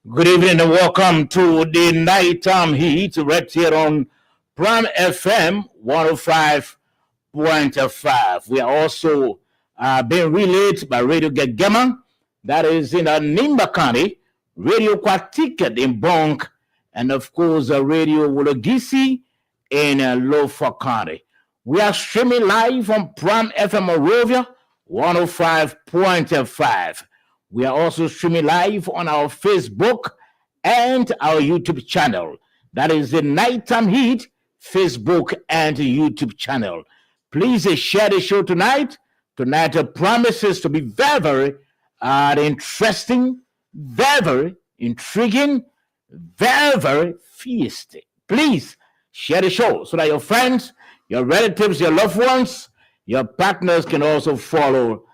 Good evening and welcome to the nighttime heat right here on Prime FM 105.5. We are also being relayed by Radio Gegema, that is in Nimba County, Radio Kwatiket in Bonk, and of course Radio Wulogisi in Lofa County. We are streaming live on Prime FM Morovia 105.5. We are also streaming live on our Facebook and our YouTube channel. That is the Nighttime Heat Facebook and YouTube channel. Please share the show tonight. Tonight promises to be very, very interesting, very, very intriguing, very, very feisty. Please share the show so that your friends, your relatives, your loved ones, your partners can also follow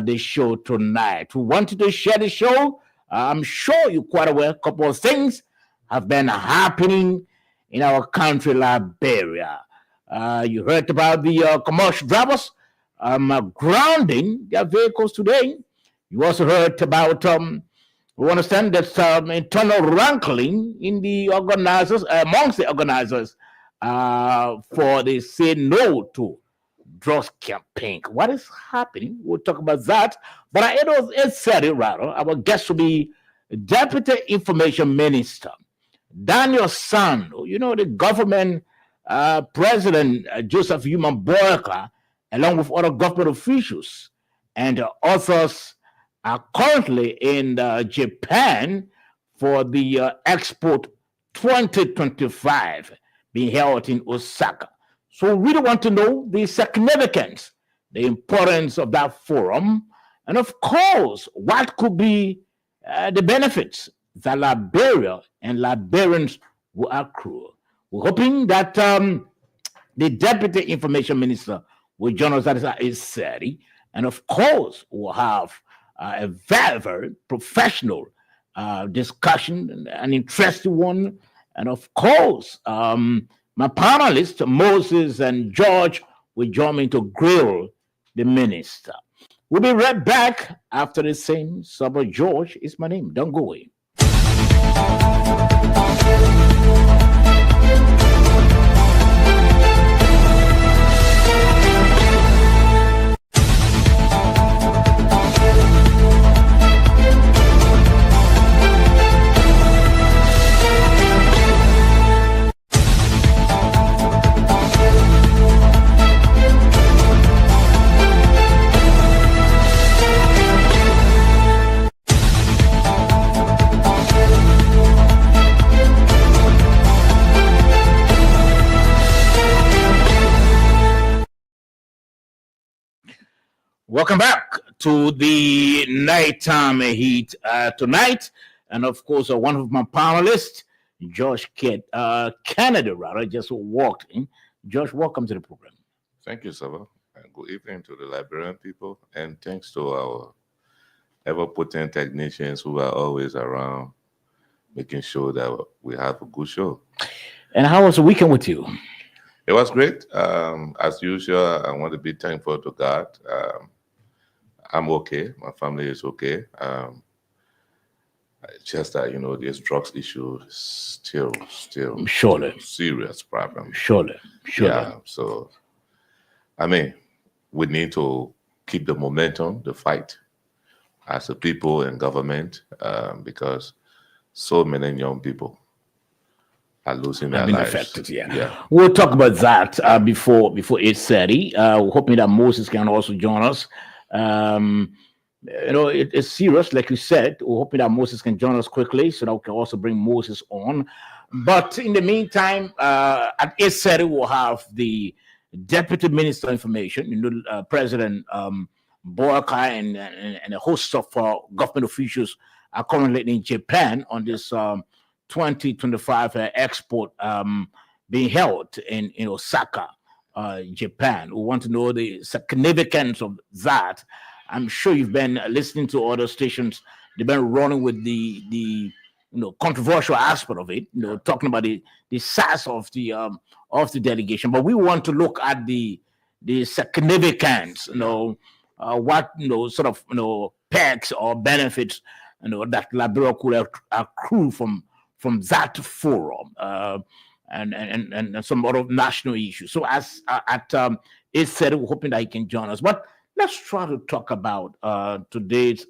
the show tonight. We wanted to share the show. I'm sure you're quite aware a couple of things have been happening in our country, Liberia. You heard about the commercial drivers grounding their vehicles today. You also heard about, we understand that internal rankling in the organizers, amongst the organizers for the Say No to Drugs campaign. What is happening? We'll talk about that. But it said it rather. Our guest will be Deputy Information Minister Daniel Sando. You know, the government President Joseph Human Boyka, along with other government officials and authors, are currently in Japan for the Expo 2025 being held in Osaka. So we really want to know the significance, the importance of that forum, and of course, what could be the benefits that Liberia and Liberians will accrue. We're hoping that the Deputy Information Minister will join us at 8:30, and of course, we'll have a very, very professional discussion, an interesting one, and of course, my panelists, Moses and George, will join me to grill the minister. We'll be right back after the same. Sabo George is my name. Don't go away. Welcome back to the nighttime heat tonight, and of course, one of my panelists, Josh Kennedy, rather, just walked in. Josh, welcome to the program. Thank you, Saba, and good evening to the Liberian people, and thanks to our ever-potent technicians who are always around, making sure that we have a good show. And how was the weekend with you? It was great. As usual, I want to be thankful to God. I'm okay. My family is okay. It's just that, this drugs issue is still Surely. serious problem. Surely. Yeah. So, we need to keep the momentum, the fight, as a people and government, because so many young people are losing their lives. Affected, yeah. We'll talk about that before 8:30. We're hoping that Moses can also join us. It's serious, like you said. We're hoping that Moses can join us quickly so that we can also bring Moses on. But in the meantime, at 8:30, we'll have the Deputy Minister of Information, President Boyka and a host of government officials are currently in Japan on this 2025 export being held in Osaka, Japan. We want to know the significance of that. I'm sure you've been listening to other stations. They've been running with the controversial aspect of it, talking about the size of the delegation. But we want to look at the significance, what sort of perks or benefits that Liberia could accrue from that forum, and some other national issues. So as at 8:30, we're hoping that he can join us. But let's try to talk about today's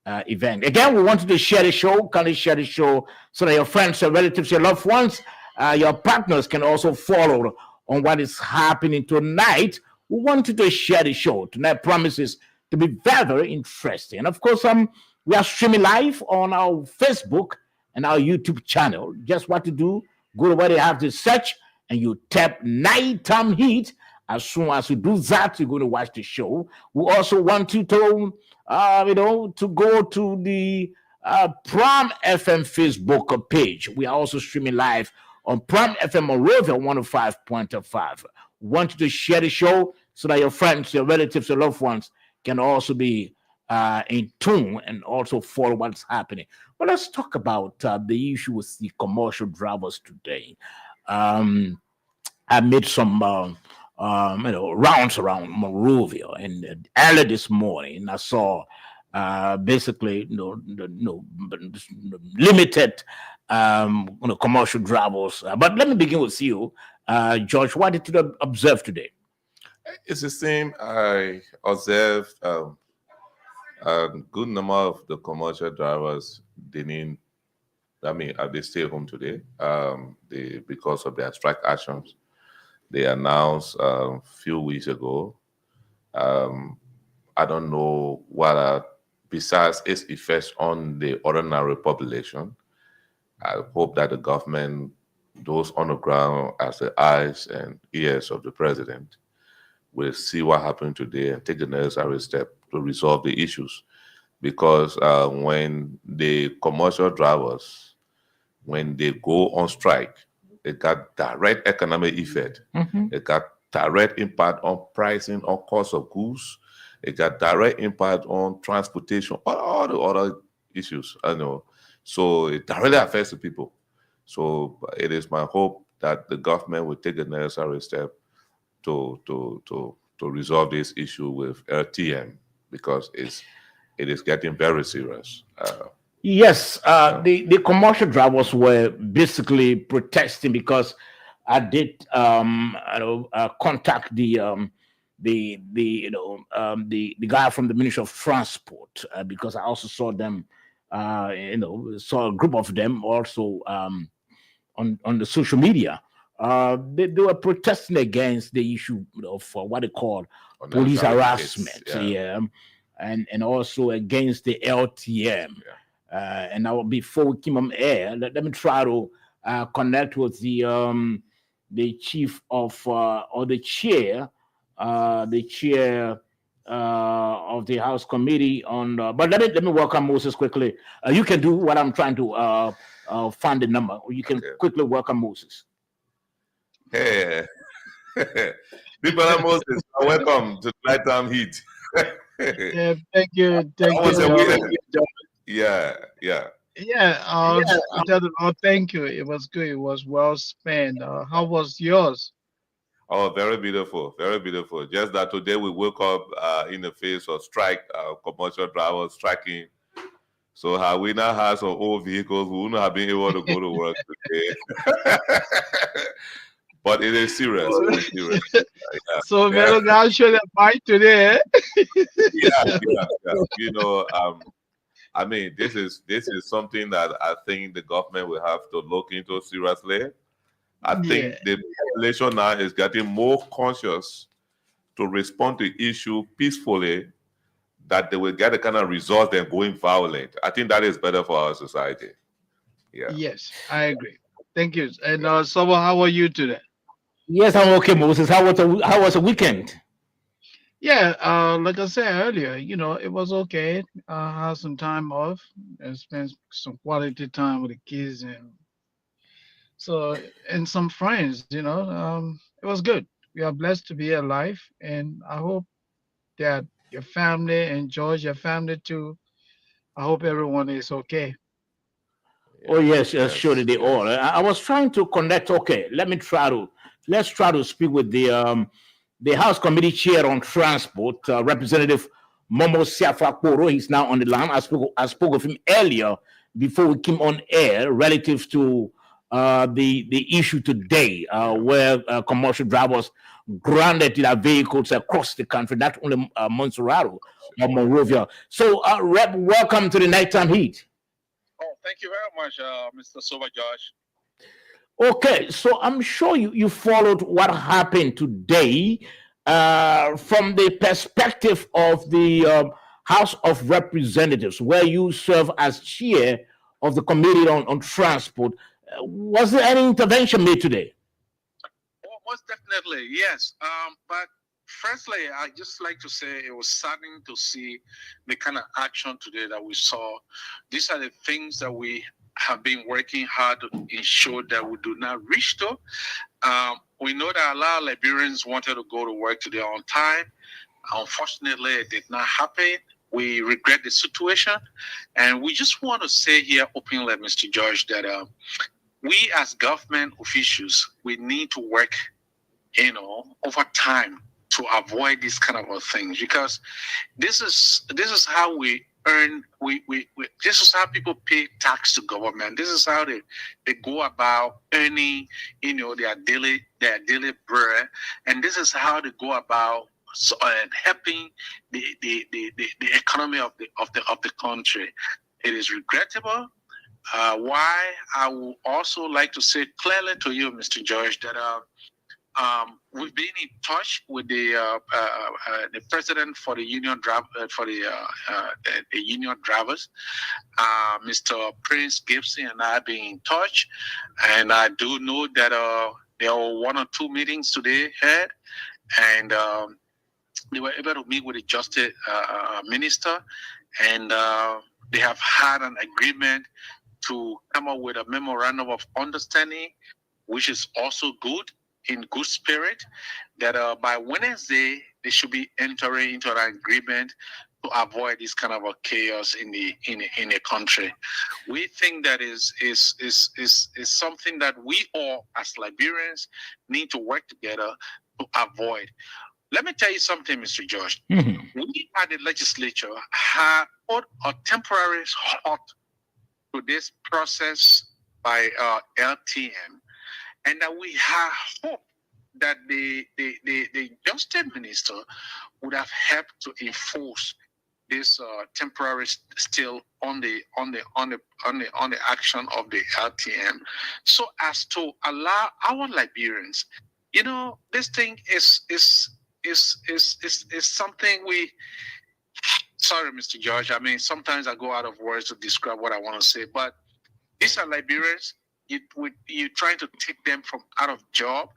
event. Again, we wanted to share the show. Kindly share the show so that your friends, your relatives, your loved ones, your partners can also follow on what is happening tonight. We wanted to share the show. Tonight promises to be very, very interesting. And of course, we are streaming live on our Facebook and our YouTube channel. Just what to do, go to where they have the search and you tap Nighttime Heat. As soon as you do that, you're going to watch the show. We also want you to, to go to the Prime FM Facebook page. We are also streaming live on Prime FM Monrovia 105.5. We want you to share the show so that your friends, your relatives, your loved ones can also be in tune and also follow what's happening. But let's talk about the issue with the commercial drivers today. I made some rounds around Monrovia, and early this morning I saw basically limited commercial drivers. But let me begin with you, George. What did you observe today? It's the same. I observed a good number of the commercial drivers they stay home today because of their strike actions. They announced a few weeks ago. I don't know what, besides its effects on the ordinary population, I hope that the government, those on the ground as the eyes and ears of the president, will see what happened today and take the necessary step to resolve the issues. Because when the commercial drivers, when they go on strike, it got direct economic effect. It got direct impact on pricing, on cost of goods. It got direct impact on transportation, all the other issues. I know. So it directly affects the people. So it is my hope that the government will take the necessary step to resolve this issue with LTM, because it is getting very serious. Yes, the commercial drivers were basically protesting because I did contact the guy from the Ministry of Transport because I also saw them, saw a group of them also on the social media. They were protesting against the issue of what they call police harassment, and also against the LTM. And now, before we came on air, let me try to connect with the chief of or the chair of the House Committee on. But let me welcome Moses quickly. You can do what I'm trying to find the number. You can quickly welcome Moses. Hey, people, Moses, welcome to Nighttime Heat. Yeah, thank you. Yeah. Thank you. It was good. It was well spent. How was yours? Oh, very beautiful, very beautiful. Just that today we woke up in the face of strike, commercial drivers striking. So we now have some old vehicles. We wouldn't have been able to go to work today. But it is serious. It is serious. So Melo guys should have fight today. Yeah. I mean, this is something that I think the government will have to look into seriously. I think the population now is getting more conscious to respond to issue peacefully, that they will get a kind of result than going violent. I think that is better for our society. Yeah. Yes, I agree. Thank you. And Sobo, how are you today? Yes, I'm okay, Moses. How was the weekend? Yeah, like I said earlier, it was okay. I had some time off and spent some quality time with the kids and some friends. It was good. We are blessed to be alive, and I hope that your family enjoys your family too. I hope everyone is okay. Oh yes, surely they all. I was trying to connect. Okay, let's try to speak with the House Committee Chair on Transport, Representative Momo Siafakoro. He's now on the line. I spoke of him earlier before we came on air relative to the issue today, where commercial drivers grounded their vehicles across the country, not only Montserrat or Monrovia. So, Rep, welcome to the Nighttime Heat. Oh, thank you very much, Mr. Soba Josh. Okay, so I'm sure you followed what happened today from the perspective of the House of Representatives, where you serve as chair of the Committee on Transport. Was there any intervention made today? Oh, most definitely, yes. But firstly, I just like to say it was saddening to see the kind of action today that we saw. These are the things that we have been working hard to ensure that we do not reach to. We know that a lot of Liberians wanted to go to work today on time. Unfortunately, it did not happen. We regret the situation. And we just want to say here openly, Mr. George, that we as government officials, we need to work, over time to avoid these kind of things, because this is how we earn. This is how people pay tax to government. This is how they go about earning, their daily bread, and this is how they go about helping the economy of the country. It is regrettable. Why I would also like to say clearly to you, Mr. George, that we've been in touch with the president for the union union drivers, Mr. Prince Gibson, and I have been in touch, and I do know that there were 1 or 2 meetings today had, and they were able to meet with the justice minister, and they have had an agreement to come up with a memorandum of understanding, which is also good, in good spirit, that by Wednesday they should be entering into an agreement to avoid this kind of a chaos in the country. We think that is something that we all as Liberians need to work together to avoid. Let me tell you something, Mr. George. Mm-hmm. We at the legislature have put a temporary halt to this process by LTM, and that we have hope that the justice minister would have helped to enforce this temporary still on the action of the LTM, so as to allow our Liberians. This thing is something we. Sorry, Mr. George. I mean, sometimes I go out of words to describe what I want to say, but these are Liberians. You're trying to take them from out of job.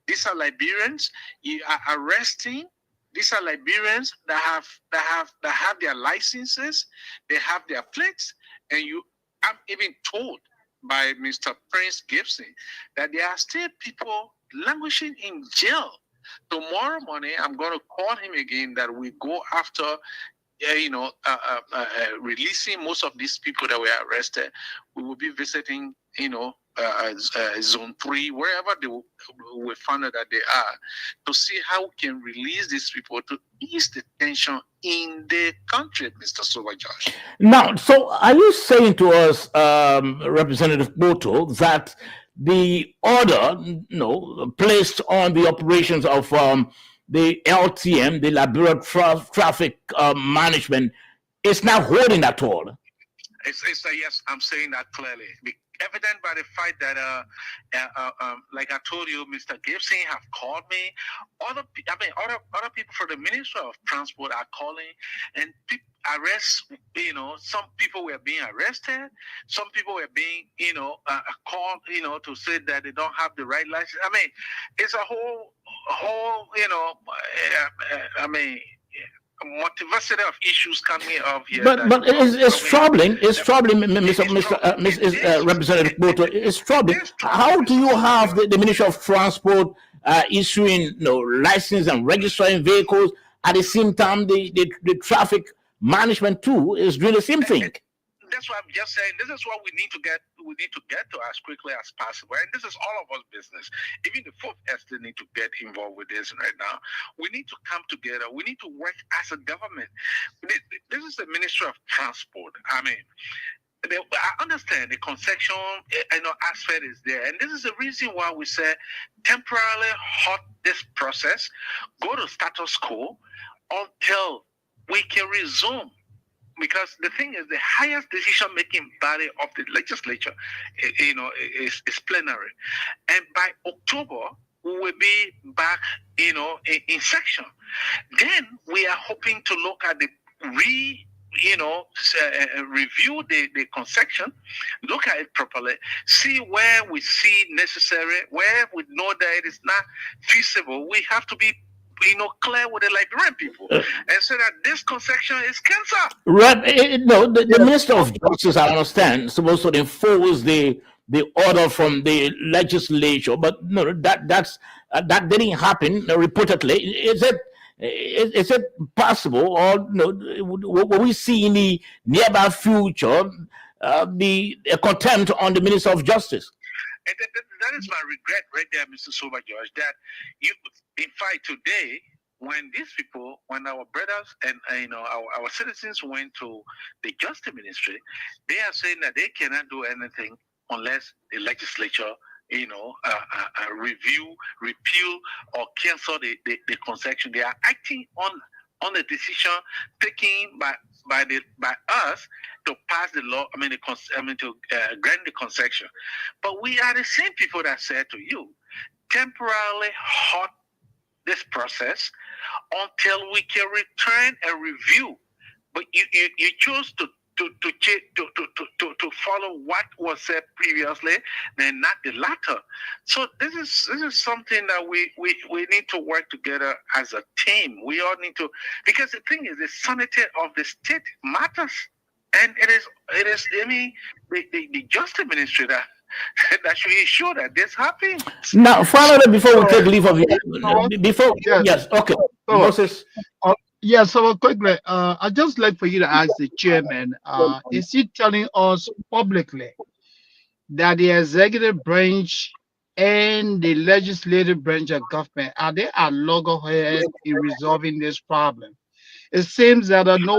These are Liberians you are arresting. These are Liberians that have their licenses, they have their plates, and I'm even told by Mr. Prince Gibson that there are still people languishing in jail. Tomorrow morning, I'm going to call him again that we go after releasing most of these people that were arrested. We will be visiting, Zone 3, wherever we found out that they are, to see how we can release these people to ease the tension in the country, Mr. Soba Josh. Now, so are you saying to us, Representative Boto, that the order, placed on the operations of the LTM, the Liberia Traffic Management, is not holding at all? It's yes, I'm saying that clearly. Evident by the fact that, like I told you, Mr. Gibson have called me. Other people from the Ministry of Transport are calling, and arrests. Some people were being arrested. Some people were being, called, to say that they don't have the right license. I mean, it's a whole, multiversity of issues coming up here. But it's troubling. It's troubling, Mr. Representative Boto. It's troubling. How do you have the Ministry of Transport issuing license and registering vehicles at the same time the traffic management too is doing the same thing? that's why I'm just saying this is what we need to get to as quickly as possible. And this is all of us business. Even the fourth estate need to get involved with this right now. We need to come together. We need to work as a government. This is the Ministry of Transport. I mean, I understand the concession, aspect is there, and this is the reason why we say temporarily halt this process, go to status quo until we can resume. Because the thing is, the highest decision-making body of the legislature, is plenary, and by October we will be back, in session. Then we are hoping to look at the review the concession, look at it properly, see where we see necessary, where we know that it is not feasible. We have to be clear with the Liberian people and say that this concession is cancer. Right. No, the Minister of Justice, I understand, supposed to enforce the order from the legislature, but no, that didn't happen reportedly. Is it possible, or will we see in the nearby future a contempt on the Minister of Justice? And that is my regret right there, Mr. Soba George, that in fact, today, when our brothers and our citizens went to the Justice Ministry, they are saying that they cannot do anything unless the legislature review, repeal, or cancel the concession. They are acting on the decision taken by us to pass the law. To grant the concession. But we are the same people that said to you, temporarily halt this process until we can return and review. But you chose to follow what was said previously, and not the latter. So this is something that we need to work together as a team. We all need to, because the thing is, the sanity of the state matters, and it is. I mean, the Justice Ministry that should ensure that this happens. Now, finally, before we take leave of you, yes, okay, Moses. Yeah, so quickly, I'd just like for you to ask the chairman, is he telling us publicly that the executive branch and the legislative branch of government, are they at loggerhead in resolving this problem? It seems that no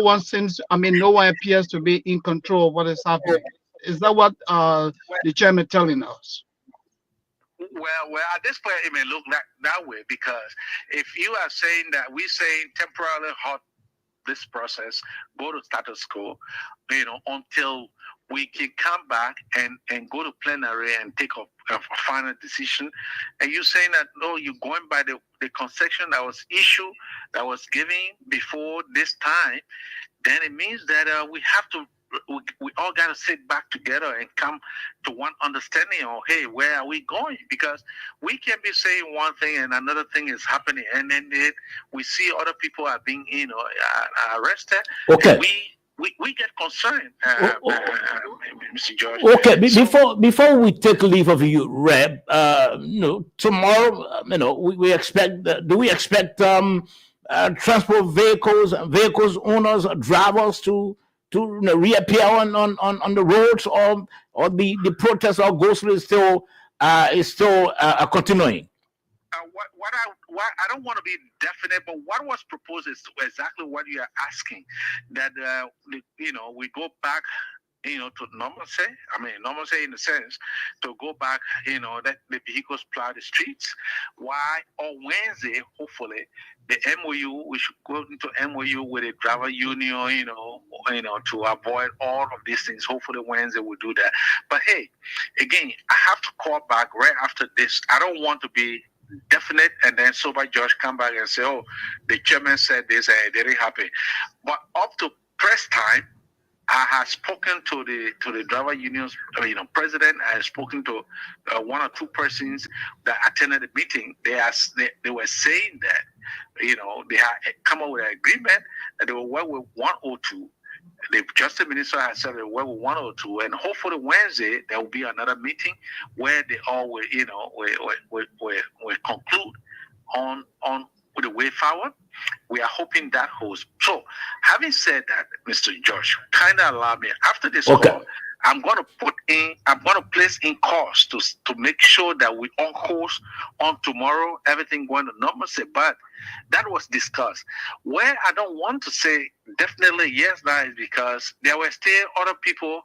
one appears to be in control of what is happening. Is that what the chairman telling us? Well, at this point, it may look that way, because if you are saying that we're saying temporarily halt this process, go to status quo, until we can come back and go to plenary and take a final decision, and you're saying that, no, you're going by the concession that was issued, that was given before this time, then it means that we have to. We all got to sit back together and come to one understanding of, hey, where are we going? Because we can be saying one thing and another thing is happening, and then we see other people are being, arrested. Okay. We get concerned, Mr. George. Okay. Before we take leave of you, Reb, tomorrow, we expect. Do we expect transport vehicles owners, drivers to reappear on the roads, or the protest or ghostly is still continuing? I don't want to be definite, but what was proposed is exactly what you are asking. That we go back, to normalcy. Normalcy in the sense to go back, that the vehicles plow the streets. Why? On Wednesday, hopefully, the MOU, we should go into MOU with the driver union, to avoid all of these things. Hopefully Wednesday we'll do that. But hey, again, I have to call back right after this. I don't want to be definite and then Sober George come back and say, oh, the chairman said this and it didn't happen. But up to press time, I have spoken to the driver unions, president. I have spoken to one or two persons that attended the meeting. They were saying that, they had come up with an agreement that they will work with 102. The Justice Minister has said they will work with 102, and hopefully Wednesday there will be another meeting where they all will, will conclude on the way forward. We are hoping that holds. So, having said that, Mr. Josh, kind of allow me after this call, I'm going to place in calls to make sure that we on course on tomorrow, everything going to normalcy. But that was discussed. Where I don't want to say definitely yes now is because there were still other people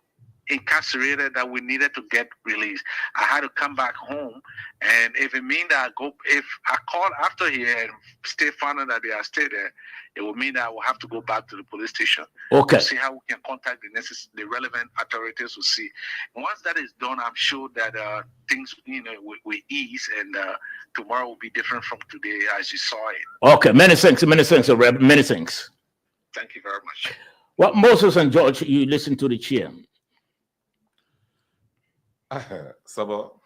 incarcerated that we needed to get released. I had to come back home, and if it means that if I call after here and stay finding that they are still there, it will mean that I will have to go back to the police station to see how we can contact the relevant authorities to see. And once that is done, I'm sure that things will ease, and tomorrow will be different from today as you saw it. Okay, many thanks, Reb. Many thanks. Thank you very much. Well, Moses and George, you listen to the chair. So,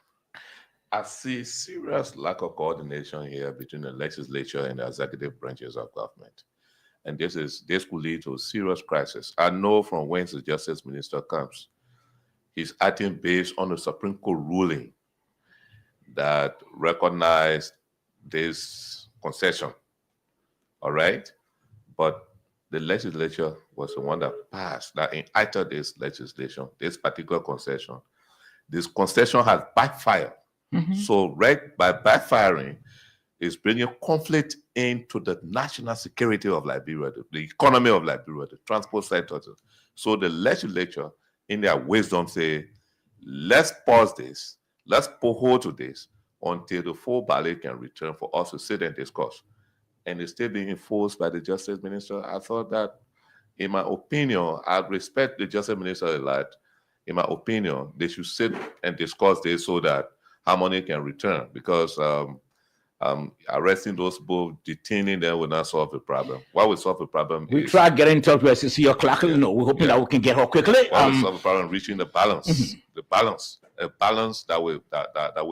I see serious lack of coordination here between the legislature and the executive branches of government. And this could lead to a serious crisis. I know from whence the Justice Minister comes. He's acting based on the Supreme Court ruling that recognized this concession. All right? But the legislature was the one that passed, that enacted this legislation, this particular concession. This concession has backfired. So, right, by backfiring, is bringing conflict into the national security of Liberia, the economy of Liberia, the transport sector. So the legislature, in their wisdom, say, let's pause this, let's put hold to this until the full ballot can return for us to sit and discuss. And it's still being enforced by the Justice Minister. I thought that, in my opinion, I respect the Justice Minister a lot. In my opinion, they should sit and discuss this so that harmony can return, because arresting those people, detaining them will not solve the problem. What will solve the problem we try getting in touch with Cecilia Clark. We're hoping that we can get her quickly. What will solve the problem? Reaching the balance, a balance that will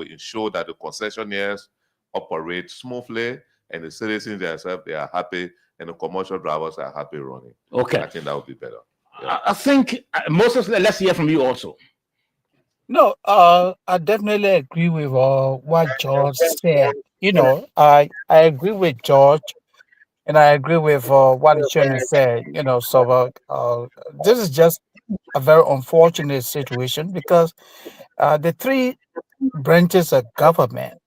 ensure that the concessionaires operate smoothly and the citizens themselves, they are happy, and the commercial drivers are happy running. Okay, I think that would be better. I think Moses, let's hear from you also. No, I definitely agree with what George said. I agree with George, and I agree with what the chairman said. So this is just a very unfortunate situation because the three branches of government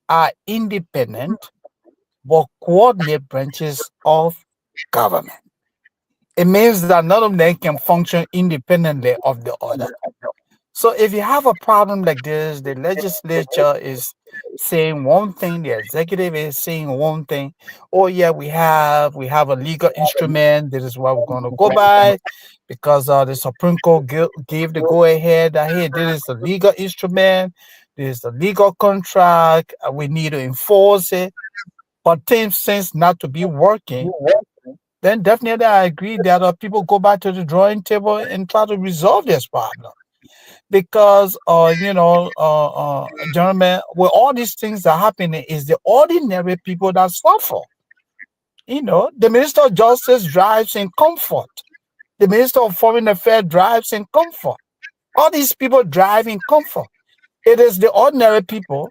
are independent but coordinate branches of government. It means that none of them can function independently of the other. So if you have a problem like this, the legislature is saying one thing, the executive is saying one thing. Oh yeah, we have a legal instrument. This is what we're going to go by, because the Supreme Court gave the go ahead that hey, this is a legal instrument, this is a legal contract. We need to enforce it. But things seems not to be working. Then definitely I agree that people go back to the drawing table and try to resolve this problem. Because gentlemen, with all these things that are happening, is the ordinary people that suffer. The Minister of Justice drives in comfort. The Minister of Foreign Affairs drives in comfort. All these people drive in comfort. It is the ordinary people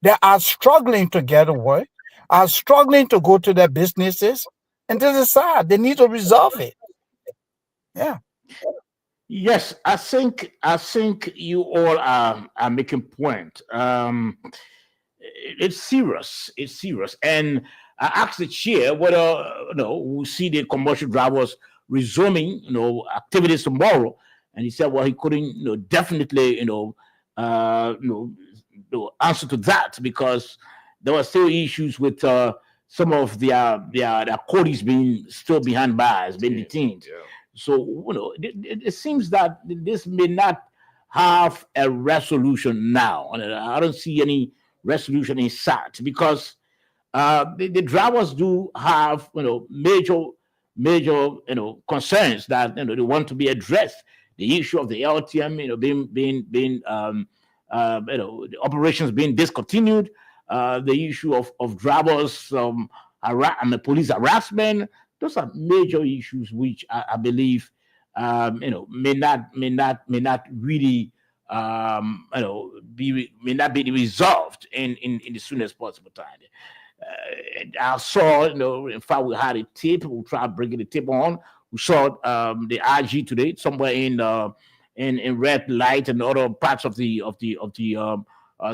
that are struggling to get to work, are struggling to go to their businesses, and this is sad. They need to resolve it. Yeah. Yes, I think you all are making point. It's serious. It's serious. And I asked the chair whether we'll see the commercial drivers resuming activities tomorrow, and he said, well, he couldn't definitely answer to that because there were still issues with some of their colleagues being still behind bars, being detained. Yeah. So, it seems that this may not have a resolution now. I don't see any resolution in sight because the drivers do have, major concerns that, they want to be addressed. The issue of the LTM, being the operations being discontinued, the issue of drivers, police harassment. Those are major issues which I believe may not really may not be resolved in the soonest possible time. I saw, in fact, we had a tape. We'll try bringing the tape on. We saw the RG today somewhere in red light and other parts of the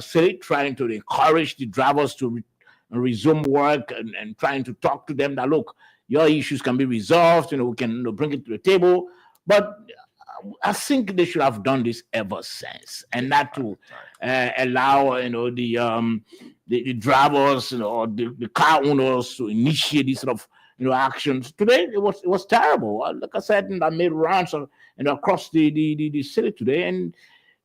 city, trying to encourage the drivers to resume work and trying to talk to them that look, your issues can be resolved. We can bring it to the table. But I think they should have done this ever since, and not to allow the drivers or the car owners to initiate these sort of actions. Today it was terrible. Like I said, I made rounds across the city today, and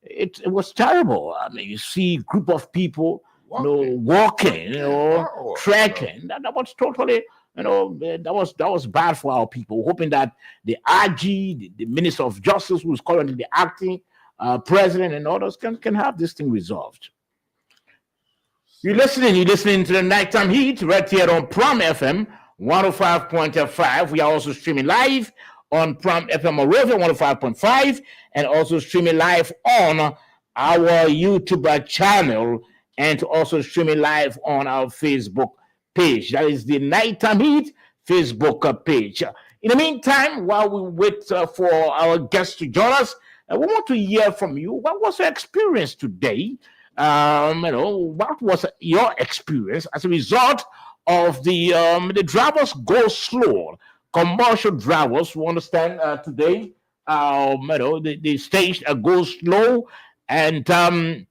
it was terrible. I mean, you see a group of people walking, trekking. That was totally. That was bad for our people. Hoping that the RG, the Minister of Justice, who's currently the acting president, and others can have this thing resolved. You're listening to the Nighttime Heat right here on Prom FM 105.5. We are also streaming live on Prom FM Moravia 105.5, and also streaming live on our YouTube channel, and also streaming live on our Facebook page. That is the Nighttime Heat Facebook page. In the meantime, while we wait for our guests to join us, we want to hear from you. What was your experience today? What was your experience as a result of the drivers go slow? Commercial drivers, we understand today, they staged a go slow, and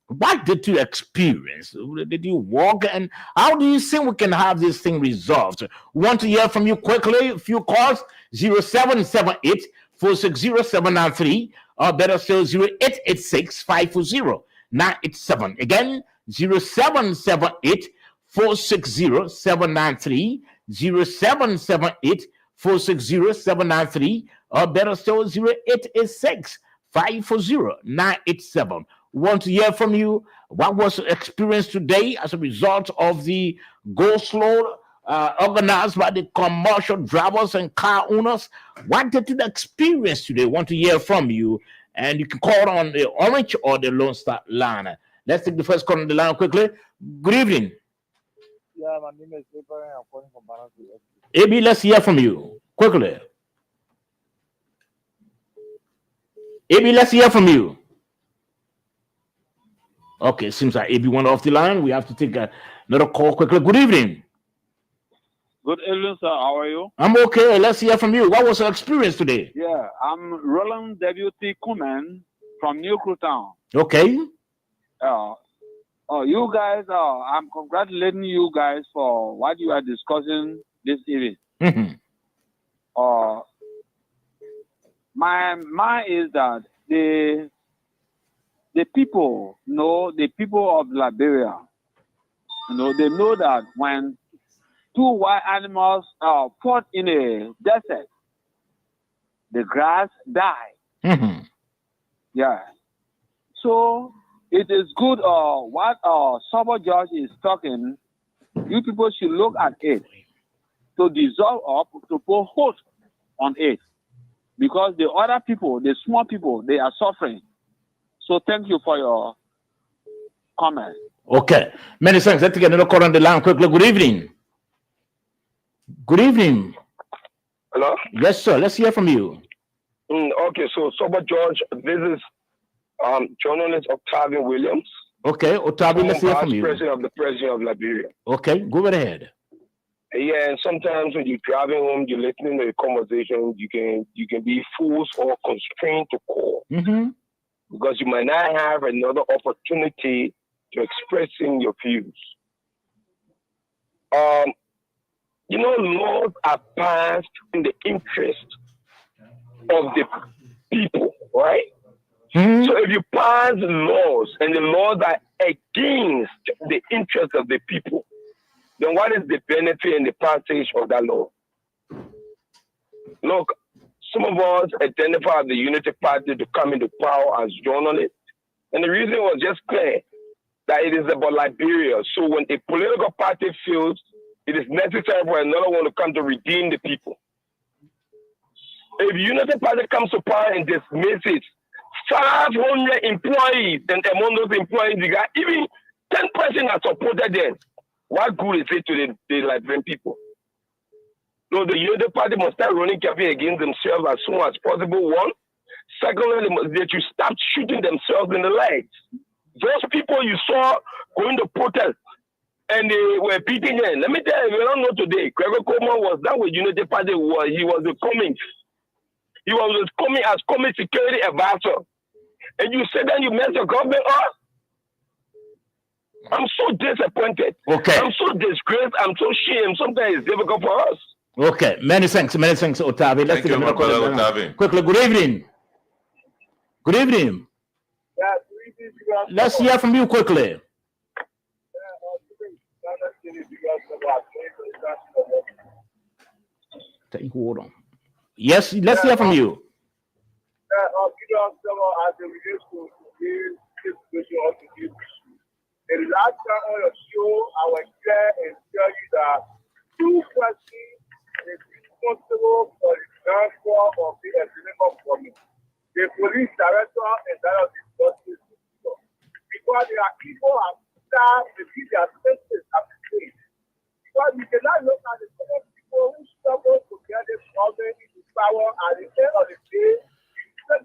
what did you experience? Did you walk? And how do you think we can have this thing resolved? We want to hear from you quickly. A few calls, 0778 460 793, or better still, 0886 540 987. Again, 0778 460 793, 0778 460 793, or better still, 0886 540 987. Want to hear from you. What was the experience today as a result of the go slow organized by the commercial drivers and car owners? What did you experience today? Want to hear from you. And you can call on the Orange or the Lone Star line. Let's take the first call on the line quickly. Good evening. Yeah, my name is Abraham. I'm calling from Banana. AB, let's hear from you quickly. AB, let's hear from you. Okay, seems like AB went off the line. We have to take another call quickly. Good evening. Good evening, sir. How are you? I'm okay. Let's hear from you. What was your experience today? Yeah, I'm Roland W.T. Kuman from New Crew Town. Okay. You guys, I'm congratulating you guys for what you are discussing this evening. Mm-hmm. My is that the people of Liberia, they know that when two wild animals are fought in a desert, the grass die. Mm-hmm. Yeah. So it is good what Sober George is talking. You people should look at it to dissolve up, to put hold on it. Because the other people, the small people, they are suffering. So thank you for your comment. Okay. Many thanks. Let's get another call on the line quickly. Good evening. Good evening. Hello? Yes, sir. Let's hear from you. Okay, so Sober George, this is journalist Octavian Williams. Okay, Octavian, let's hear from you. President of the President of Liberia. Okay, go right ahead. Yeah, and sometimes when you're driving home, you're listening to the conversation, you can be forced or constrained to call. Mm-hmm. Because you might not have another opportunity to expressing your views. Laws are passed in the interest of the people, right? Mm-hmm. So if you pass laws and the laws are against the interest of the people, then what is the benefit in the passage of that law? Look, some of us identify the Unity Party to come into power as journalists. And the reason was just clear that it is about Liberia. So when a political party feels it is necessary for another one to come to redeem the people. If Unity Party comes to power and dismisses 500 employees, and among those employees, you got even 10% that supported them. what good is it to the Liberian people? So the Unity Party must start running campaign against themselves as soon as possible, one. Secondly, they should stop shooting themselves in the legs. Those people you saw going to protest and they were beating them. Let me tell you, we don't know today. Gregor Coleman was done with Unity Party. He was coming. He was coming as coming security advisor. And you said that you messed your government up? I'm so disappointed. Okay. I'm so disgraced. I'm so ashamed. Sometimes it's difficult for us. Okay. Many thanks, Otavi. Let's Thank you, my brother Otavi. Quickly, good evening. Good evening. Yeah, Let's hear from you quickly. Hold on. Yes, let's hear from you. The last time on your show, I was there and tell you that two persons is responsible for the transfer of the epidemic from the police director and that of the justice system. Because there are people after the media senses have been changed. Because we cannot look at the same people who struggle to get this government into power at the end of the day,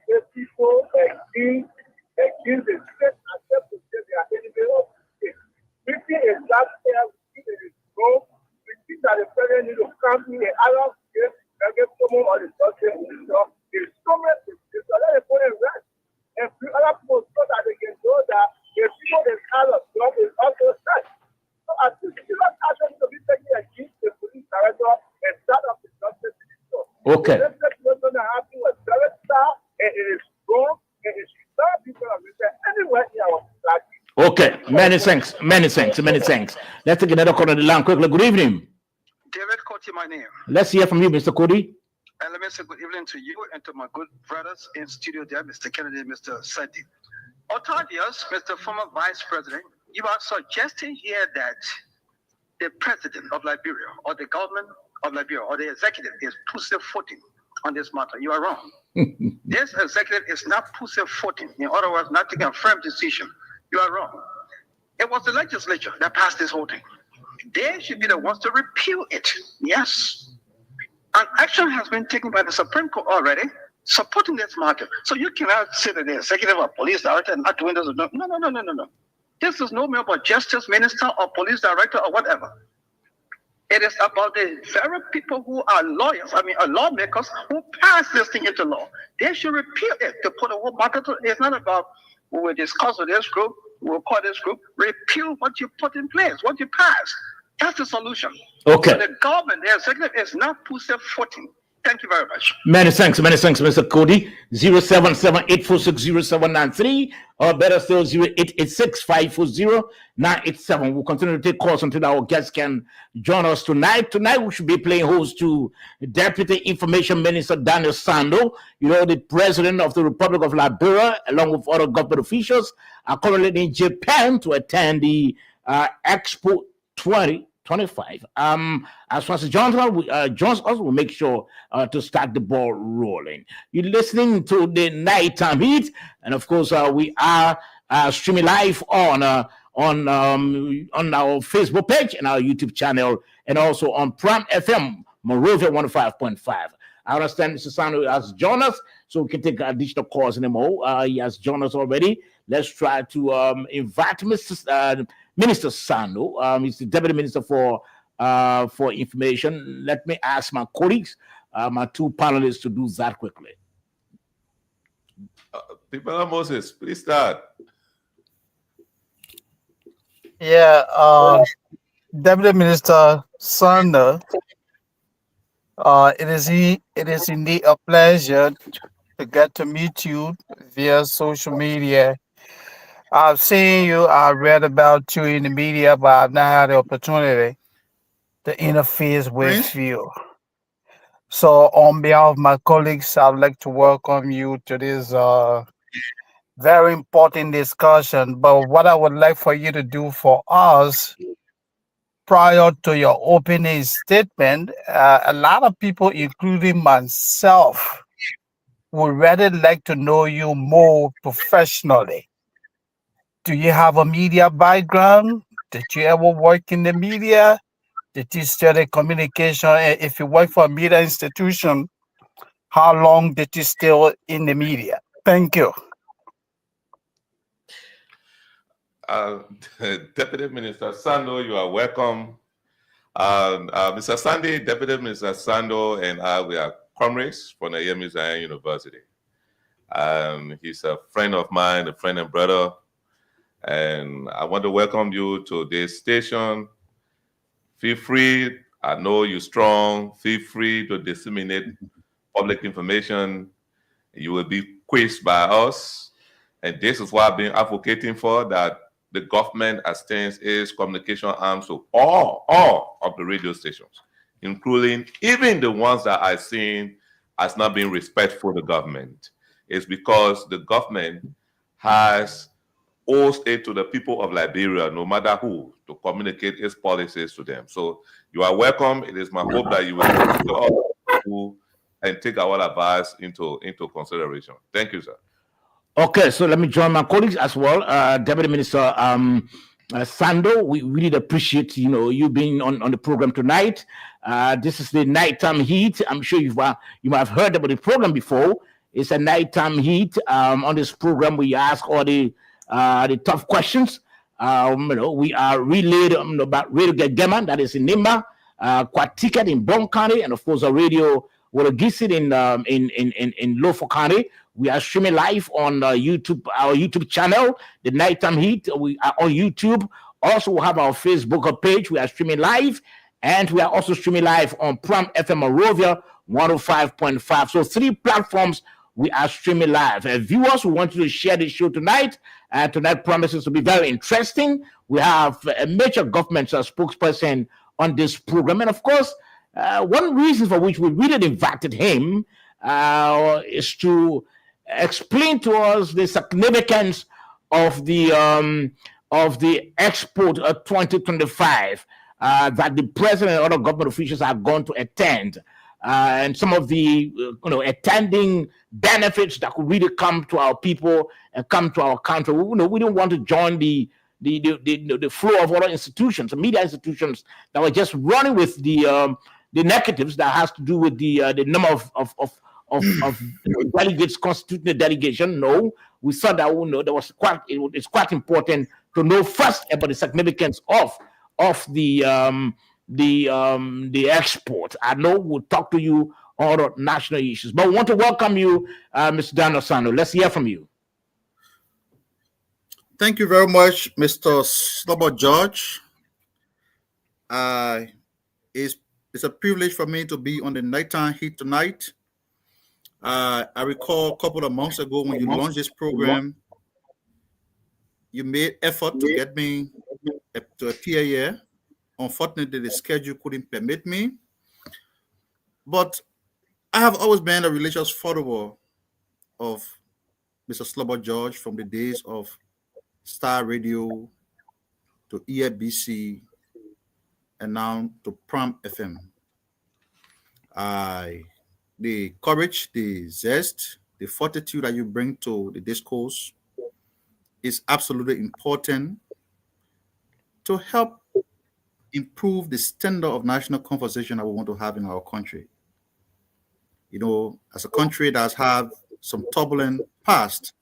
the people against the state attempt to say they are enemy of the state. We think it's that fair, we think it is wrong, we think that the president needs to come in and allow state and get someone on the justice system. There's so many things, so let it put in rest. And other people so that they can know that the people that have a job is also set. So I think serious action to be taken against the police director and that of the justice system. Okay. The next what's going to happen was very sad, and it is wrong, and it should not be anywhere in our society. Okay. Many thanks. Let's take another call on the line quickly. Good evening. David Cody, my name. Let's hear from you, Mr. Cody. And let me say good evening to you and to my good brothers in studio there, Mr. Kennedy, Mr. Sadi. Octavius, Mr. Former Vice President, you are suggesting here that the president of Liberia or the government of Liberia or the executive is pussyfooting on this matter. You are wrong. This executive is not pussyfooting. In other words, not taking a firm decision. You are wrong. It was the legislature that passed this whole thing. They should be the ones to repeal it. Yes. An action has been taken by the Supreme Court already, supporting this matter. So you cannot say that the executive or police director is not doing this. No. This is no more about justice minister or police director or whatever. It is about the very people who are lawyers, lawmakers who pass this thing into law. They should repeal it to put a whole matter to. It's not about we will discuss with this group, we will call this group, repeal what you put in place, what you pass. That's the solution. Okay. So the government, the executive is not pussyfooting. Thank you very much. Many thanks, Mr. Cody. 077-846-0793 or better still 0886-540-987. We'll continue to take calls until our guests can join us tonight. Tonight we should be playing host to Deputy Information Minister Daniel Sando. You know, the President of the Republic of Liberia, along with other government officials, are currently in Japan to attend the Expo 2025. As far as Jones also will make sure to start the ball rolling. You're listening to the Nighttime Heat, and of course we are streaming live on our Facebook page and our YouTube channel, and also on Prime FM Monrovia 105.5. I understand Mr. Sando has joined us, so we can take additional calls anymore. He has joined us already. Let's try to invite Minister Sando. He's the Deputy Minister for Information. Let me ask my colleagues, my two panelists, to do that quickly. People of Moses, please start. Yeah, Deputy Minister Sando, it is indeed a pleasure to get to meet you via social media. I've seen you, I read about you in the media, but I've not had the opportunity to interface with you. So on behalf of my colleagues, I'd like to welcome you to this very important discussion. But what I would like for you to do for us, prior to your opening statement, a lot of people, including myself, would rather like to know you more professionally. Do you have a media background? Did you ever work in the media? Did you study communication? And if you work for a media institution, how long did you stay in the media? Thank you. Deputy Minister Sando, you are welcome. Mr. Sandy, Deputy Minister Sando, and I, we are comrades from the Yemi Zion University. He's a friend of mine, a friend and brother, and I want to welcome you to this station. Feel free, I know you're strong, feel free to disseminate public information. You will be quizzed by us, and this is what I've been advocating for, that the government extends its communication arms to all of the radio stations, including even the ones that are seen as not being respectful to the government. It's because the government has owes it to the people of Liberia, no matter who, to communicate its policies to them. So you are welcome. It is my hope that you will listen to us and take our advice into consideration. Thank you, sir. Okay, so let me join my colleagues as well. Deputy Minister Sando, we really appreciate you being on the program tonight. This is the nighttime heat. I'm sure you might have heard about the program before. It's a nighttime heat. On this program, we ask all the tough questions. We are relayed about Radio Gegema, that is in Nimba, Kwatiket in Bon County, and of course a radio Wolagisit in Lofo County. We are streaming live on YouTube, our YouTube channel, The Nighttime Heat. We are on YouTube. Also, we have our Facebook page. We are streaming live, and we are also streaming live on Pram FM Monrovia 105.5. So 3 platforms we are streaming live. Viewers, we want you to share the show tonight. Tonight promises to be very interesting. We have a major government spokesperson on this program. And of course, one reason for which we really invited him is to explain to us the significance of the Expo 2025 that the president and other government officials are going to attend. And some of the attending benefits that could really come to our people and come to our country. We don't want to join the flow of other institutions, media institutions that were just running with the negatives that has to do with the number of delegates constituting the delegation. No, we saw that it's quite important to know first about the significance of the export. I know we'll talk to you on the national issues, but we want to welcome you, Mr. Daniel Sando. Let's hear from you. Thank you very much, Mr. Slobo George. It's a privilege for me to be on the Nighttime Heat tonight. I recall a couple of months ago when you launched this program, you made effort to get me to appear here. Unfortunately, the schedule couldn't permit me. But I have always been a religious follower of Mr. Slobo George from the days of Star Radio to EFBC and now to Pram FM. The courage, the zest, the fortitude that you bring to the discourse is absolutely important to help improve the standard of national conversation that we want to have in our country. As a country that's had some turbulent past,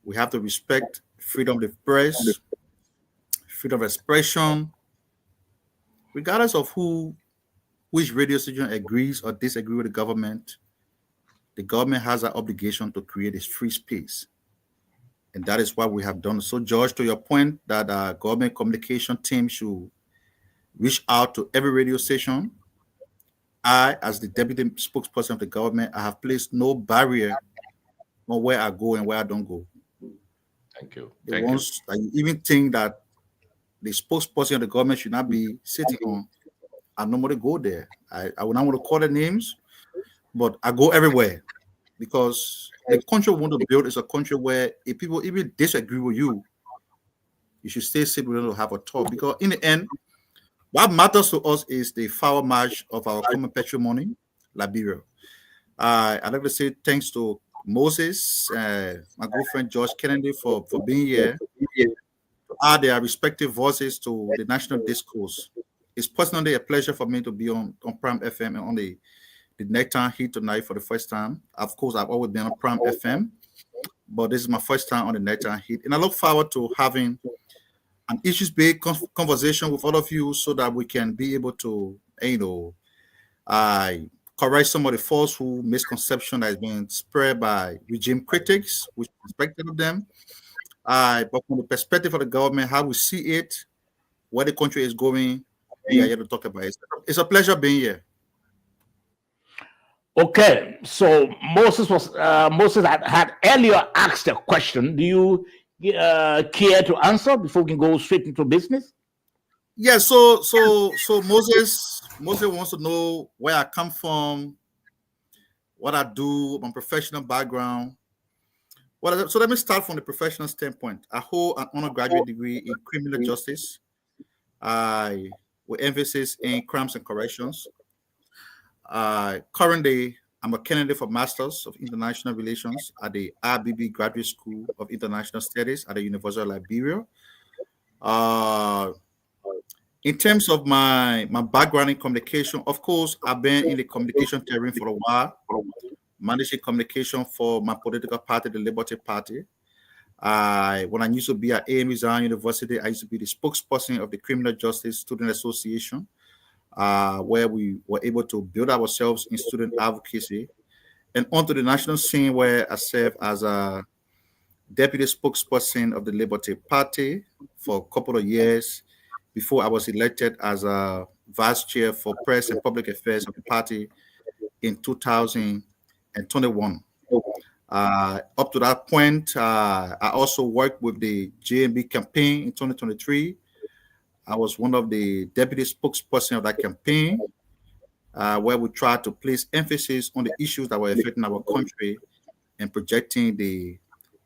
we have to respect freedom of the press, freedom of expression, regardless of which radio station agrees or disagrees with the government. The government has an obligation to create a free space. And that is what we have done. So, George, to your point that our government communication team should reach out to every radio station, I, as the deputy spokesperson of the government, I have placed no barrier on where I go and where I don't go. Thank you. The ones that you even think that the spokesperson of the government should not be sitting on, I normally go there. I would not want to call the names, but I go everywhere because the country we want to build is a country where if people even disagree with you, you should stay sit with them to have a talk. Because in the end, what matters to us is the forward march of our common patrimony, Liberia. I'd like to say thanks to Moses, my good friend George Kennedy for being here to add their respective voices to the national discourse. It's personally a pleasure for me to be on Prime FM and on the Nighttime Heat tonight for the first time. Of course, I've always been on Prime FM, but this is my first time on the Nighttime Heat. And I look forward to having an issues-based conversation with all of you so that we can be able to, correct some of the falsehood misconception that has been spread by regime critics, which is expected of them. But from the perspective of the government, how we see it, where the country is going, we are here to talk about it. It's a pleasure being here. Okay, so Moses had earlier asked a question. Do you care to answer before we can go straight into business? Yeah. So Moses wants to know where I come from, what I do, my professional background. So let me start from the professional standpoint. I hold an undergraduate degree in criminal justice, with emphasis in crimes and corrections. Currently, I'm a candidate for Masters of International Relations at the IBB Graduate School of International Studies at the University of Liberia. In terms of my background in communication, of course, I've been in the communication terrain for a while, managing communication for my political party, the Liberty Party. When I used to be at AME Zion University, I used to be the spokesperson of the Criminal Justice Student Association, where we were able to build ourselves in student advocacy, and onto the national scene where I served as a deputy spokesperson of the Liberty Party for a couple of years before I was elected as a vice chair for press and public affairs of the party in 2021. Up to that point, I also worked with the JMB campaign in 2023. I was one of the deputy spokesperson of that campaign, where we tried to place emphasis on the issues that were affecting our country and projecting the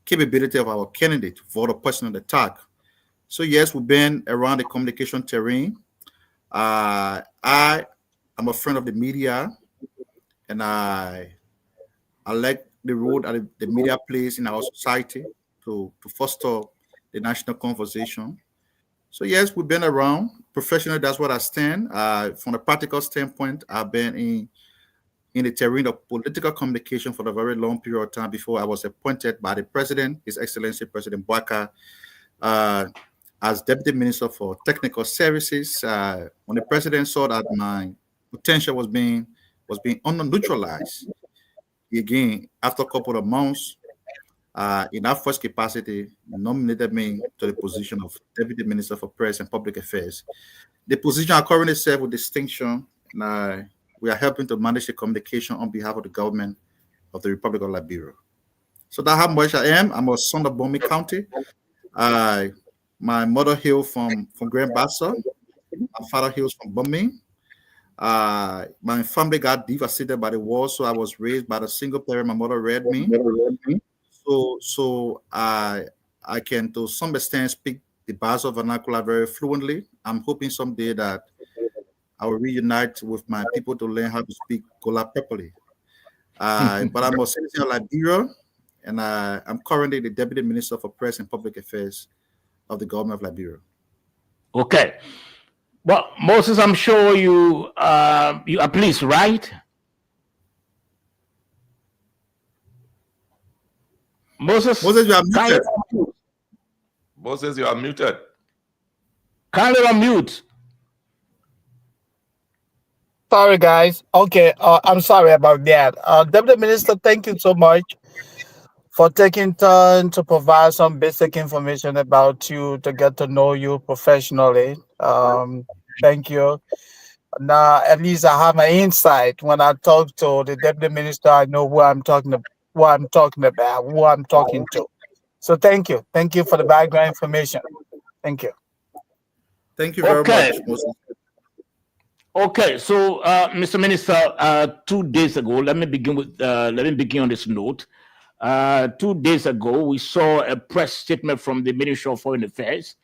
capability of our candidate to vote a personal attack. So yes, we've been around the communication terrain. I am a friend of the media, and I like the role that the media plays in our society to foster the national conversation. So yes, we've been around. Professionally, that's what I stand. From a practical standpoint, I've been in the terrain of political communication for a very long period of time before I was appointed by the President, His Excellency President Bouaka, as Deputy Minister for Technical Services. When the President saw that my potential was being under-neutralized, again, after a couple of months, in that first capacity, nominated me to the position of Deputy Minister for Press and Public Affairs. The position I currently serve with distinction, and we are helping to manage the communication on behalf of the government of the Republic of Liberia. So that's how much I am. I'm a son of Bomi County. My mother hails from Grand Bassa. My father hails from Bomi. My family got devastated by the war, so I was raised by the single parent. My mother reared me. So I can, to some extent, speak the Bassa vernacular very fluently. I'm hoping someday that I will reunite with my people to learn how to speak Gola properly. But I'm a citizen of Liberia, and I'm currently the Deputy Minister for Press and Public Affairs of the government of Liberia. Okay. Well, Moses, I'm sure you are pleased, right? Moses, you are muted. Moses, you are muted. Kindly unmute. Sorry, guys. Okay, I'm sorry about that. Deputy Minister, thank you so much for taking time to provide some basic information about you to get to know you professionally. Thank you. Now, at least I have my insight. When I talk to the Deputy Minister, I know who I'm talking about, who I'm talking to. So thank you. Thank you for the background information. Thank you. Thank you very much, Moses. Okay, so Mr. Minister, 2 days ago, let me begin on this note. 2 days ago, we saw a press statement from the Ministry of Foreign Affairs,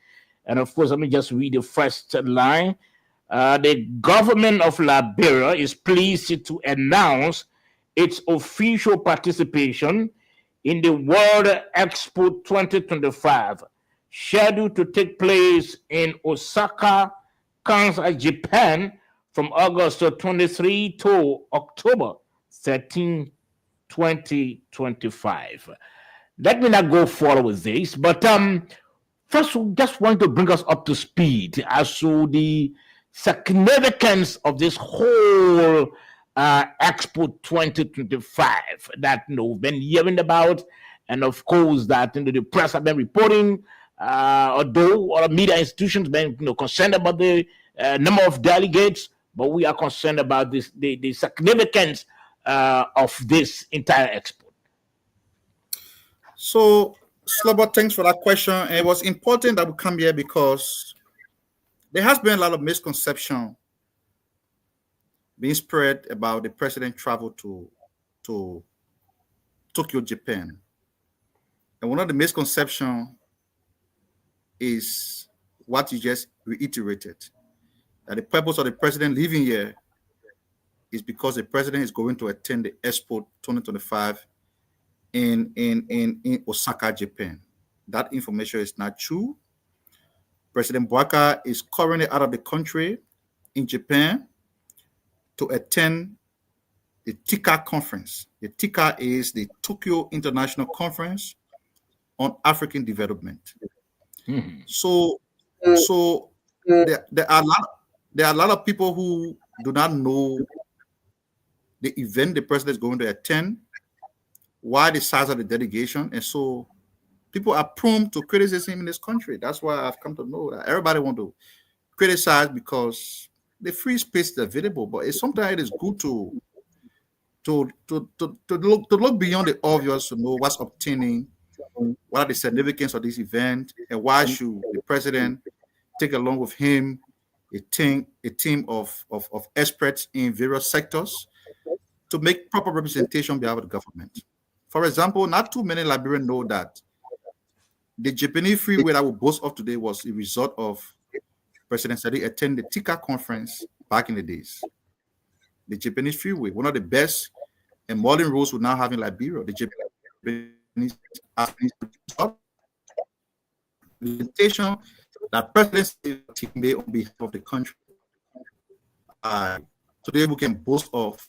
and of course, let me just read the first line. The government of Liberia is pleased to announce its official participation in the World Expo 2025, scheduled to take place in Osaka, Kansai, Japan from August 23 to October 13, 2025. Let me not go forward with this, but first, we just want to bring us up to speed as to the significance of this whole Expo 2025 that we've been hearing about, and of course that the press have been reporting. Although other media institutions been concerned about the number of delegates, but we are concerned about the significance of this entire expo. So, Slobber, thanks for that question. And it was important that we come here because there has been a lot of misconception being spread about the president travel to Tokyo, Japan. And one of the misconceptions is what you just reiterated, that the purpose of the president leaving here is because the president is going to attend the Expo 2025 in Osaka, Japan. That information is not true. President Bouaka is currently out of the country in Japan to attend the TICA conference. The TICA is the Tokyo International Conference on African Development. Mm-hmm. So there are a lot of people who do not know the event the president is going to attend, why the size of the delegation, and so people are prone to criticism in this country. That's why I've come to know that everybody wants to criticize because the free space is available. But sometimes it is good to look beyond the obvious to know what's obtaining, what are the significance of this event, and why should the president take along with him a team of experts in various sectors to make proper representation on behalf of the government. For example, not too many Liberians know that the Japanese freeway that we boast of today was a result of President Sadi attending the TICA conference back in the days. The Japanese freeway, one of the best and modern roads we now have in Liberia. The Japanese presentation that President Sadi made on behalf of the country. Today we can boast of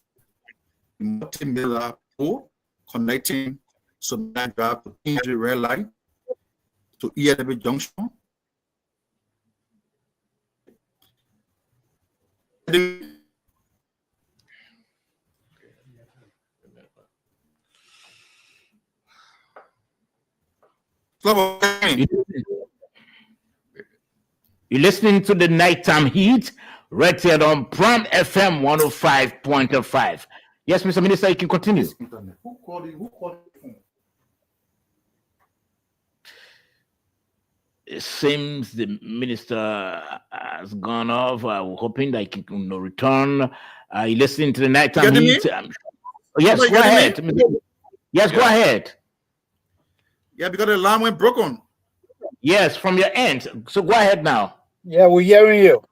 a multi-million road connecting Somalia Drive to Kingsway Rail Line to ELW Junction. You're listening to the Nighttime Heat, right here on Prime FM 105.5. Yes, Mr. Minister, you can continue. Who called it? It seems the minister has gone off. We're hoping that he can return. You're listening to the Nighttime Heat. Yes, go ahead. Yes, go ahead. Yeah, because the alarm went broken. Yes, from your end. So go ahead now. Yeah, we're hearing you.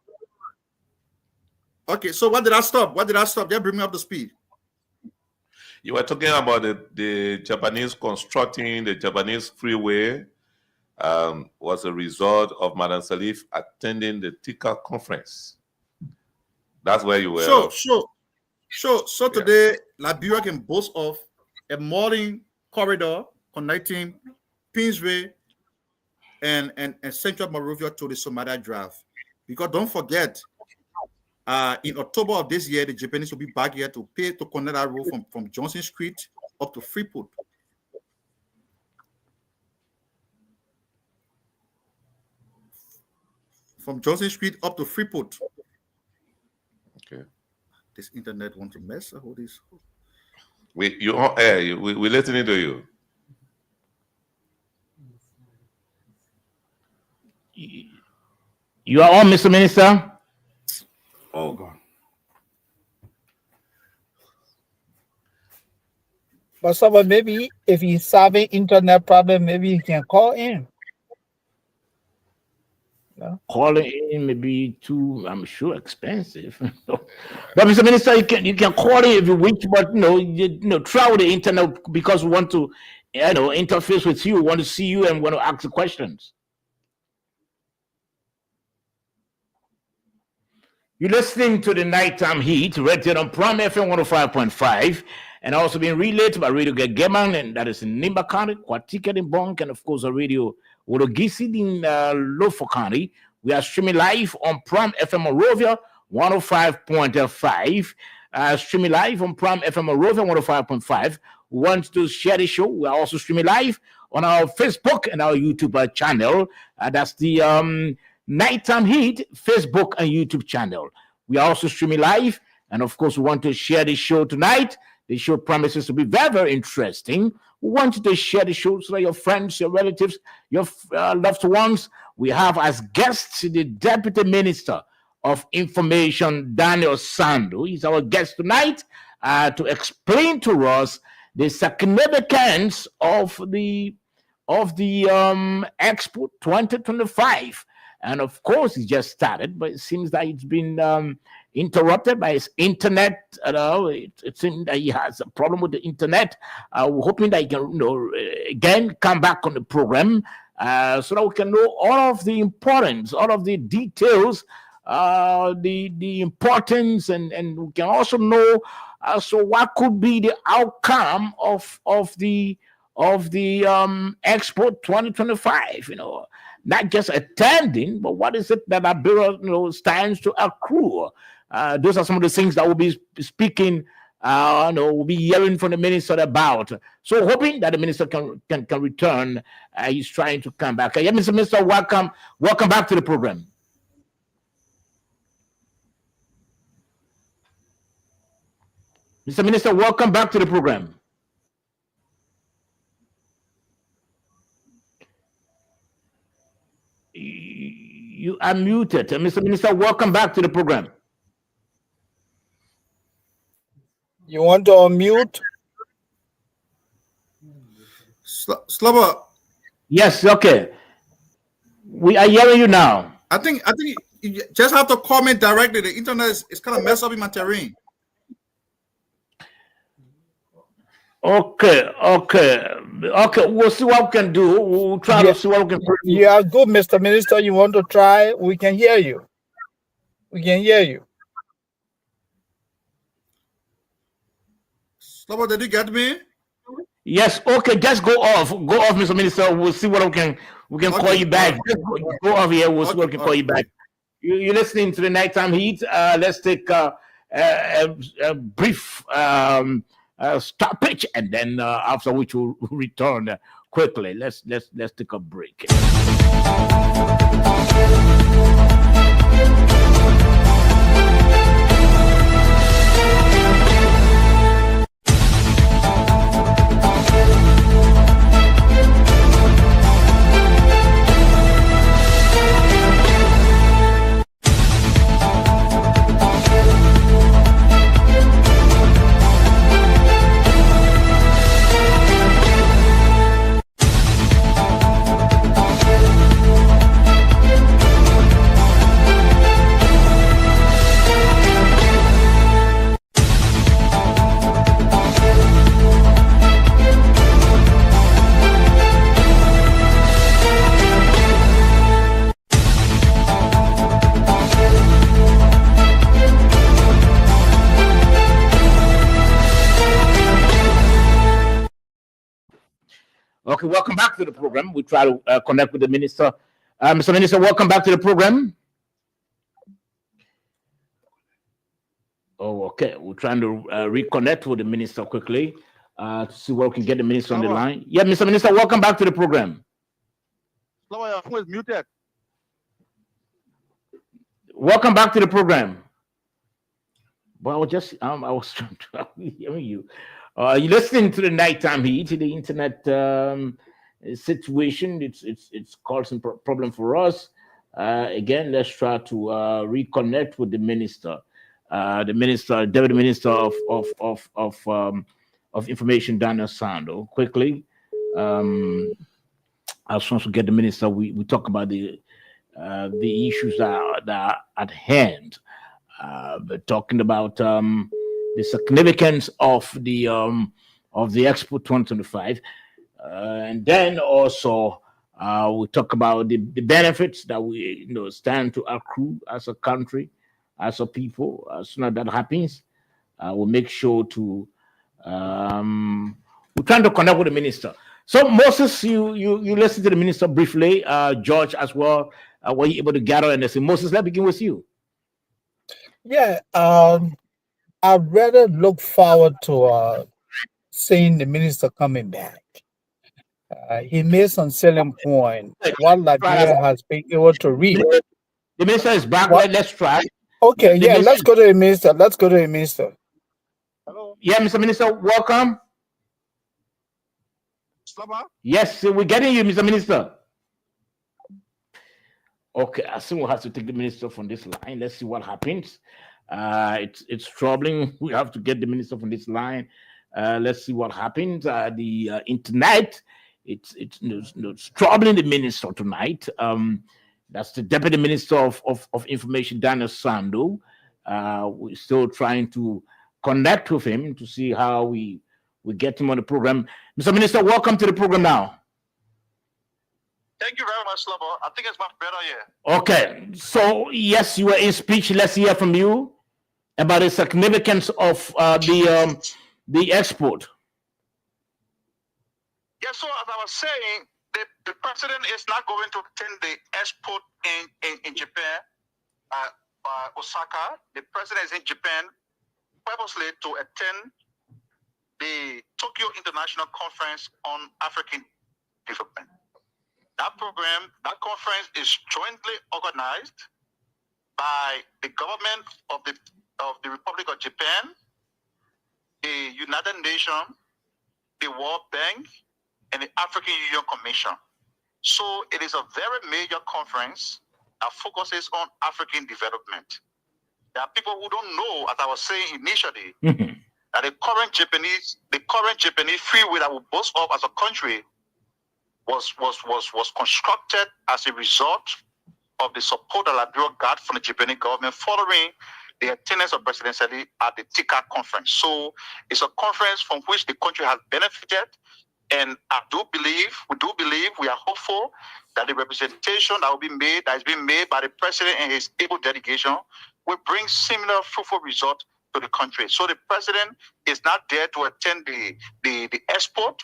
Okay, so what did I stop? Just bring me up to speed. You were talking about the Japanese constructing the Japanese freeway was a result of Madam Salif attending the TICA conference. That's where you were. So today, Liberia can boast of a modern corridor connecting Kingsway and Central Monrovia to the Somalia Drive. Because don't forget, in October of this year, the Japanese will be back here to connect that road from Johnson Street up to Freeport. From Johnson Street up to Freeport. Okay. This internet wants to mess up all this. You're on air. We're listening to you. You are on, Mr. Minister. Oh, God. But someone, maybe if he's having internet problem, maybe he can call in. No? Calling in may be too, I'm sure, expensive. But Mr. Minister, you can call in if you wish, but throughout the internet because we want to interface with you, want to see you, and want to ask the questions. You're listening to the Nighttime Heat, rated on Prime FM 105.5, and also being relayed by Radio Gegeman, and that is in Nimba County, Quatika in Bonk, and of course, a radio Wodogisi in Lofo County. We are streaming live on Prime FM Morovia 105.5. Streaming live on Prime FM Morovia 105.5. We want to share the show. We are also streaming live on our Facebook and our YouTube channel. That's the Nighttime Heat Facebook and YouTube channel. We are also streaming live, and of course, we want to share the show tonight. The show promises to be very, very interesting. We want you to share the show so that your friends, your relatives, your loved ones. We have as guests the Deputy Minister of Information, Daniel Sandu. He's our guest tonight to explain to us the significance of the Expo 2025. And of course, it just started, but it seems that it's been interrupted by his internet. It seems that he has a problem with the internet. We're hoping that he can, again, come back on the program so that we can know all of the importance, all of the details, the importance, and we can also know so what could be the outcome of the Expo 2025. Not just attending, but what is it that our bureau stands to accrue? Those are some of the things that we'll be speaking. We'll be hearing from the minister about. So hoping that the minister can return. He's trying to come back. Yeah, Mr. Minister, welcome back to the program. Mr. Minister, welcome back to the program. You are muted. Mr. Minister, welcome back to the program. You want to unmute? Slobber. Yes, okay. We are hearing you now. I think you just have to comment directly. The internet is kind of messed up in my terrain. Okay. We'll see what we can do. We'll try to see what we can do. You are good, Mr. Minister. You want to try? We can hear you. Slobber, did you get me? Yes. Okay. Just go off, Mr. Minister. We'll see what we can call you back. Just go off here. We'll see what we can call you back. You're listening to the Nighttime Heat. Let's take a brief stoppage, and then after which we'll return quickly. Let's take a break. Okay, welcome back to the program. We try to connect with the minister. Mr. Minister, welcome back to the program. Oh, okay. We're trying to reconnect with the minister quickly to see where we can get the minister on the line. Yeah, Mr. Minister, welcome back to the program. Your phone is muted. Welcome back to the program. Well, I was trying to hear you. You're listening to the Nighttime Heat, the internet situation. It's causing problem for us. Again, let's try to reconnect with the minister, Deputy Minister of Information, Daniel Sandu. Quickly, I just want to get the minister. We talk about the issues that are at hand. But talking about the significance of the Expo 2025, and then also we talk about the benefits that we stand to accrue as a country, as a people. As soon as that happens, we'll make sure to we're trying to connect with the minister. So Moses, you listen to the minister briefly. George as well. Were you able to gather and say, Moses? Let's begin with you. Yeah, I'd rather look forward to seeing the minister coming back. He made some selling point. What Liberia has been able to reach. The minister is back. What? Let's try. Okay, The yeah, minister- let's go to the minister. Let's go to the minister. Hello, Yeah, Mr. Minister, welcome. Slava. Yes, we're getting you, Mr. Minister. Okay, I think we'll have to take the minister from this line. Let's see what happens. It's troubling. We have to get the minister from this line. Let's see what happens. The internet, it's troubling the minister tonight. That's the Deputy Minister of Information, Daniel Sando. We're still trying to connect with him to see how we get him on the program. Mr. Minister, welcome to the program now. Thank you very much, Slavo. I think it's much better here. Okay, so yes, you were in speech. Let's hear from you about the significance of the export. Yeah, so as I was saying, the president is not going to attend the export in Japan, Osaka. The president is in Japan purposely to attend the Tokyo International Conference on African Development. That conference is jointly organized by the government of the Republic of Japan, the United Nations, the World Bank, and the African Union Commission. So it is a very major conference that focuses on African development. There are people who don't know, as I was saying initially, that the current Japanese freeway that we boast of as a country was constructed as a result of the support that Liberia got from the Japanese government following the attendance of President Sali at the TICA conference. So it's a conference from which the country has benefited. And we are hopeful that the representation that is being made by the president and his able delegation will bring similar fruitful results to the country. So the president is not there to attend the export,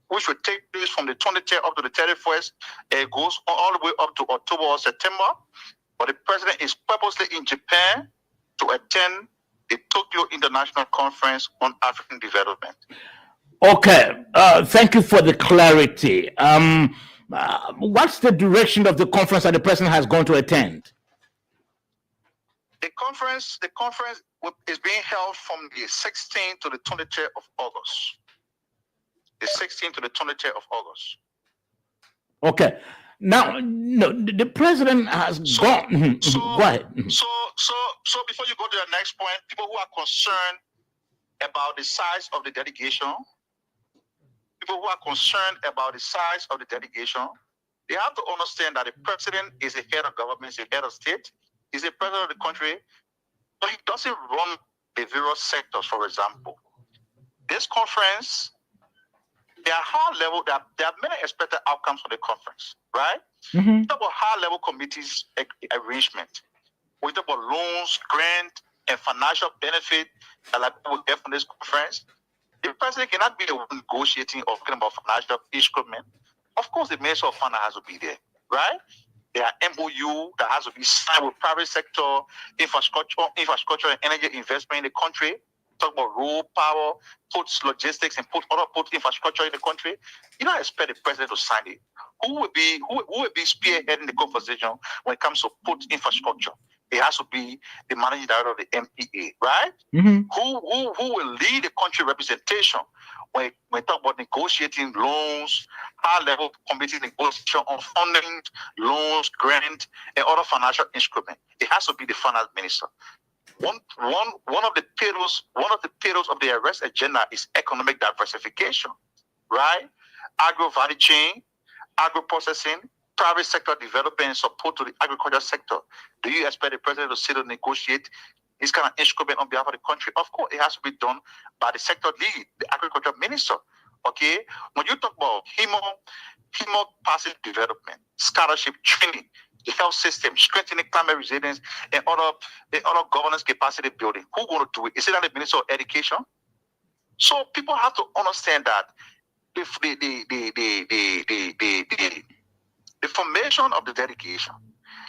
which will take place from the 23rd up to the 31st. It goes all the way up to October or September. But the president is purposely in Japan to attend the Tokyo International Conference on African Development. Okay, thank you for the clarity. What's the direction of the conference that the president has gone to attend? The conference is being held from the 16th to the 23rd of August. The 16th to the 23rd of August. Okay. Now, no, the president has gone. Go ahead. So before you go to the next point, people who are concerned about the size of the delegation, they have to understand that the president is a head of government, is a head of state, is a president of the country, but he doesn't run the various sectors, for example. This conference, there are high-level, there are many expected outcomes from the conference, right? We talk about high-level committees arrangement. We talk about loans, grant, and financial benefit that people get from this conference. The president cannot be the one negotiating or talking about financial instrument. Of course, the Minister of Finance has to be there, right? There are MOU that has to be signed with private sector, infrastructure and energy investment in the country. Talk about road power, ports logistics, and other port infrastructure in the country. You don't expect the president to sign it. Who will be spearheading the conversation when it comes to port infrastructure? It has to be the managing director of the MPA, right? Who will lead the country representation when we talk about negotiating loans, high-level committee negotiation on funding, loans, grant, and other financial instruments? It has to be the finance minister. One of the pillars of the arrest agenda is economic diversification, right? Agro value chain, agro processing, private sector development and support to the agriculture sector. Do you expect the president to sit and negotiate this kind of instrument on behalf of the country? Of course, it has to be done by the sector lead, the agriculture minister. Okay, when you talk about HEMO passive development, scholarship training, the health system, strengthening climate resilience, and other governance capacity building. Who's going to do it? Is it not the Minister of Education? So people have to understand that the formation of the delegation,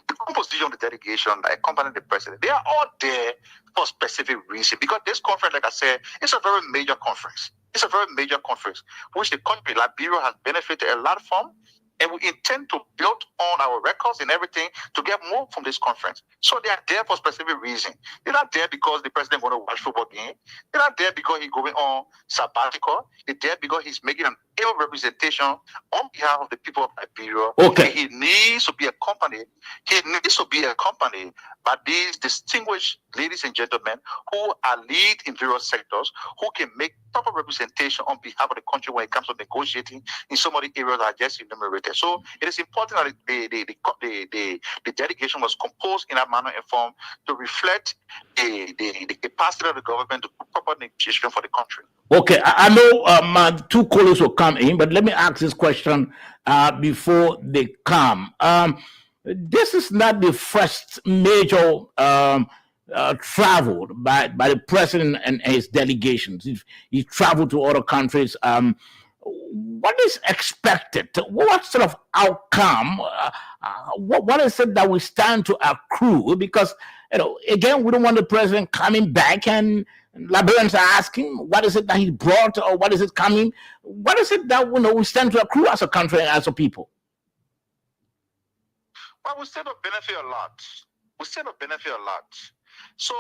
the composition of the delegation, like accompanying the president, they are all there for specific reason. Because this conference, like I said, it's a very major conference. It's a very major conference, which the country, Liberia, has benefited a lot from. And we intend to build on our records and everything to get more from this conference. So they are there for specific reason. They're not there because the president going to watch football game. They're not there because he's going on sabbatical. They're there because he's making an able representation on behalf of the people of Liberia. Okay. He needs to be accompanied. He needs to be accompanied by these distinguished ladies and gentlemen who are lead in various sectors, who can make proper representation on behalf of the country when it comes to negotiating in some of the areas I just enumerated. So it is important that the delegation was composed in a manner and form to reflect the capacity of the government to do proper negotiation for the country. Okay, I know my two colleagues will come in, but let me ask this question before they come. This is not the first major travel by the president and his delegations. He traveled to other countries. What is expected? What sort of outcome? What is it that we stand to accrue? Because, again, we don't want the president coming back and Liberians are asking, what is it that he brought, or what is it coming? What is it that we stand to accrue as a country and as a people? Well, we stand to benefit a lot. We stand to benefit a lot. So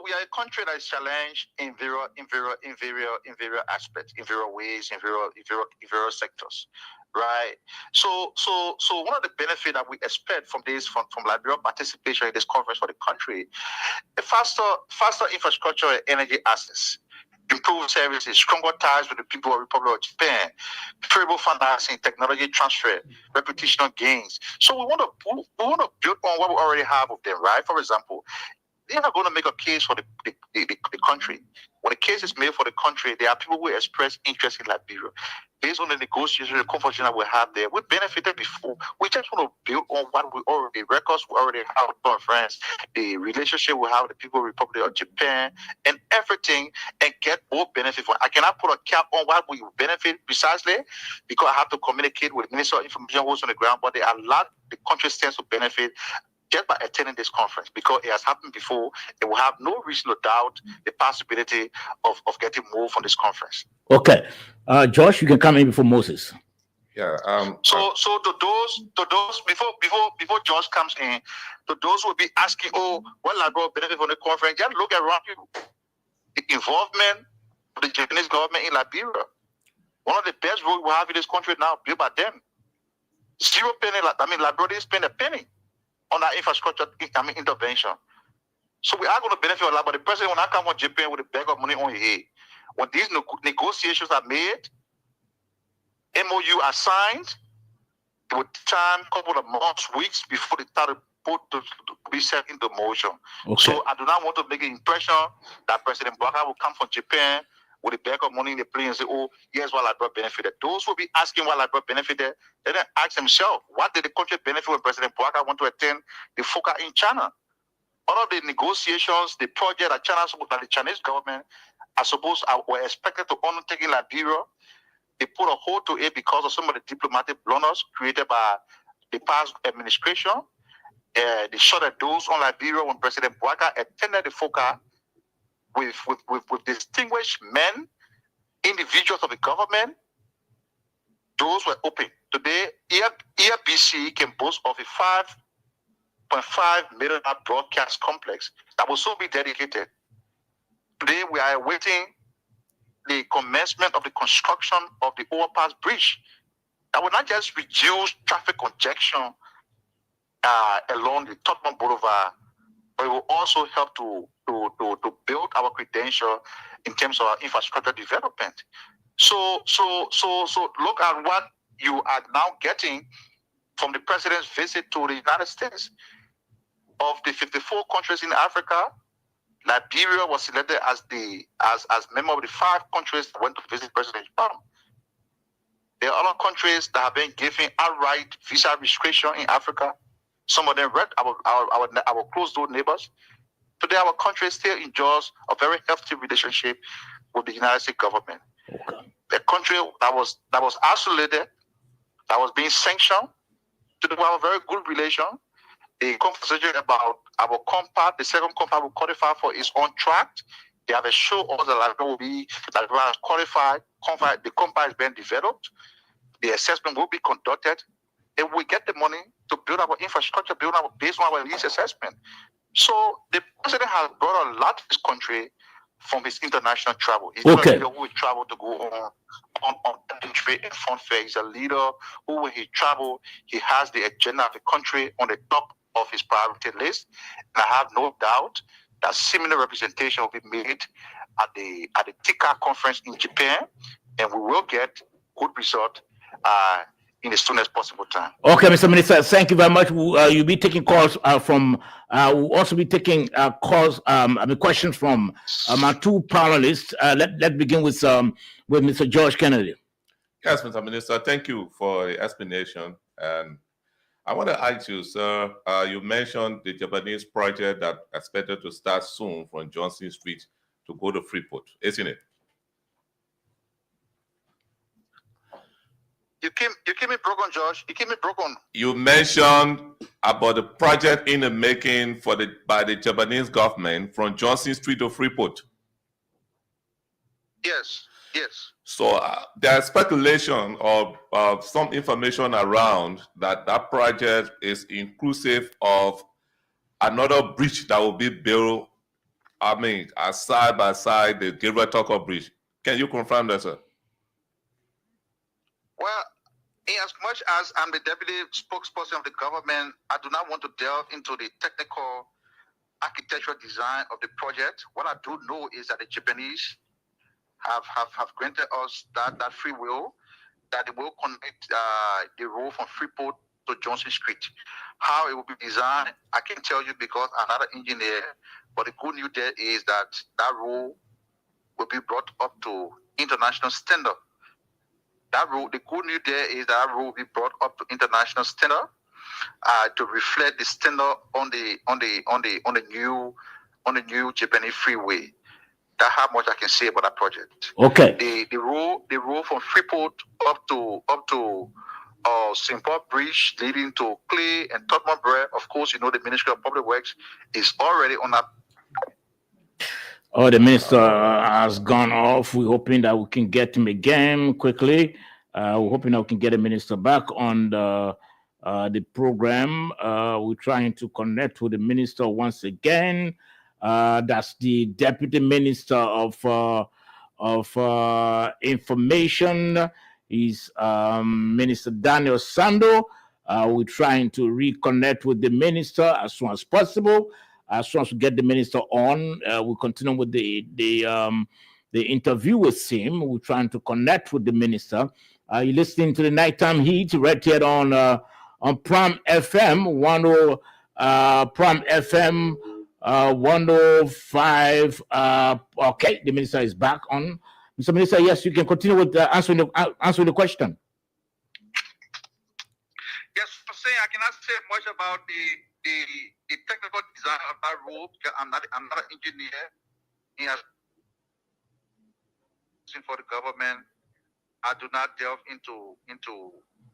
we are a country that is challenged in various aspects, in various ways, in various sectors, right? So one of the benefits that we expect from Liberia participation in this conference for the country, a faster infrastructure and energy access, improved services, stronger ties with the people of the Republic of Japan, favorable financing, technology transfer, reputational gains. So we want to build on what we already have of them, right? For example, they are going to make a case for the country. When a case is made for the country, there are people who express interest in Liberia. Based on the negotiation, the conversation that we have there, we benefited before. We just want to build on what we already, records we already have with conference, the relationship we have with the people of the Republic of Japan, and everything, and get more benefit from it. I cannot put a cap on what we benefit precisely because I have to communicate with Minister of Information who's on the ground, but there are a lot the country stands to benefit just by attending this conference, because it has happened before, and we have no reason to doubt the possibility of getting more from this conference. Okay, Josh, you can come in before Moses. Yeah. So to those before Josh comes in, to those who will be asking, what Liberia benefit from the conference? Just look around you. The involvement of the Japanese government in Liberia, one of the best roads we have in this country now, built by them. 0 penny. Liberia didn't spend a penny on our infrastructure intervention. So we are going to benefit a lot, but the president will not come from Japan with a bag of money on his head. When these negotiations are made, MOU are signed, it will time a couple of months, weeks before they start to be set into motion. Okay. So I do not want to make an impression that President Bouhaka will come from Japan with a bag of money in the plane and say, here's what Liberia benefited. Those who will be asking what Liberia benefited, they then ask themselves, what did the country benefit when President Bouhaka want to attend the FOCA in China? All of the negotiations, the project that the Chinese government were expected to undertake in Liberia, they put a hold to it because of some of the diplomatic blunders created by the past administration. They shut the doors on Liberia when President Bouhaka attended the FOCA with distinguished men, individuals of the government. Doors were open. Today, EFBC can boast of a $5.5 million broadcast complex that will soon be dedicated. Today, we are awaiting the commencement of the construction of the overpass bridge that will not just reduce traffic congestion along the Tottenham Boulevard, but it will also help to build our credential in terms of our infrastructure development. So look at what you are now getting from the president's visit to the United States. Of the 54 countries in Africa, Liberia was selected as member of the 5 countries that went to visit President Trump. There are other countries that have been given outright visa restriction in Africa. Some of them our close-door neighbors. Today, our country still enjoys a very healthy relationship with the United States government. Okay. A country that was isolated, that was being sanctioned. Today, we have a very good relation. The conversation about our compact, the second compact we qualify for, is on track. They have a show all the life will be that we are qualified. The compact is being developed. The assessment will be conducted, and we get the money to build our infrastructure, based on our needs assessment. So the president has brought a lot to this country from his international travel. He's not a leader who will travel to go on trade and fun fair. He's a leader who, when he travel, he has the agenda of the country on the top of his priority list. And I have no doubt that similar representation will be made at the TICA conference in Japan, and we will get good result in the soonest possible time. Okay, Mr. Minister, thank you very much. You'll be taking calls from. We'll also be taking questions from our two panelists. Let's begin with Mr. George Kennedy. Yes, Mr. Minister, thank you for the explanation. And I want to ask you, sir, you mentioned the Japanese project that expected to start soon from Johnson Street to go to Freeport, isn't it? You keep me broken, George. You keep me broken. You mentioned about the project in the making by the Japanese government from Johnson Street to Freeport. Yes. So there's speculation of some information around that project is inclusive of another bridge that will be built, side by side the Gabriel Tucker Bridge. Can you confirm that, sir? Well, in as much as I'm the deputy spokesperson of the government, I do not want to delve into the technical architectural design of the project. What I do know is that the Japanese have granted us that free will, that they will connect the road from Freeport to Johnson Street. How it will be designed, I can tell you because I'm not an engineer, but the good news there is that road will be brought up to international standard. That road, the good news there is that road will be brought up to international standard to reflect the standard on the new Japanese freeway. That's how much I can say about that project. Okay. The road from Freeport up to St. Paul Bridge leading to Clay and Tottenham Bread. Of course, you know the Ministry of Public Works is already on that. Oh, the minister has gone off. We're hoping that we can get him again quickly. We're hoping that we can get the minister back on the program. We're trying to connect with the minister once again. That's the Deputy Minister of Information. He's Minister Daniel Sando. We're trying to reconnect with the minister as soon as possible. As soon as we get the minister on, we'll continue with the interview with him. We're trying to connect with the minister. You're listening to the Nighttime Heat right here on Prime FM 105. Okay, the minister is back on. Mr. Minister, yes, you can continue with answering the question. Yes, I cannot say much about the technical design of that road. I'm not an engineer. Yes, for the government, I do not delve into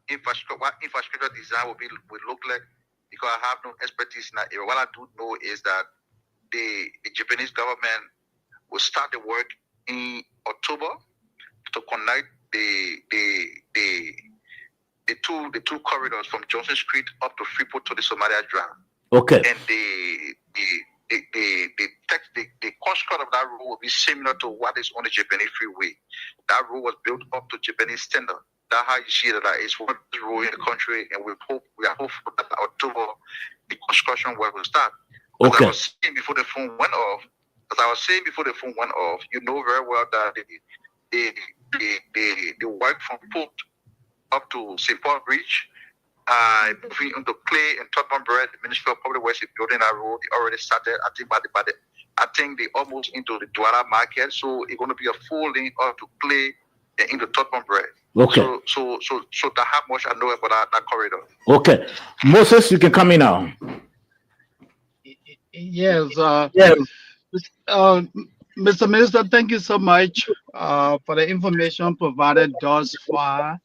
infrastructure. What infrastructure design will look like, because I have no expertise in that area. What I do know is that the Japanese government will start the work in October to connect the two corridors from Johnson Street up to Freeport to the Somalia Drive. Okay. And the construct of that road will be similar to what is on the Japanese freeway. That road was built up to Japanese standard. That's how you see that it's one road in the country, and we are hopeful that October the construction work will start. Okay. As I was saying before the phone went off, you know very well that the work from Port up to St. Paul Bridge, moving into Clay and Tottenham Bread, the Ministry of Public Works is building that road. It already started. I think they almost into the Douala market, so it's going to be a full lane up to Clay into Tottenham bread. Okay. So that how much I know about that corridor. Okay. Moses, you can come in now. Yes. Yeah. Mr. Minister, thank you so much for the information provided thus far.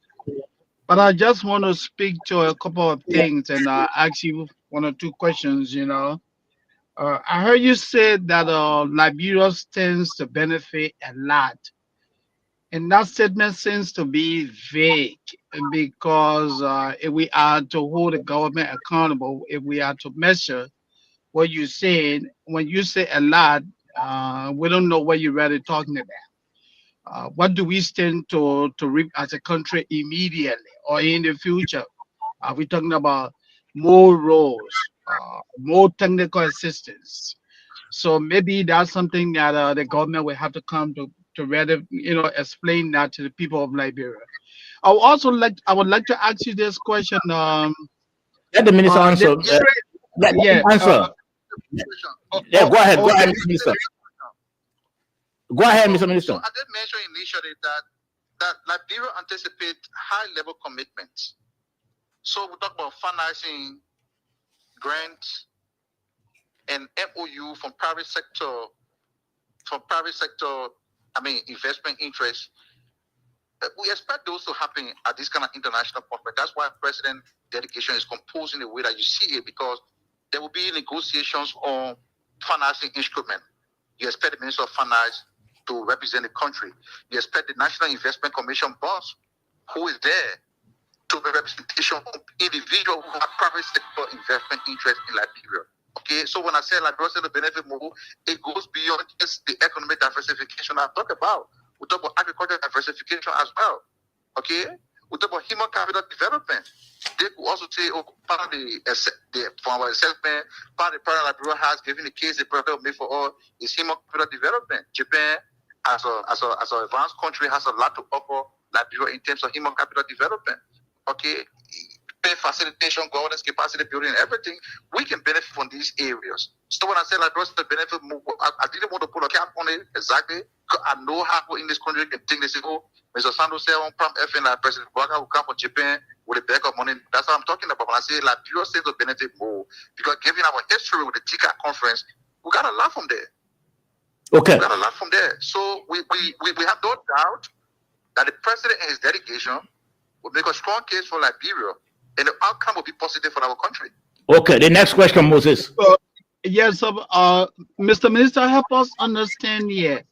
But I just want to speak to a couple of things and ask you one or two questions. I heard you say that Liberia stands to benefit a lot. And that statement seems to be vague because if we are to hold the government accountable, if we are to measure what you're saying, when you say a lot, we don't know what you're really talking about. What do we stand to reap as a country immediately or in the future? Are we talking about more roles, more technical assistance? So maybe that's something that the government will have to come to rather explain that to the people of Liberia. I would like to ask you this question. Let the minister answer. Let him answer. Yeah, go ahead. Go ahead, Mr. Minister. Go ahead, Mr. Minister. So I did mention initially that Liberia anticipate high-level commitments. So we talk about financing, grants, and MOU from private sector. Investment interests. We expect those to happen at this kind of international conference. That's why President delegation is composed in the way that you see it, because there will be negotiations on financing instrument. You expect the Minister of Finance to represent the country. You expect the National Investment Commission boss, who is there, to be representation of individuals who have private sector investment interest in Liberia. Okay, so when I say Liberia to benefit more, it goes beyond just the economic diversification I talk about. We talk about agricultural diversification as well. Okay, we talk about human capital development. They could also say, part of from our assessment, part of the program Liberia has, given the case the president made for all, is human capital development. Japan, as an advanced country, has a lot to offer Liberia in terms of human capital development. Okay, facilitation, governance, capacity building, everything, we can benefit from these areas. So when I say Liberia to benefit more, I didn't want to put a cap on it exactly. I know how people in this country can think. They say, Mr. Santos said on Prime FN, like President Bouaga will come from Japan with a bag of money. That's what I'm talking about. When I say Liberia stands to benefit more, because given our history with the TICA conference, we got a lot from there. Okay. We got a lot from there. So we have no doubt that the president and his delegation will make a strong case for Liberia, and the outcome will be positive for our country. Okay, the next question, Moses. Yes, Mr. Minister, help us understand here.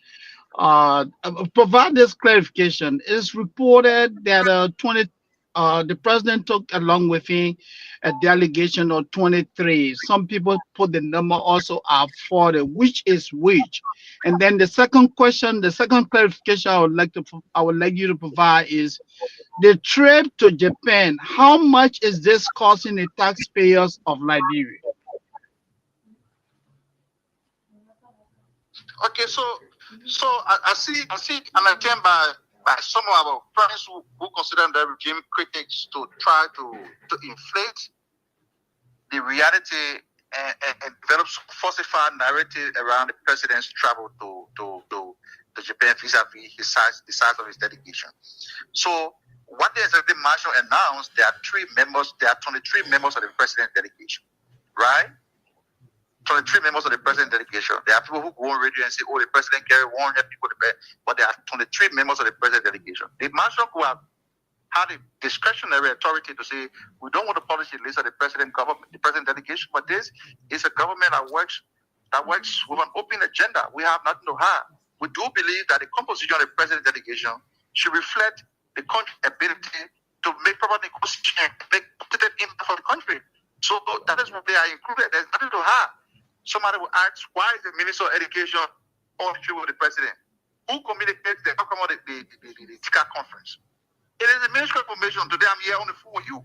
Provide this clarification. It's reported that the president took along with him a delegation of 23. Some people put the number also at 40. Which is which? And then the second question, the second clarification I would like you to provide is the trip to Japan. How much is this costing the taxpayers of Liberia? Okay, so I see an attempt by some of our friends who consider the regime critics to try to inflate the reality and develop falsified narrative around the president's travel to Japan vis-a-vis the size of his delegation. So what the executive marshal announced, there are 23 members of the president's delegation, right? 23 members of the president delegation. There are people who go on radio and say, the president carried 100 people to bed, but there are 23 members of the president delegation. The marshal who have had a discretionary authority to say, we don't want to publish a list of the president delegation, but this is a government that works with an open agenda. We have nothing to hide. We do believe that the composition of the president delegation should reflect the country's ability to make proper negotiation, make positive impact for the country. So that is what they are included. There's nothing to hide. Somebody will ask, why is the Minister of Education on the trip with the president? Who communicates the outcome of the TICA conference? It is the Ministry of Information. Today I'm here on the phone with you.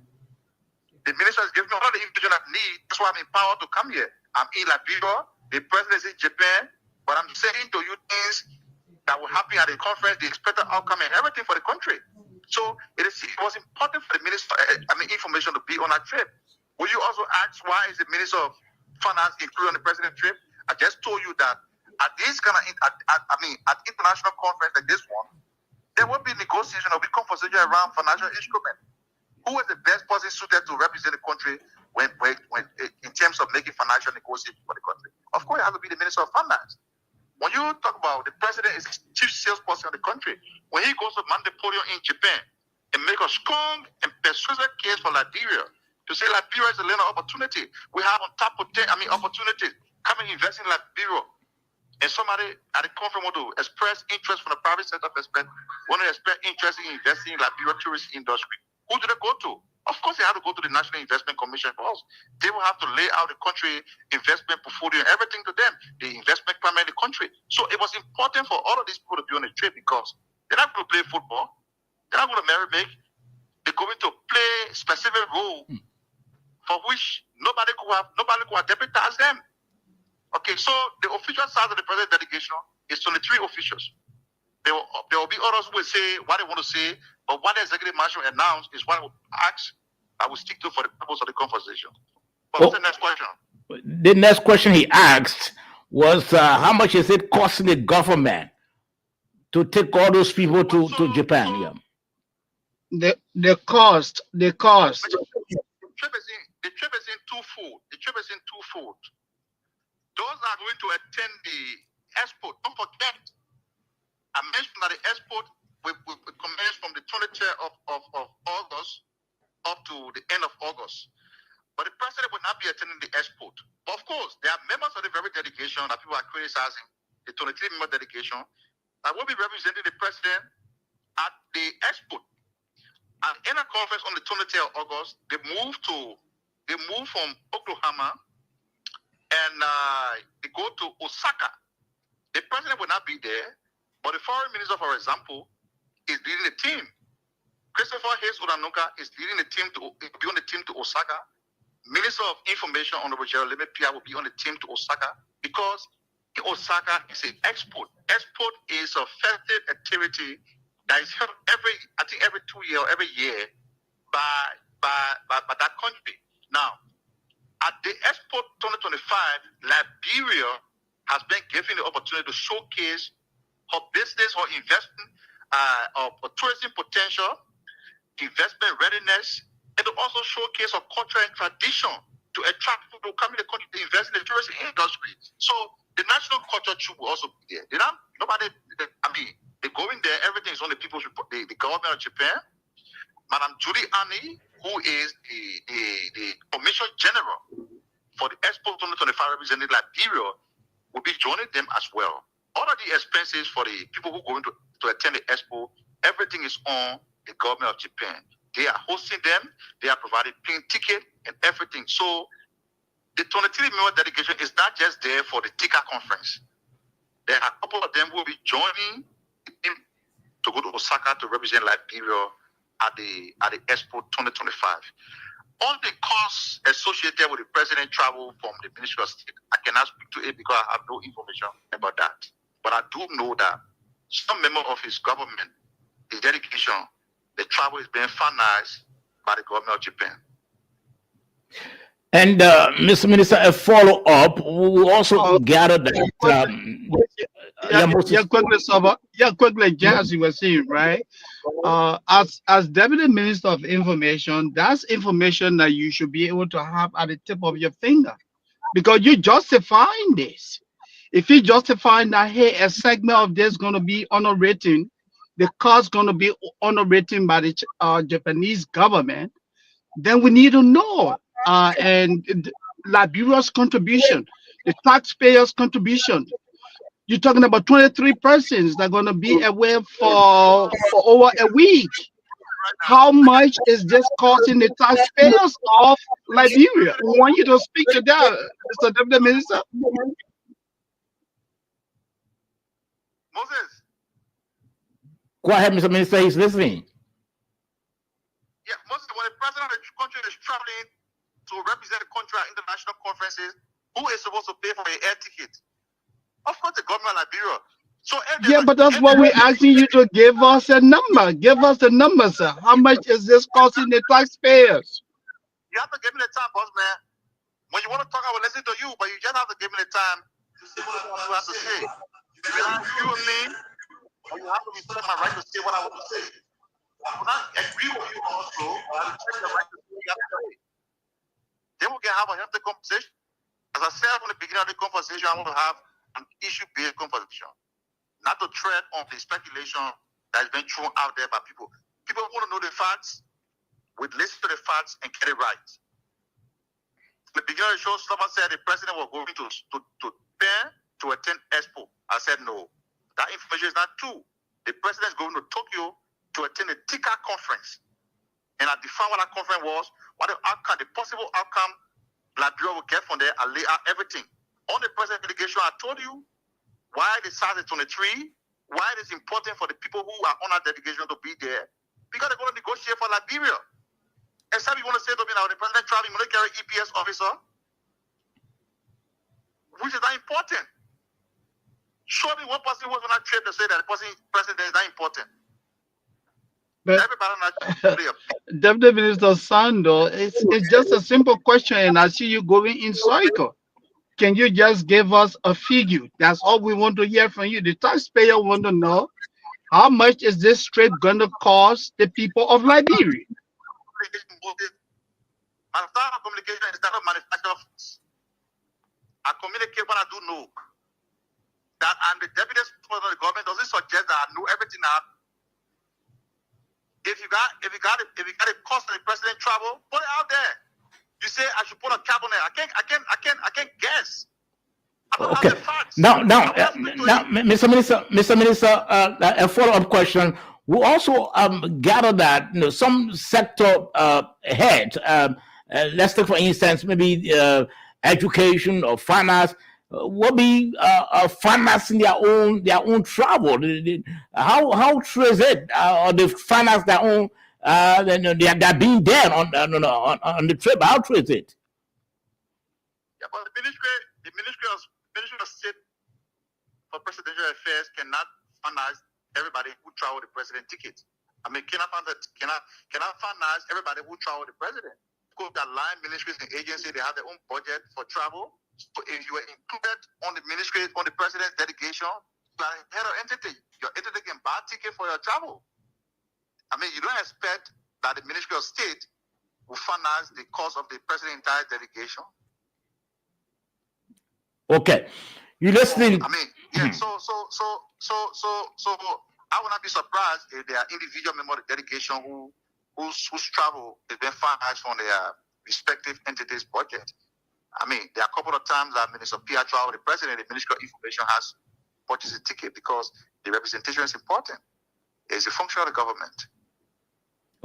The minister has given me all the information I need. That's why I'm empowered to come here. I'm in Liberia. The president is in Japan. But I'm saying to you things that will happen at the conference, the expected outcome and everything for the country. So it was important for the information to be on that trip. Will you also ask why is the Minister of Finance included on the president's trip? I just told you that at this kind of at international conference like this one, there there will be negotiation, there will be conversation around financial instrument. Who is the best person suited to represent the country when in terms of making financial negotiations for the country? Of course, it has to be the Minister of Finance. When you talk about the president is chief salesperson of the country, when he goes to man the podium in Japan and make a strong and persuasive case for Liberia to say Liberia is a land of opportunity. We have opportunities. Come and invest in Liberia. And somebody at the conference want to express interest from the private sector perspective, want to express interest in investing in Liberia tourist industry. Who do they go to? Of course, they have to go to the National Investment Commission first. They will have to lay out the country investment portfolio and everything to them, the investment climate in the country. So it was important for all of these people to be on the trip because they're not going to play football. They're not going to merry-make. They're going to play a specific role for which nobody could have deputized them. Okay, so the official side of the president delegation is 23 officials. There will be others who will say what they want to say, but what the executive marshal announced is what I will ask. I will stick to for the purpose of the conversation. But what's the next question? The next question he asked was how much is it costing the government to take all those people to Japan? Yeah. The cost. The trip is in twofold. Those are going to attend the expo. Don't forget, I mentioned that the expo will commence from the 23rd of August up to the end of August. But the president will not be attending the expo. But of course, there are members of the very delegation that people are criticizing, the 23-member delegation, that will be representing the president at the expo. And in a conference on the 23rd of August, they moved from Oklahoma and they go to Osaka. The president will not be there, but the foreign minister, for example, is leading the team. Christopher Hayes Onanuga is leading the team to be on the team to Osaka. Minister of Information, Honorable Gerald Lemepia, will be on the team to Osaka because Osaka is an export. Export is a festive activity that is held every 2 years or every year by that country. Now, at the Expo 2025, Liberia has been given the opportunity to showcase her business, her investment, or tourism potential, investment readiness, and to also showcase her culture and tradition to attract people to come in the country to invest in the tourism industry. So the national culture troop will also be there. They're going there, everything is on the people's report, the government of Japan. Madam Judy Annie, who is the Commissioner General for the Expo 2025 representing Liberia, will be joining them as well. All of the expenses for the people who are going to attend the Expo, everything is on the government of Japan. They are hosting them, they are providing plane ticket and everything. So the 23-member delegation is not just there for the TICA conference. There are a couple of them who will be joining him to go to Osaka to represent Liberia at the Expo 2025. All the costs associated with the president travel from the Ministry of State, I cannot speak to it because I have no information about that. But I do know that some member of his government, the delegation, the travel is being financed by the government of Japan. And Mr. Minister, a follow-up, we also gathered that quickly, Jazz, you were saying, right? As Deputy Minister of Information, that's information that you should be able to have at the tip of your finger, because you're justifying this. If you're justifying that, hey, a segment of this is going to be underwritten, the cost going to be underwritten by the Japanese government, then we need to know. And Liberia's contribution, the taxpayers' contribution. You're talking about 23 persons that are going to be away for over a week. How much is this costing the taxpayers of Liberia? We want you to speak to that, Mr. Deputy Minister. Moses. Go ahead, Mr. Minister, he's listening. Yeah, Moses, when the president of the country is traveling to represent the country at international conferences, who is supposed to pay for the air ticket? Of course, the government of Liberia. So yeah, but that's what we're asking you to give us a number. Give us the number, sir. How much is this costing the taxpayers? You have to give me the time, boss man. When you want to talk, I will listen to you, but you just have to give me the time to see what you have to say. You and me, But you have to respect my right to say what I want to say. I will not agree with you also, but I respect the right to say what you have to say. Then we can have a healthy conversation. As I said from the beginning of the conversation, I want to have an issue-based conversation, not to tread on the speculation that has been thrown out there by people. People want to know the facts. We listen to the facts and get it right. At the beginning of the show, someone said the president was going to Japan to attend Expo. I said no. That information is not true. The president is going to Tokyo to attend the TICA conference. And I defined what that conference was, what the outcome, the possible outcome Liberia will get from there. I lay out everything. On the president delegation, I told you why the size is 23, why it is important for the people who are on that delegation to be there. Because they're going to negotiate for Liberia. Except you want to say to me now, the president traveling, going to carry EPS officer, which is not important. Show me one person who was on that trip to say that the president is not important. But Deputy Minister Sando, it's just a simple question, and I see you going in cycle. Can you just give us a figure? That's all we want to hear from you. The taxpayer want to know how much is this trip going to cost the people of Liberia? My style of communication is that of manufacture. I communicate when I do know. That I'm the deputy spokesman of the government doesn't suggest that I know everything now. If you got a cost of the president travel, put it out there. You say I should put a cap on it. I can't guess. Okay. Now, Mr. Minister, a follow-up question. We also gather that some sector head, let's take for instance maybe education or finance, will be financing their own travel. How true is it? Or they finance their own? They're being there on the trip. How true is it? Yeah, but the Ministry of State for Presidential Affairs cannot finance everybody who travel the president ticket. I mean, cannot finance everybody who travel the president. Because the line ministries and agencies, they have their own budget for travel. So if you are included on the ministry, on the president's delegation, you are a head of entity. Your entity can buy a ticket for your travel. I mean, you don't expect that the Ministry of State will finance the cost of the president's entire delegation. Okay, you listening? I mean, yeah. So I would not be surprised if there are individual members of the delegation whose travel is being financed from their respective entities' budget. I mean, there are a couple of times that Minister PR travel the president, the Ministry of Information has purchased a ticket because the representation is important. It's a function of the government.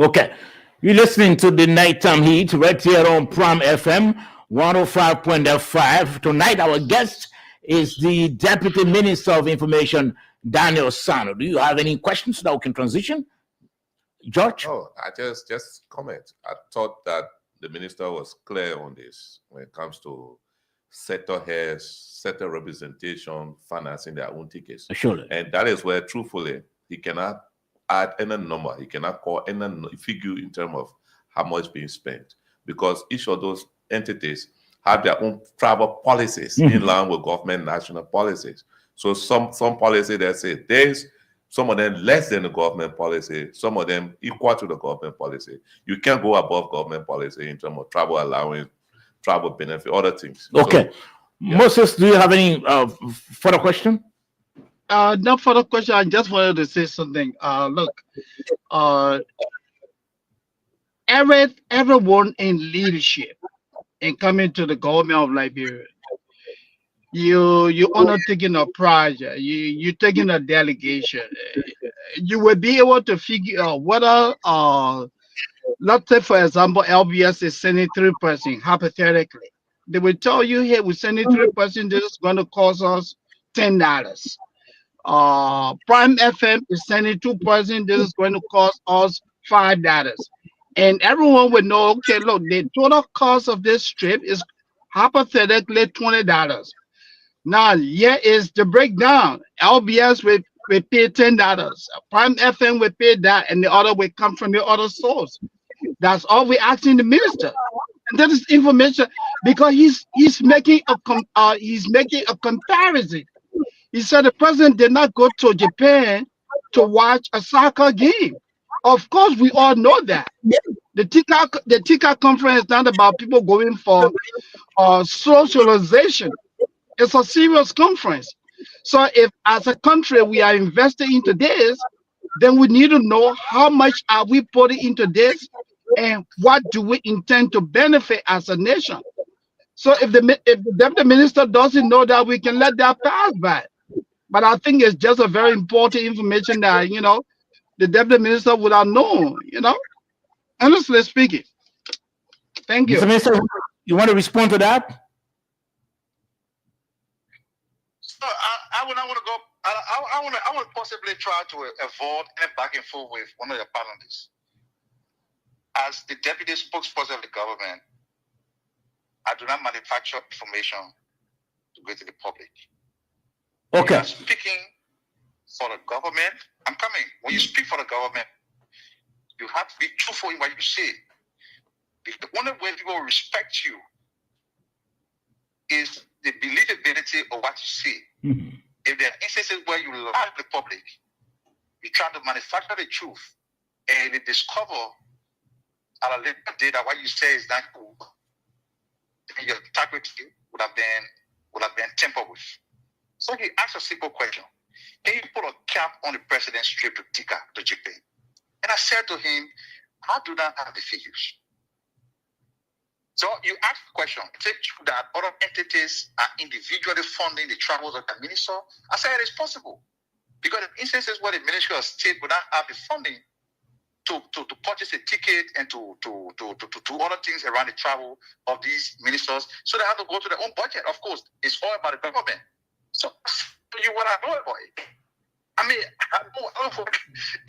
Okay. You're listening to the Nighttime Heat right here on Prime FM 105.5. Tonight, our guest is the Deputy Minister of Information, Daniel Sano. Do you have any questions that we can transition? George? No, I just comment. I thought that the minister was clear on this when it comes to sector heads, sector representation, financing their own tickets. Surely. And that is where, truthfully, he cannot add any number. He cannot call any figure in terms of how much being spent, because each of those entities have their own travel policies in line with government national policies. So some policy that say this, some of them less than the government policy, some of them equal to the government policy. You can't go above government policy in terms of travel allowance, travel benefit, other things. Okay. So, yeah. Moses, do you have any further question? No further question. I just wanted to say something. Look, everyone in leadership and coming to the government of Liberia, you are not taking a project, you're taking a delegation. You will be able to figure out whether let's say for example LBS is sending 3 persons, hypothetically. They will tell you, hey, we're sending 3 persons, this is going to cost us $10. Prime FM is sending 2 persons, this is going to cost us $5. And everyone would know, okay, look, the total cost of this trip is hypothetically $20. Now, here is the breakdown. LBS will pay $10. Prime FM will pay that, and the other will come from your other source. That's all we're asking the minister. And that is information, because he's making a comparison. He said the president did not go to Japan to watch a soccer game. Of course, we all know that. The TICA conference is not about people going for socialization. It's a serious conference. So if as a country we are investing into this, then we need to know how much are we putting into this and what do we intend to benefit as a nation. So if the deputy minister doesn't know that, we can let that pass by. But I think it's just a very important information that, the deputy minister would have known, honestly speaking. Thank Mr. you. Minister, you want to respond to that? So I want to go. I want to possibly try to avoid any back and forth with one of the panelists. As the deputy spokesperson of the government, I do not manufacture information to go to the public. Okay. You are speaking for the government. I'm coming. When you speak for the government, you have to be truthful in what you say. The only way people will respect you is the believability of what you say. Mm-hmm. If there are instances where you lie to the public, you try to manufacture the truth, and they discover at a later date that what you say is not cool, then your integrity would have been tampered with. So he asked a simple question: can you put a cap on the president's trip to TICA, to Japan? And I said to him, I do not have the figures. So you asked the question, is it true that other entities are individually funding the travels of the minister? I said it is possible. Because in instances where the Ministry of State would not have the funding to purchase a ticket and to do other things around the travel of these ministers, so they have to go to their own budget. Of course, it's all about the government. So you what I know about it. I mean,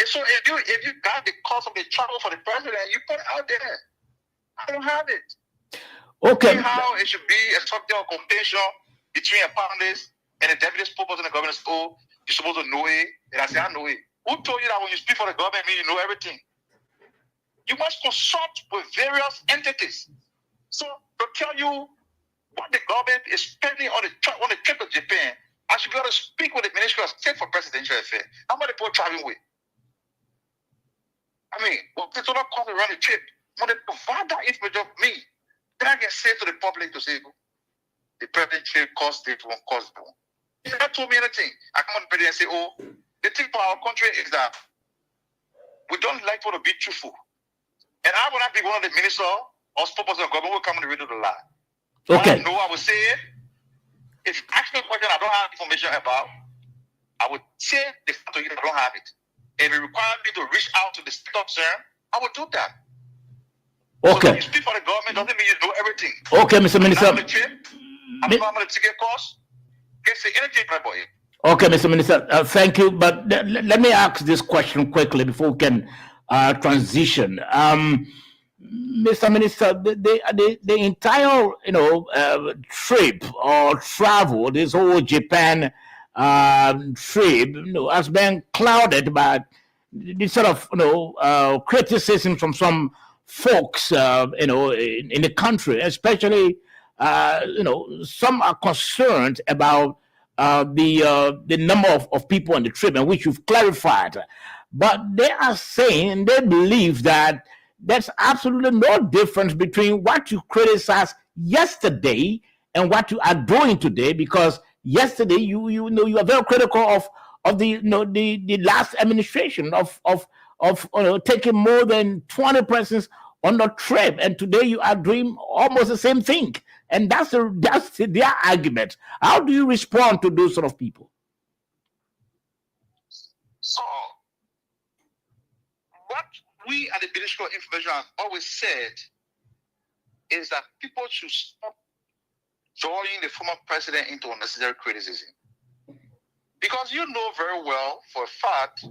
so if you got the cost of the travel for the president, you put it out there. I don't have it. Okay. See how it should be a subject of competition between a panelist and the deputy spokesperson of the government. Oh, you're supposed to know it. And I say, I know it. Who told you that when you speak for the government, you know everything? You must consult with various entities. So to tell you what the government is spending on the trip to Japan, I should be able to speak with the Ministry of State for Presidential Affairs. How many people traveling with? I mean, what the total cost around the trip? When they provide that information of me, then I can say to the public to say, the president trip cost it won't cost it. They never told me anything. I come on the president and say, oh, the thing for our country is that we don't like people to be truthful. And I will not be one of the ministers or spokespersons of government who will come on the radio to lie. Okay. I know I will say it. If you ask me a question I don't have information about, I would say the fact to you I don't have it. If it requires me to reach out to the state concern, I will do that. Okay. So when you speak for the government doesn't mean you know everything. Okay, Mr. Minister. I'm not going to ticket cost. Can't say anything about it. Okay, Mr. Minister, thank you. But let me ask this question quickly before we can transition. Mr. Minister, the entire trip or travel, this whole Japan trip, has been clouded by this sort of criticism from some folks in the country, especially some are concerned about the number of people on the trip, and which you've clarified. But they are saying they believe that there's absolutely no difference between what you criticized yesterday and what you are doing today, because yesterday you are very critical of the last administration of taking more than 20 persons on the trip, and today you are doing almost the same thing, and that's their argument. How do you respond to those sort of people? So, what we at the Ministry of Information have always said is that people should stop drawing the former president into unnecessary criticism. Because you know very well for a fact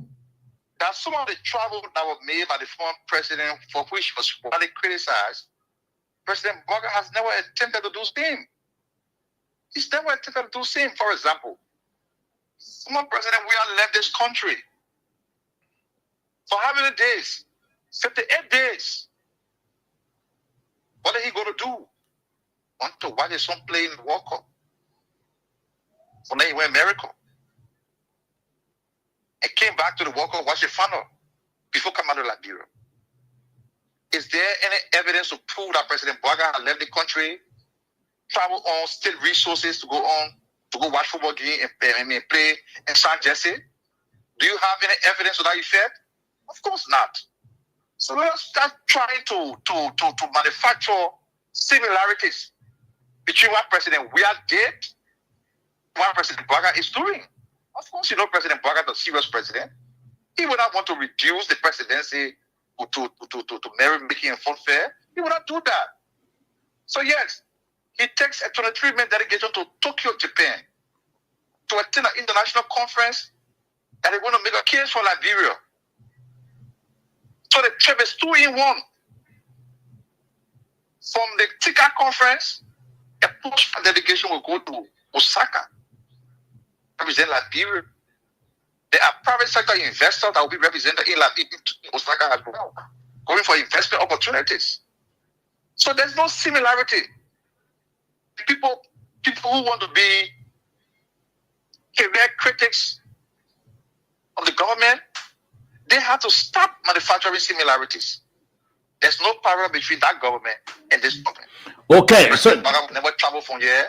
that some of the travel that were made by the former president, for which was widely criticized, President Boga has never attempted to do the same. He's never attempted to do the same. For example, former President Weah left this country for how many days? 58 days. What did he go to do? Want to watch his son play in the World Cup. So then he went to America. and came back to the Walker Wash funnel before coming to Liberia. Is there any evidence to prove that President Bouaga had left the country, traveled on state resources to go watch football game and play in San Jose? Do you have any evidence to that effect? Of course not. So let's start trying to manufacture similarities between what President Weah did and what President Bouaga is doing. Of course, you know President Bouaga is a serious president. He would not want to reduce the presidency to merit-making and funfair. He would not do that. So yes, he takes a 23-man delegation to Tokyo, Japan, to attend an international conference that is going to make a case for Liberia. So the trip is 2 in 1. From the TICA conference, a post delegation will go to Osaka, represent Liberia. There are private sector investors that will be represented in Osaka as well, going for investment opportunities. So there's no similarity. People who want to be career critics of the government, they have to stop manufacturing similarities. There's no parallel between that government and this government. Okay, so Bouaga will never travel from here.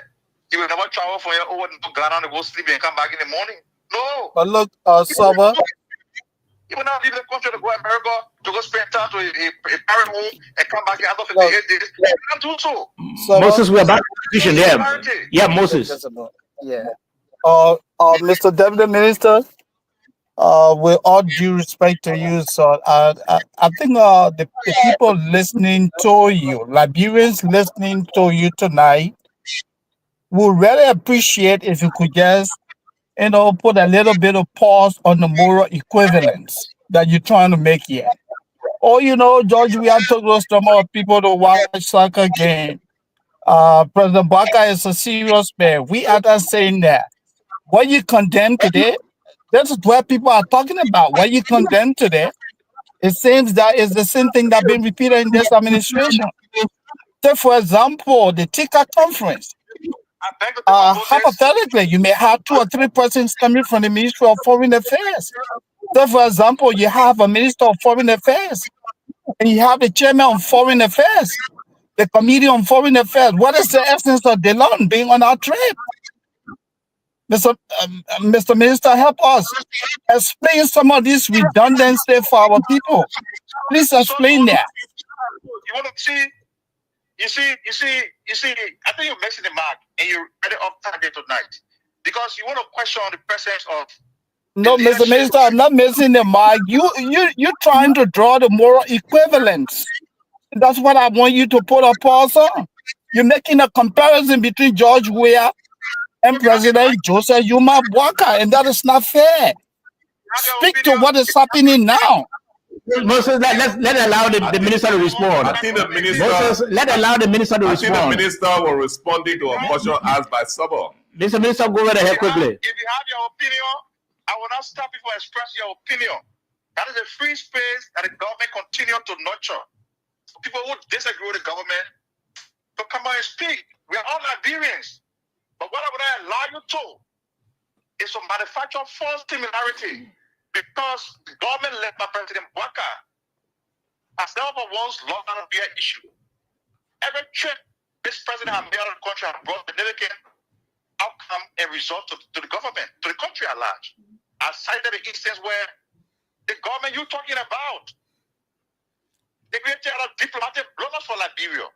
He will never travel from here over to Ghana to go sleep and come back in the morning. No. But look, Saba, He will not leave the country to go to America to go spend time to a parent home and come back after 58 days. He will not do so. Saba, Moses, we're back to the discussion there. Yeah, Moses. yeah. Mr. Deputy Minister, with all due respect to you, so I think the people listening to you, Liberians listening to you tonight, would really appreciate if you could just, put a little bit of pause on the moral equivalence that you're trying to make here. Or, George, we have to those more people to watch soccer game. President Bouaga is a serious man. We are not saying that. What you condemn today, that's what people are talking about. What you condemn today, it seems that is the same thing that's been repeated in this administration. Take, for example, the TICA conference. Hypothetically, you may have 2 or 3 persons coming from the Ministry of Foreign Affairs. So, for example, you have a Minister of Foreign Affairs, and you have the Chairman of Foreign Affairs, the Committee on Foreign Affairs. What is the essence of DeLon being on our trip? Mr. Minister, help us. Explain some of this redundancy for our people. Please explain that. You want to see? You see, I think you mentioned the mark and you're ready off target tonight. Because you want to question the presence of no, Mr. Minister, I'm not missing the mark. You're trying to draw the moral equivalence. That's what I want you to put a pause on. You're making a comparison between George Weah and President Joseph Yuma Bouaga, and that is not fair. Speak to what is happening now. Moses, let allow the minister to respond. I think the minister. Moses, let allow the minister to respond. I think the minister will respond to a question asked by Saba. Mr. Minister, go right ahead quickly. If you have your opinion, I will not stop you from expressing your opinion. That is a free space that the government continue to nurture. People who disagree with the government to come out and speak. We are all Liberians. But what I would allow you to is to manufacture false similarity. Because the government led by President Bouaga has never once lost out of their issue. Every trip this president has made out of the country has brought significant outcome and result to the government, to the country at large. I cited the instance where the government you're talking about, they created a diplomatic blockers for Liberia.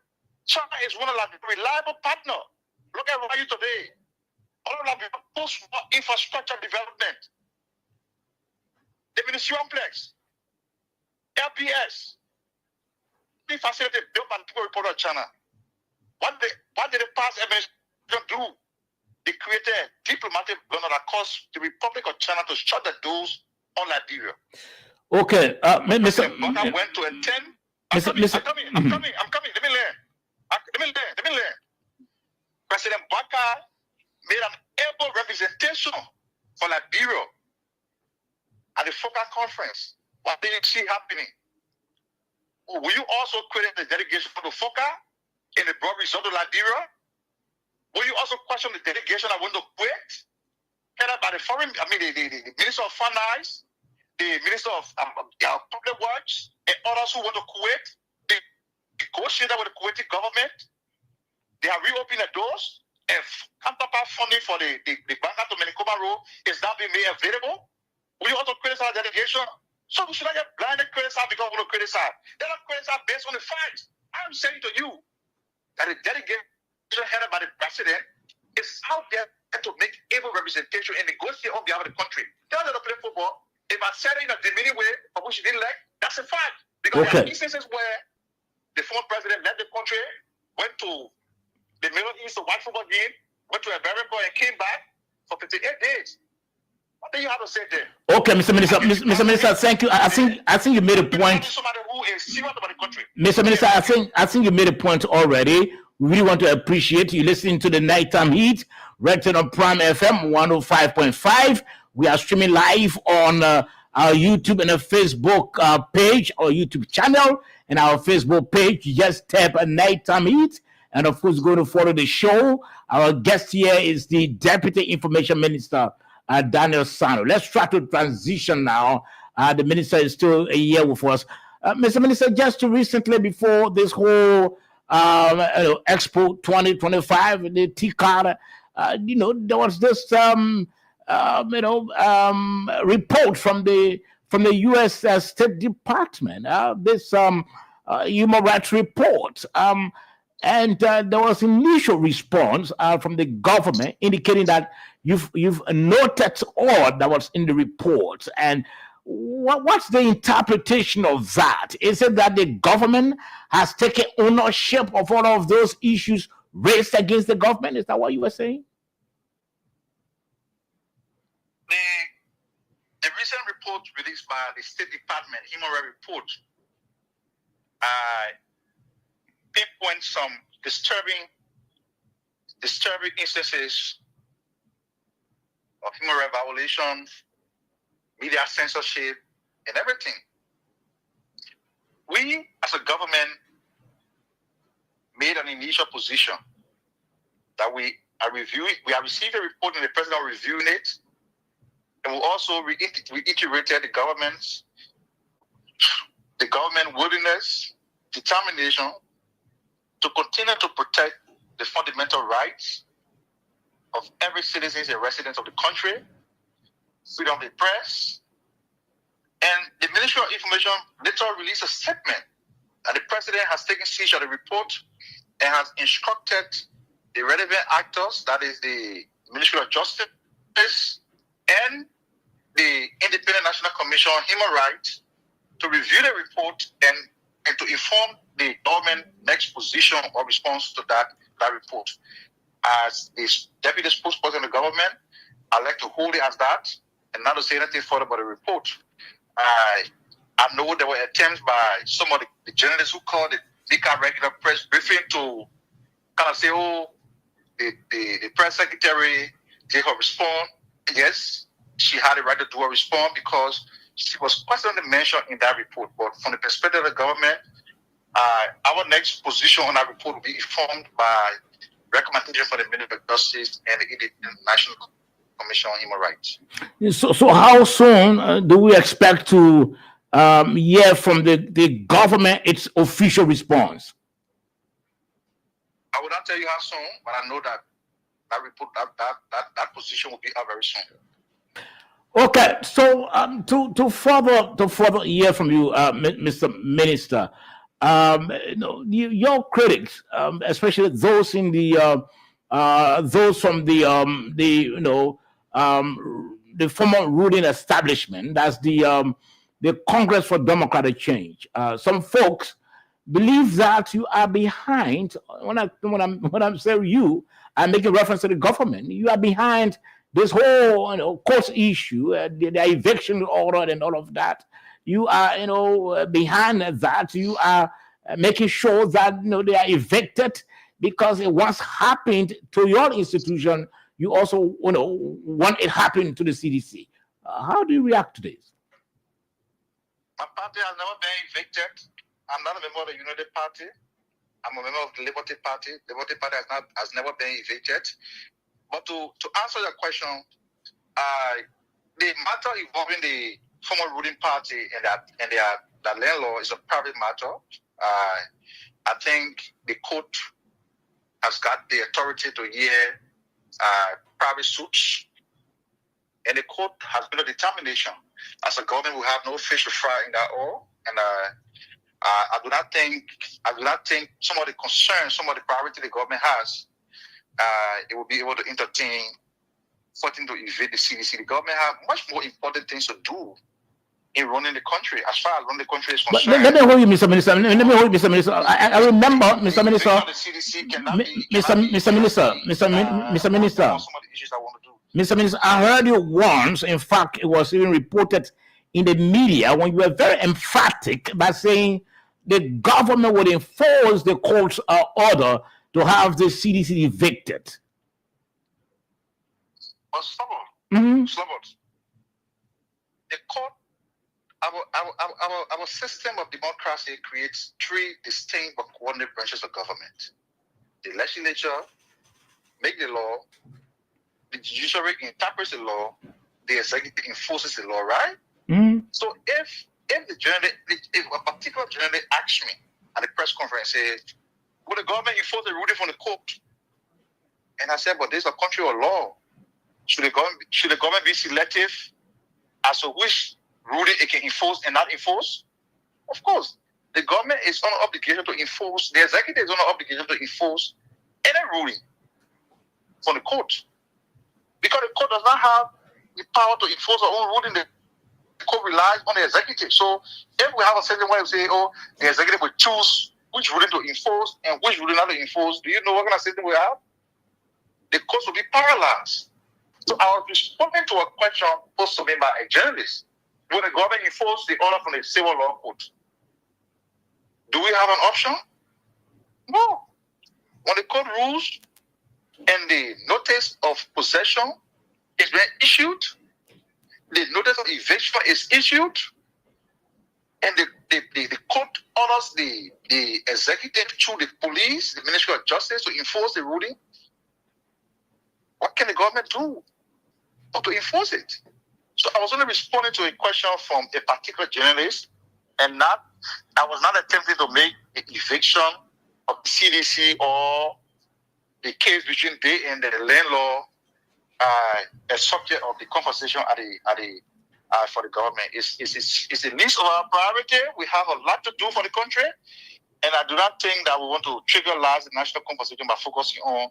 China is one of the reliable partners. Look at you today. All of Liberia post-war infrastructure development. The Ministry Complex, LPS, the facility built by the people report of China. What did the past administration do? They created a diplomatic blunder that caused the Republic of China to shut the doors on Liberia. Okay, Mr. Bouaga went to attend. I'm coming. Let me learn. President Bouaga made an able representation for Liberia at the FOCA conference. What did you see happening? Will you also credit the delegation for the FOCA in the broad result of Liberia? Will you also question the delegation that went to quit? headed by the Minister of Finance, the Minister of Public Works, and others who want to Kuwait. They negotiated with the Kuwaiti government. They have reopened the doors, and counterpart funding for the Banga to Manitoba Road is now being made available. We want to criticize the delegation. So we should not get blinded criticize because we want to criticize. They're not criticize based on the facts. I'm saying to you that the delegation headed by the president is out there to make able representation and negotiate on behalf of the country. They don't play football. If I said it in a demeaning way of which you didn't like, that's a fact. Because there are instances where the former president left the country, went to the Middle East to watch football game, went to America and came back for 58 days. What do you have to say there? Okay, Mr. Minister, thank you. I think you made a point. Somebody who is serious about the country. Mr. Minister, I think you made a point already. We really want to appreciate you listening to the Nighttime Heat, right on Prime FM 105.5. We are streaming live on our YouTube and a Facebook page, or YouTube channel, and our Facebook page. Just tap a Nighttime Heat, and of course, go to follow the show. Our guest here is the Deputy Information Minister, Daniel Sano. Let's try to transition now. The minister is still here with us. Mr. Minister, just recently before this whole Expo 2025, the TCAR, there was this report from the U.S. State Department, this human rights report, and there was initial response from the government indicating that you've noted all that was in the report. And what's the interpretation of that? Is it that the government has taken ownership of all of those issues raised against the government? Is that what you were saying? The recent report released by the State Department, Human Rights Report, pinpoint some disturbing instances of human rights violations, media censorship, and everything. We, as a government, made an initial position that we have received a report and the president are reviewing it, and we also reiterated the government willingness, determination to continue to protect the fundamental rights of every citizen and resident of the country, freedom of the press. And the Ministry of Information later released a statement that the president has taken siege of the report and has instructed the relevant actors, that is the Ministry of Justice and the Independent National Commission on Human Rights, to review the report and to inform the government next position or response to that report. As the deputy spokesperson of the government, I'd like to hold it as that and not to say anything further about the report. I know there were attempts by some of the journalists who called the DICA regular press briefing to kind of say, the press secretary did her respond. Yes, she had a right to do a response because she was personally mentioned in that report. But from the perspective of the government, our next position on that report will be informed by recommendation for the Ministry of Justice and the National Commission on Human Rights. So how soon do we expect to hear from the government its official response? I will not tell you how soon, but I know that report, that position will be out very soon. Okay, so to further hear from you, Mr. Minister, your critics, especially those in those from the former ruling establishment, that's the Congress for Democratic Change. Some folks believe that you are behind. When I'm saying you, I'm making reference to the government. You are behind this whole court issue, the eviction order and all of that. You are behind that. You are making sure that they are evicted because it once happened to your institution. You also want it happen to the CDC. How do you react to this? My party has never been evicted. I'm not a member of the United Party. I'm a member of the Liberty Party. The Liberty Party has never been evicted. But to answer your question, the matter involving the former ruling party and their landlord is a private matter. I think the court has got the authority to hear private suits, and the court has made a determination. As a government, we have no fish to fry in that oil, and I do not think some of the concerns, some of the priority the government has, it will be able to entertain something to evade the CDC. The government have much more important things to do in running the country. As far as running the country is concerned. Let me hold you, Mr. Minister. Let me hold you, Mr. Minister. I remember, Mr. Minister. Mr. Minister. Mr. Minister, I heard you once. In fact, it was even reported in the media when you were very emphatic by saying the government would enforce the court's order to have the CDC evicted. Stubborn. The court, our system of democracy creates three distinct but coordinated branches of government. The legislature make the law, the judiciary interprets the law, the executive enforces the law, right? So if a particular journalist asks me at the press conference, says, will the government enforce the ruling from the court? And I said, but this is a country of law. Should the government be selective as to which ruling it can enforce and not enforce? Of course. The government is under obligation to enforce, the executive is under obligation to enforce any ruling from the court. Because the court does not have the power to enforce our own ruling. The court relies on the executive. So if we have a certain way of saying, the executive will choose which ruling to enforce and which ruling not to enforce, do you know what kind of system we have? The courts will be paralyzed. So I was responding to a question posed to me by a journalist. Will the government enforce the order from the civil law court? Do we have an option? No. When the court rules and the notice of possession is being issued, the notice of eviction is issued, and the court orders the executive through the police, the Ministry of Justice, to enforce the ruling, what can the government do to enforce it? So I was only responding to a question from a particular journalist, and I was not attempting to make the eviction of the CDC or the case between they and the landlord a subject of the conversation for the government. It's the least of our priority. We have a lot to do for the country, and I do not think that we want to trivialize the national conversation by focusing on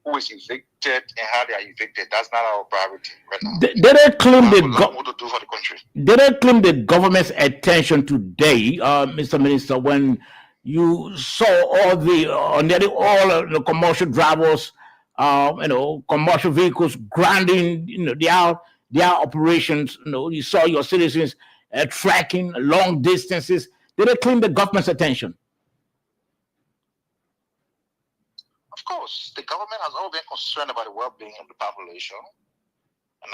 who is evicted and how they are evicted. That's not our priority right now. Did they claim to do for the country? Did they claim the government's attention today, Mr. Minister, when you saw all the commercial drivers, commercial vehicles grounding, their operations? You saw your citizens tracking long distances. Did they claim the government's attention? Of course, the government has always been concerned about the well-being of the population, and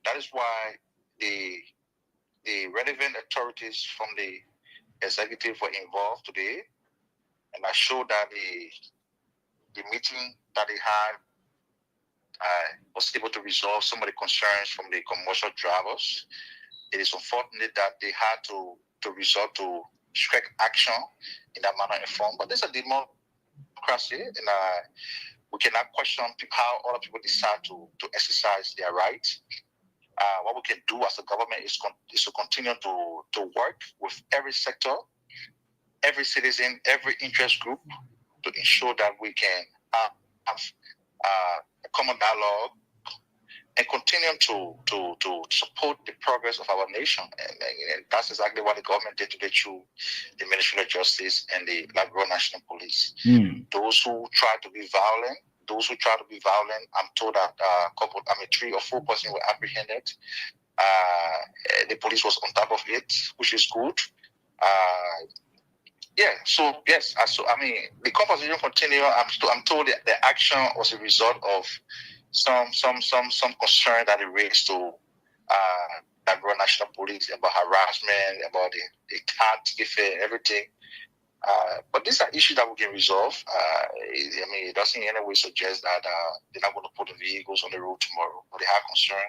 that is why the relevant authorities from the executive were involved today, and I showed that the meeting that they had was able to resolve some of the concerns from the commercial drivers. It is unfortunate that they had to resort to strict action in that manner and form, but this is a democracy, and we cannot question how other people decide to exercise their rights. What we can do as a government is to continue to work with every sector, every citizen, every interest group to ensure that we can have a common dialogue and continue to support the progress of our nation. And that's exactly what the government did today through the Ministry of Justice and the Liberal National Police. Those who try to be violent, I'm told that 3 or 4 persons were apprehended. The police was on top of it, which is good. So yes, the conversation continues. I'm told that the action was a result of some concern that it raised to the National Police about harassment, about the card ticket fare and everything. But these are issues that we can resolve. It doesn't in any way suggest that they're not going to put the vehicles on the road tomorrow. But they have concern,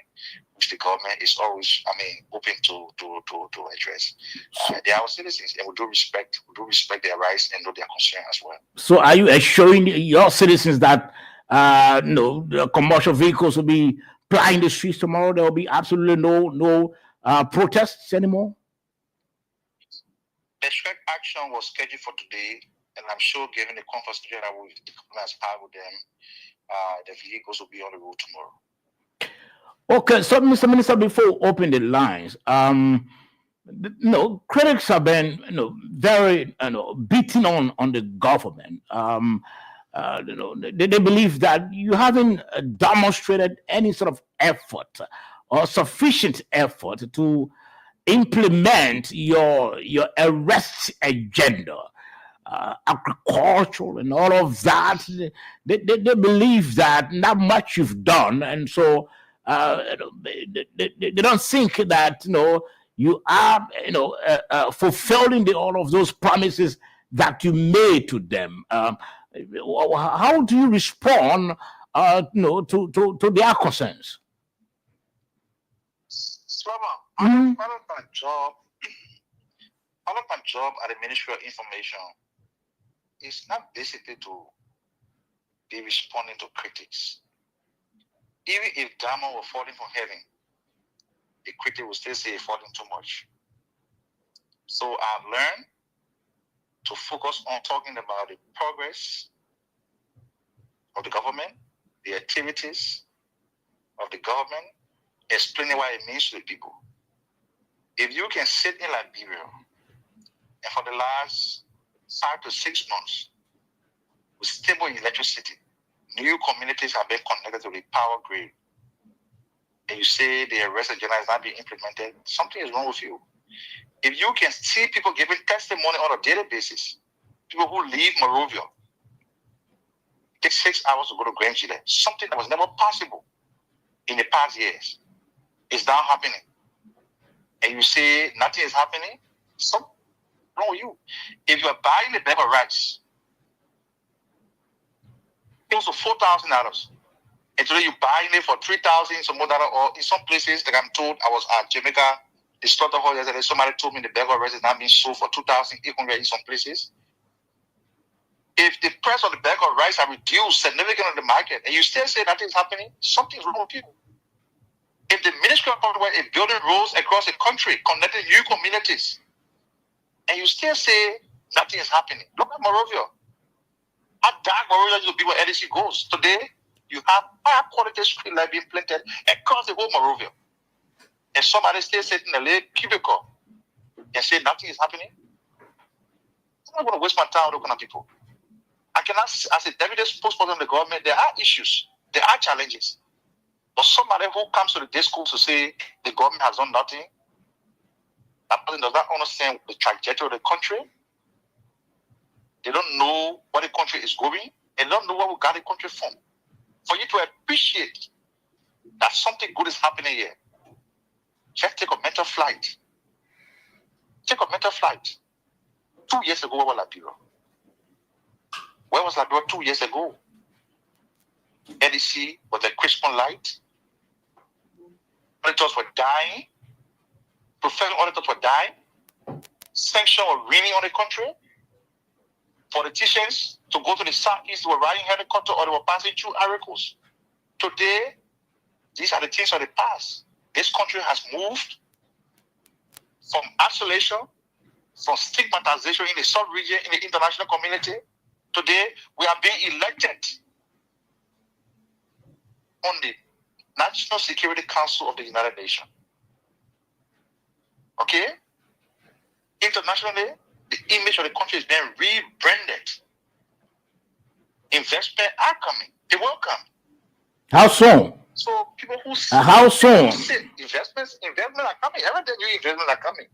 which the government is always, open to address. They are our citizens, and we do respect their rights and know their concern as well. So, are you assuring your citizens that the commercial vehicles will be plying the streets tomorrow? There will be absolutely no protests anymore. The strike action was scheduled for today, and I'm sure, given the conversation that we has had with them, the vehicles will be on the road tomorrow. Okay, so Mr. Minister, before we open the lines, critics have been very beating on the government. They believe that you haven't demonstrated any sort of effort or sufficient effort to implement your arrest agenda, agricultural and all of that. They believe that not much you've done, and so they don't think that you are fulfilling all of those promises that you made to them. How do you respond to their concerns? Part of my job at the Ministry of Information is not basically to be responding to critics. Even if diamond were falling from heaven, the critic will still say it's falling too much. So I've learned to focus on talking about the progress of the government, the activities of the government, explaining what it means to the people. If you can sit in Liberia, and for the last 5 to 6 months, with stable electricity, new communities have been connected to the power grid, and you say the arrest agenda is not being implemented, something is wrong with you. If you can see people giving testimony on a daily basis, people who leave Monrovia, it takes 6 hours to go to Grand Chile, something that was never possible in the past years, is now happening. And you say nothing is happening, something wrong with you. If you are buying a bag of rice, close to $4,000, and today you're buying it for $3,000 some more dollar, or in some places, like I'm told, I was at Jamaica, the slaughterhouse yesterday, somebody told me the bag of rice is now being sold for $2,800 in some places. If the price of the bag of rice are reduced significantly in the market, and you still say nothing is happening, something is wrong with you. If the Ministry of Public Works is building roads across the country, connecting new communities, and you still say nothing is happening, look at Monrovia. How dark Monrovia used to be where LDC goes. Today, you have high quality street light being planted across the whole Monrovia. And somebody still sitting in a little cubicle and say nothing is happening. I'm not going to waste my time with those kind of people. I cannot, as a deputy spokesperson of the government, there are issues, there are challenges. But somebody who comes to the discourse to say the government has done nothing, that person does not understand the trajectory of the country. They don't know where the country is going, and they don't know where we got the country from. For you to appreciate that something good is happening here, just take a mental flight. Take a mental flight. 2 years ago, where was Liberia? Where was Liberia 2 years ago? NDC was a Christmas light. Auditors were dying. Professional auditors were dying. Sanctions were raining on the country. Politicians to go to the southeast were riding helicopter or they were passing through articles. Today, these are the things of the past. This country has moved from isolation, from stigmatization in the sub-region, in the international community. Today, we are being elected on the National Security Council of the United Nations. Okay? Internationally, the image of the country is being rebranded. Investment are coming. They will come. How soon? So people who how soon? Investments are coming. Every day new investments are coming.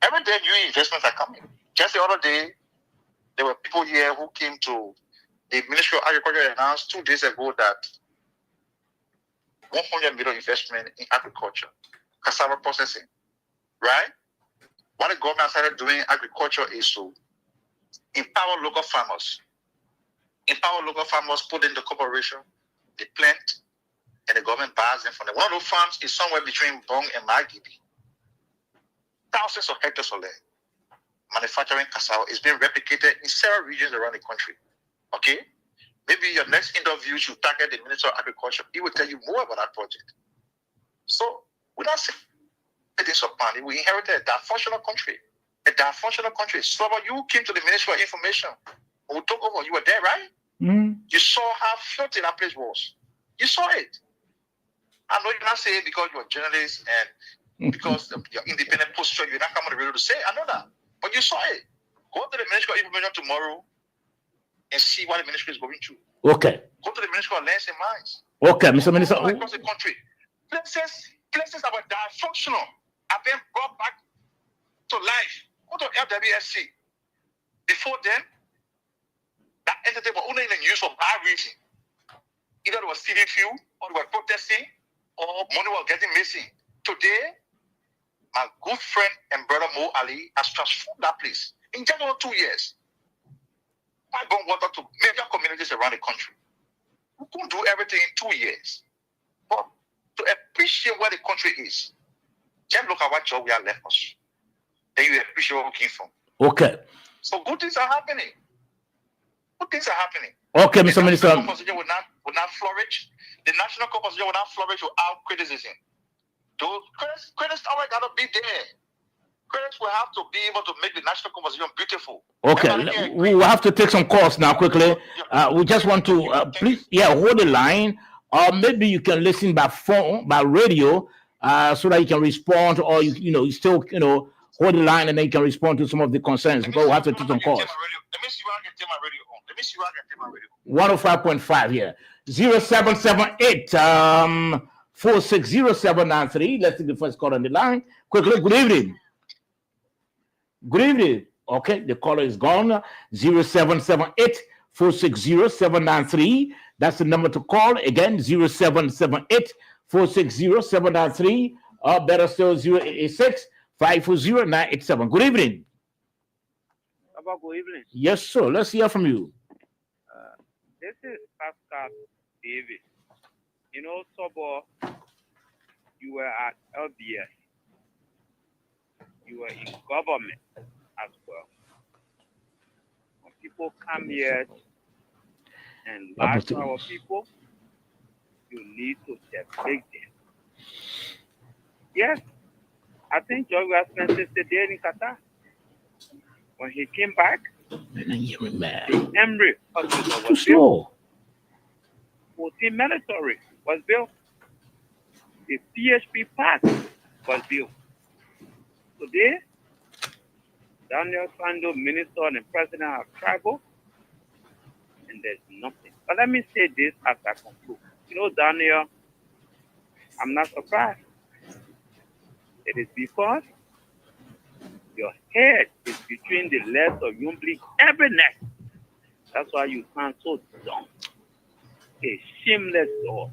Every day new investments are coming. Just the other day, there were people here who came to the Ministry of Agriculture announced 2 days ago that 100 million investment in agriculture, cassava processing, right? What the government started doing in agriculture is to empower local farmers. Empower local farmers, put in the corporation, they plant, and the government buys them from them. One of those farms is somewhere between Bong and Magibi. Thousands of hectares of land. Manufacturing cassava is being replicated in several regions around the country. Okay? Maybe your next interview should target the Minister of Agriculture. He will tell you more about that project. So, we're not saying this upon it. We inherited a dysfunctional country. A dysfunctional country. So, you came to the Ministry of Information. When we took over, you were there, right? Mm. You saw how filthy that place was. You saw it. I know you're not saying it because you're a journalist and because of your independent posture, you're not coming to be able to say it. I know that. But you saw it. Go to the Ministry of Information tomorrow and see what the ministry is going through. Okay. Go to the Ministry of Lands and Mines. Okay, Mr. Minister. All across the country. Places that were dysfunctional have been brought back to life. Go to LWSC. Before then, that entity was only in the news for bad reason. Either they were stealing fuel, or they were protesting, or money was getting missing. Today, my good friend and brother Mo Ali has transformed that place in just over 2 years. I brought water to major communities around the country. We couldn't do everything in 2 years. But to appreciate where the country is, just look at what job we have left us. Then you appreciate where we came from. Okay. So good things are happening. Good things are happening. Okay, Mr. Minister. The national will not flourish. The national composition will not flourish without criticism. Those critics always gotta be there. Critics will have to be able to make the national composition beautiful. Okay, we will have to take some calls now quickly. We just want to please, hold the line, or maybe you can listen by phone, by radio, so that you can respond, or you still hold the line and then you can respond to some of the concerns. Because we have to take some calls. Let me see what I can take my radio on. Let me see what I can take my radio on. 105.5 here. 0778 460793. Let's take the first call on the line. Quickly, good evening. Good evening. Okay, the caller is gone. 0778 460793. That's the number to call. Again, 0778 460793. Or better still, 0886 540-987. Good evening. Good evening. Yes, sir. Let's hear from you. This is Pascal Davis. Sobo, you were at LBS. You were in government as well. When people come here and lie to our people, you need to separate them. Yes, I think George was spent 60 days in Qatar. When he came back, the Emirates hospital was built. 14 military was built. The PHP Park was built. Today, Daniel Sando, minister and president, have traveled, and there's nothing. But let me say this as I conclude. Daniel, I'm not surprised. It is because your head is between the legs of Yumbli every neck. That's why you sound so dumb. A shameless dog.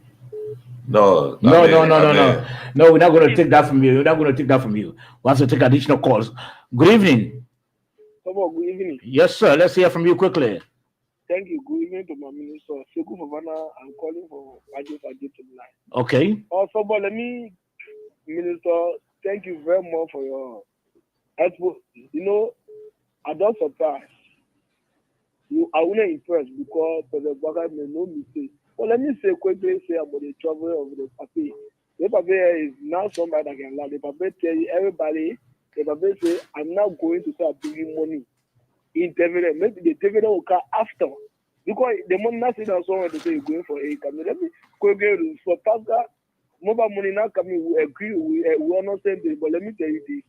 No, we're not going to take that from you. We're not going to take that from you. We have to take additional calls. Good evening. Good evening. Yes, sir. Let's hear from you quickly. Thank you. Good evening to my minister. Sekou Fofana, I'm calling for Ajay to the line. Okay. Also, but let me, Minister, thank you very much for your help. I don't surprise. I wouldn't impress because the Baga made no mistake. But let me say quickly about the trouble of the papi. The papi is now somebody that can lie. The papi tell everybody, the papi say, I'm not going to start bringing money in dividend. Maybe the dividend will come after. Because the money not sitting on someone to say you're going for a company. Let me quickly for Pascal, mobile money now coming, we agree, we understand this, but let me tell you this.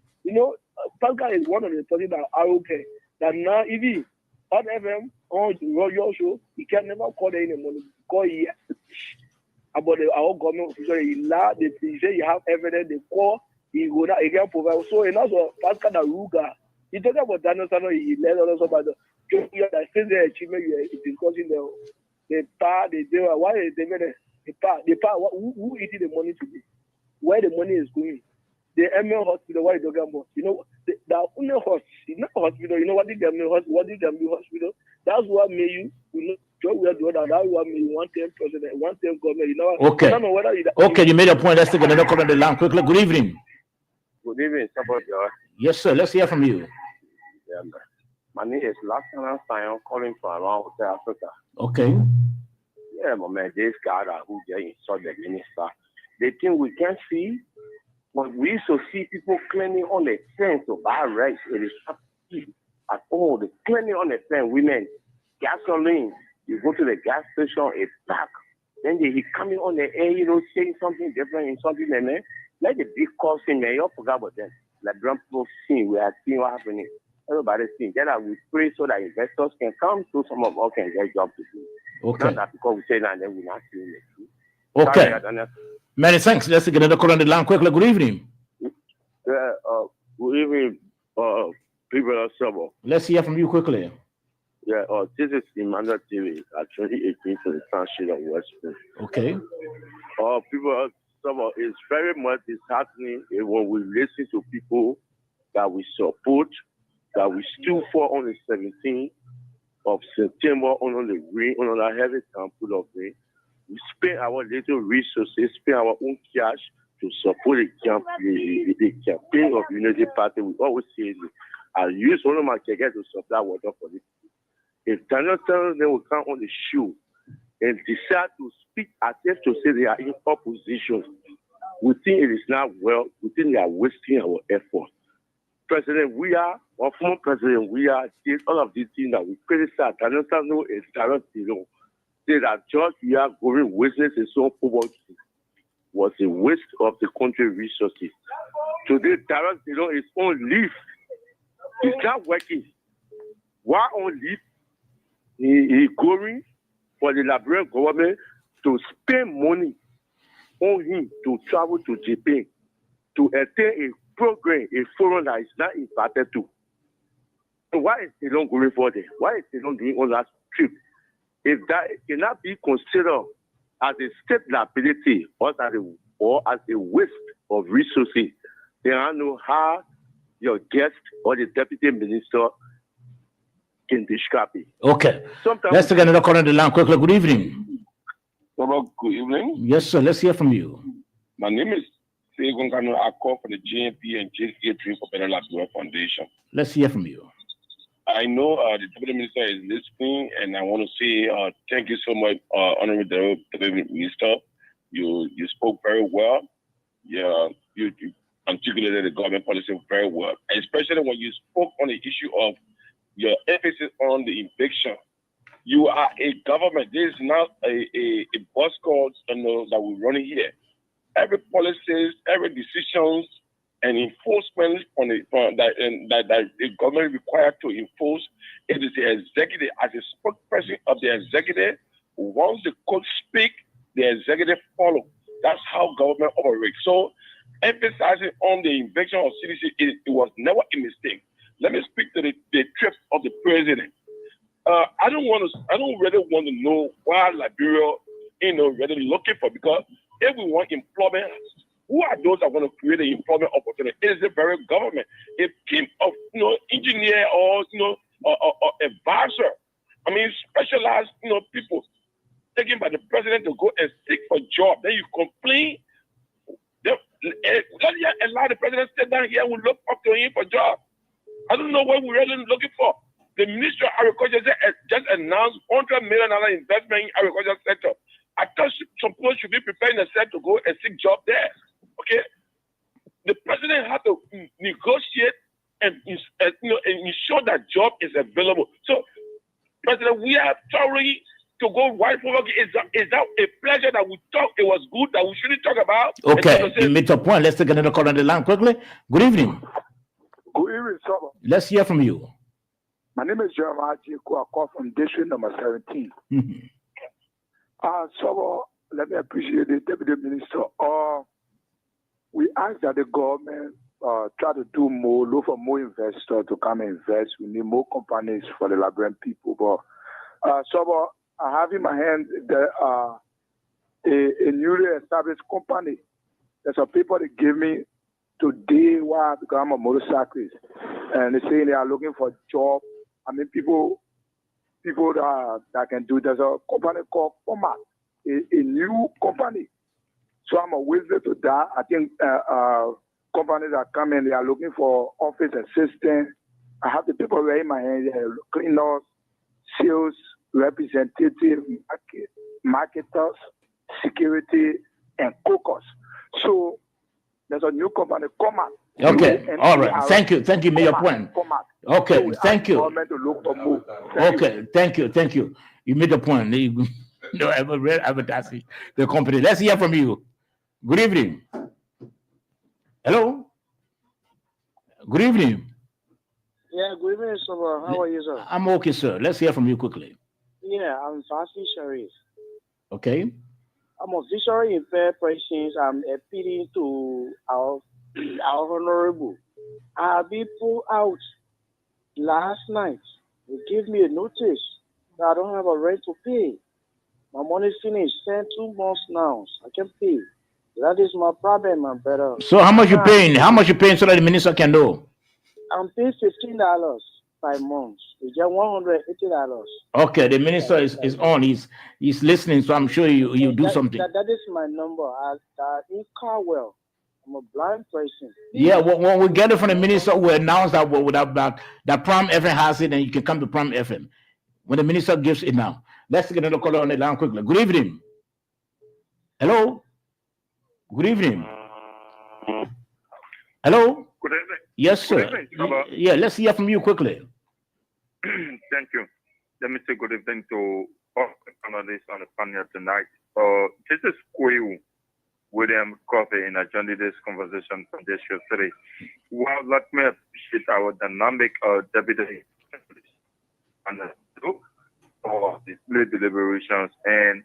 Pascal is one of the person that are okay. That now, if he on FM, on your show, he can never call any money because he about our government official, they say you have evidence, they call, he go now, he can provide. So, and also, Pascal Naruga, he talking about Daniel Sano, he led us about the that since the achievement you are discussing the part, why the part, who eating the money today? Where the money is going? The ML hospital, what are you talking about? You know, the only hospital, you know what did the ML hospital? What did the ML hospital? That's what made you know, job we are doing that. That's what made you 110 president, 110 government. You know, Okay. I don't know whether Okay, you made a point. Let's take another call on the line quickly. Good evening. Good evening, somebody. Yes, sir. Let's hear from you. Yeah, my name is Lassana Sion, calling from around South Africa. Okay. Yeah, my man, this guy who just insult the minister. The thing we can see, but we used to see people claiming on the fence to buy rice. It is not at all. They claiming on the fence, women, gasoline. You go to the gas station, it's packed. Then he coming on the air, you know, saying something different in something, man. Let the big call thing, man. You forgot about them. Like people seeing, we are seeing what happening. Everybody seeing. Then we pray so that investors can come to some of us can get jobs to do. Okay. Not that because we say that, then we're not seeing it. Okay. Sorry, Many thanks. Let's get another call on the line quickly. Good evening. Yeah, good evening, people of Sabo. Let's hear from you quickly. Yeah, this is Emmanuel TV at 2018 to the township of Westfield. Okay. People of Sabo, it's very much disheartening when we listen to people that we support, that we still for on the 17th of September on the rain, on a heavy sample of rain. We spend our little resources, spend our own cash to support the campaign of Unity Party. We always say this. I use one of my kids to supply water for this. If Daniel tells them will come on the show and decide to speak as if to say they are in opposition, we think it is not well. We think they are wasting our effort. President, we are, or former president, we are, did all of these things that we criticize. Daniel no is direct below. Say that George, we are going business in so football was a waste of the country resources. Today, direct below his own leave. It's not working. Why on leave? He going for the Liberian government to spend money on him to travel to Japan to attend a program, a forum that is not invited to. So why is he not going for that? Why is he not doing all that trip? If that cannot be considered as a state liability or as a waste of resources, then I know how your guest or the deputy minister can describe it. Okay. Sometimes Let's take another call on the line quickly. Good evening. Hello, good evening. Yes, sir. Let's hear from you. My name is Segun Kano. I call for the JNP and JCA Dream for Better Liberia Foundation. Let's hear from you. I know the Deputy Minister is listening, and I want to say thank you so much, Honorable Deputy Minister. You spoke very well. Yeah, you articulated the government policy very well, especially when you spoke on the issue of your emphasis on the eviction. You are a government. This is not a bus call that we're running here. Every policies, every decisions, and enforcement that the government required to enforce, it is the executive, as a spokesperson of the executive. Once the court speak, the executive follow. That's how government operates. So, emphasizing on the invasion of CDC, it was never a mistake. Let me speak to the trip of the president. I don't really want to know why Liberia, really looking for, because if we want employment, who are those that want to create an employment opportunity? It is the very government. A team of engineer or advisor. I mean, specialized people taken by the president to go and seek for job. Then you complain. Allow the president to sit down here and we look up to him for job. I don't know what we're really looking for. The Ministry of Agriculture just announced $100 million investment in agriculture sector. I thought some people should be preparing themselves to go and seek job there. Okay, the president had to negotiate and ensure that job is available. So, President, we are sorry to go white for work. Is that a pleasure that we talk? It was good that we shouldn't talk about. Okay, you made your point. Let's take another call on the line quickly. Good evening. Good evening, sir. Let's hear from you. My name is Jeremiah Jiko. I call from district number 17. So let me appreciate the deputy minister. We ask that the government try to do more, look for more investors to come and invest. We need more companies for the Liberian people. But so I have in my hand a newly established company. There's some people that give me today, why? Because I'm a motorcyclist, and they're saying they are looking for job. I mean, people that can do. There's a company called Format, a new company. So I'm a witness to that. I think companies are coming. They are looking for office assistant. I have the people right in my hand. Cleaners, sales representative, marketers, security, and cookers. So there's a new company, Format. Okay, all right. Thank you. Made your point. Okay, thank you. Okay, thank you. You made a point. No, ever read advertising the company. Let's hear from you. Good evening. Hello. Good evening. Yeah, good evening, sir. How are you, sir? I'm okay, sir. Let's hear from you quickly. Yeah, I'm Fasi Sharif. Okay. I'm a visually impaired person. I'm appealing to our honorable. I've been pulled out last night. They gave me a notice that I don't have a rent to pay. My money's finished. 2 months now. I can't pay. That is my problem, my brother. So how much you paying? How much you paying so that the minister can know? I'm paying $15 by month. You get $180. Okay, the minister is on. He's listening, so I'm sure you do something. That is my number. In Carwell. I'm a blind person. Yeah, when we get it from the minister, we announce that that Prime FM has it, and you can come to Prime FM. When the minister gives it now. Let's get another caller on the line quickly. Good evening. Hello. Good evening. Hello. Good evening. Yes, sir. Good evening, yeah, let's hear from you quickly. Thank you. Let me say good evening to all the panelists on the panel tonight. This is Kwewu William Coffey, and I joined this conversation from this show today. Well, let me appreciate our dynamic deputy and for the split deliberations and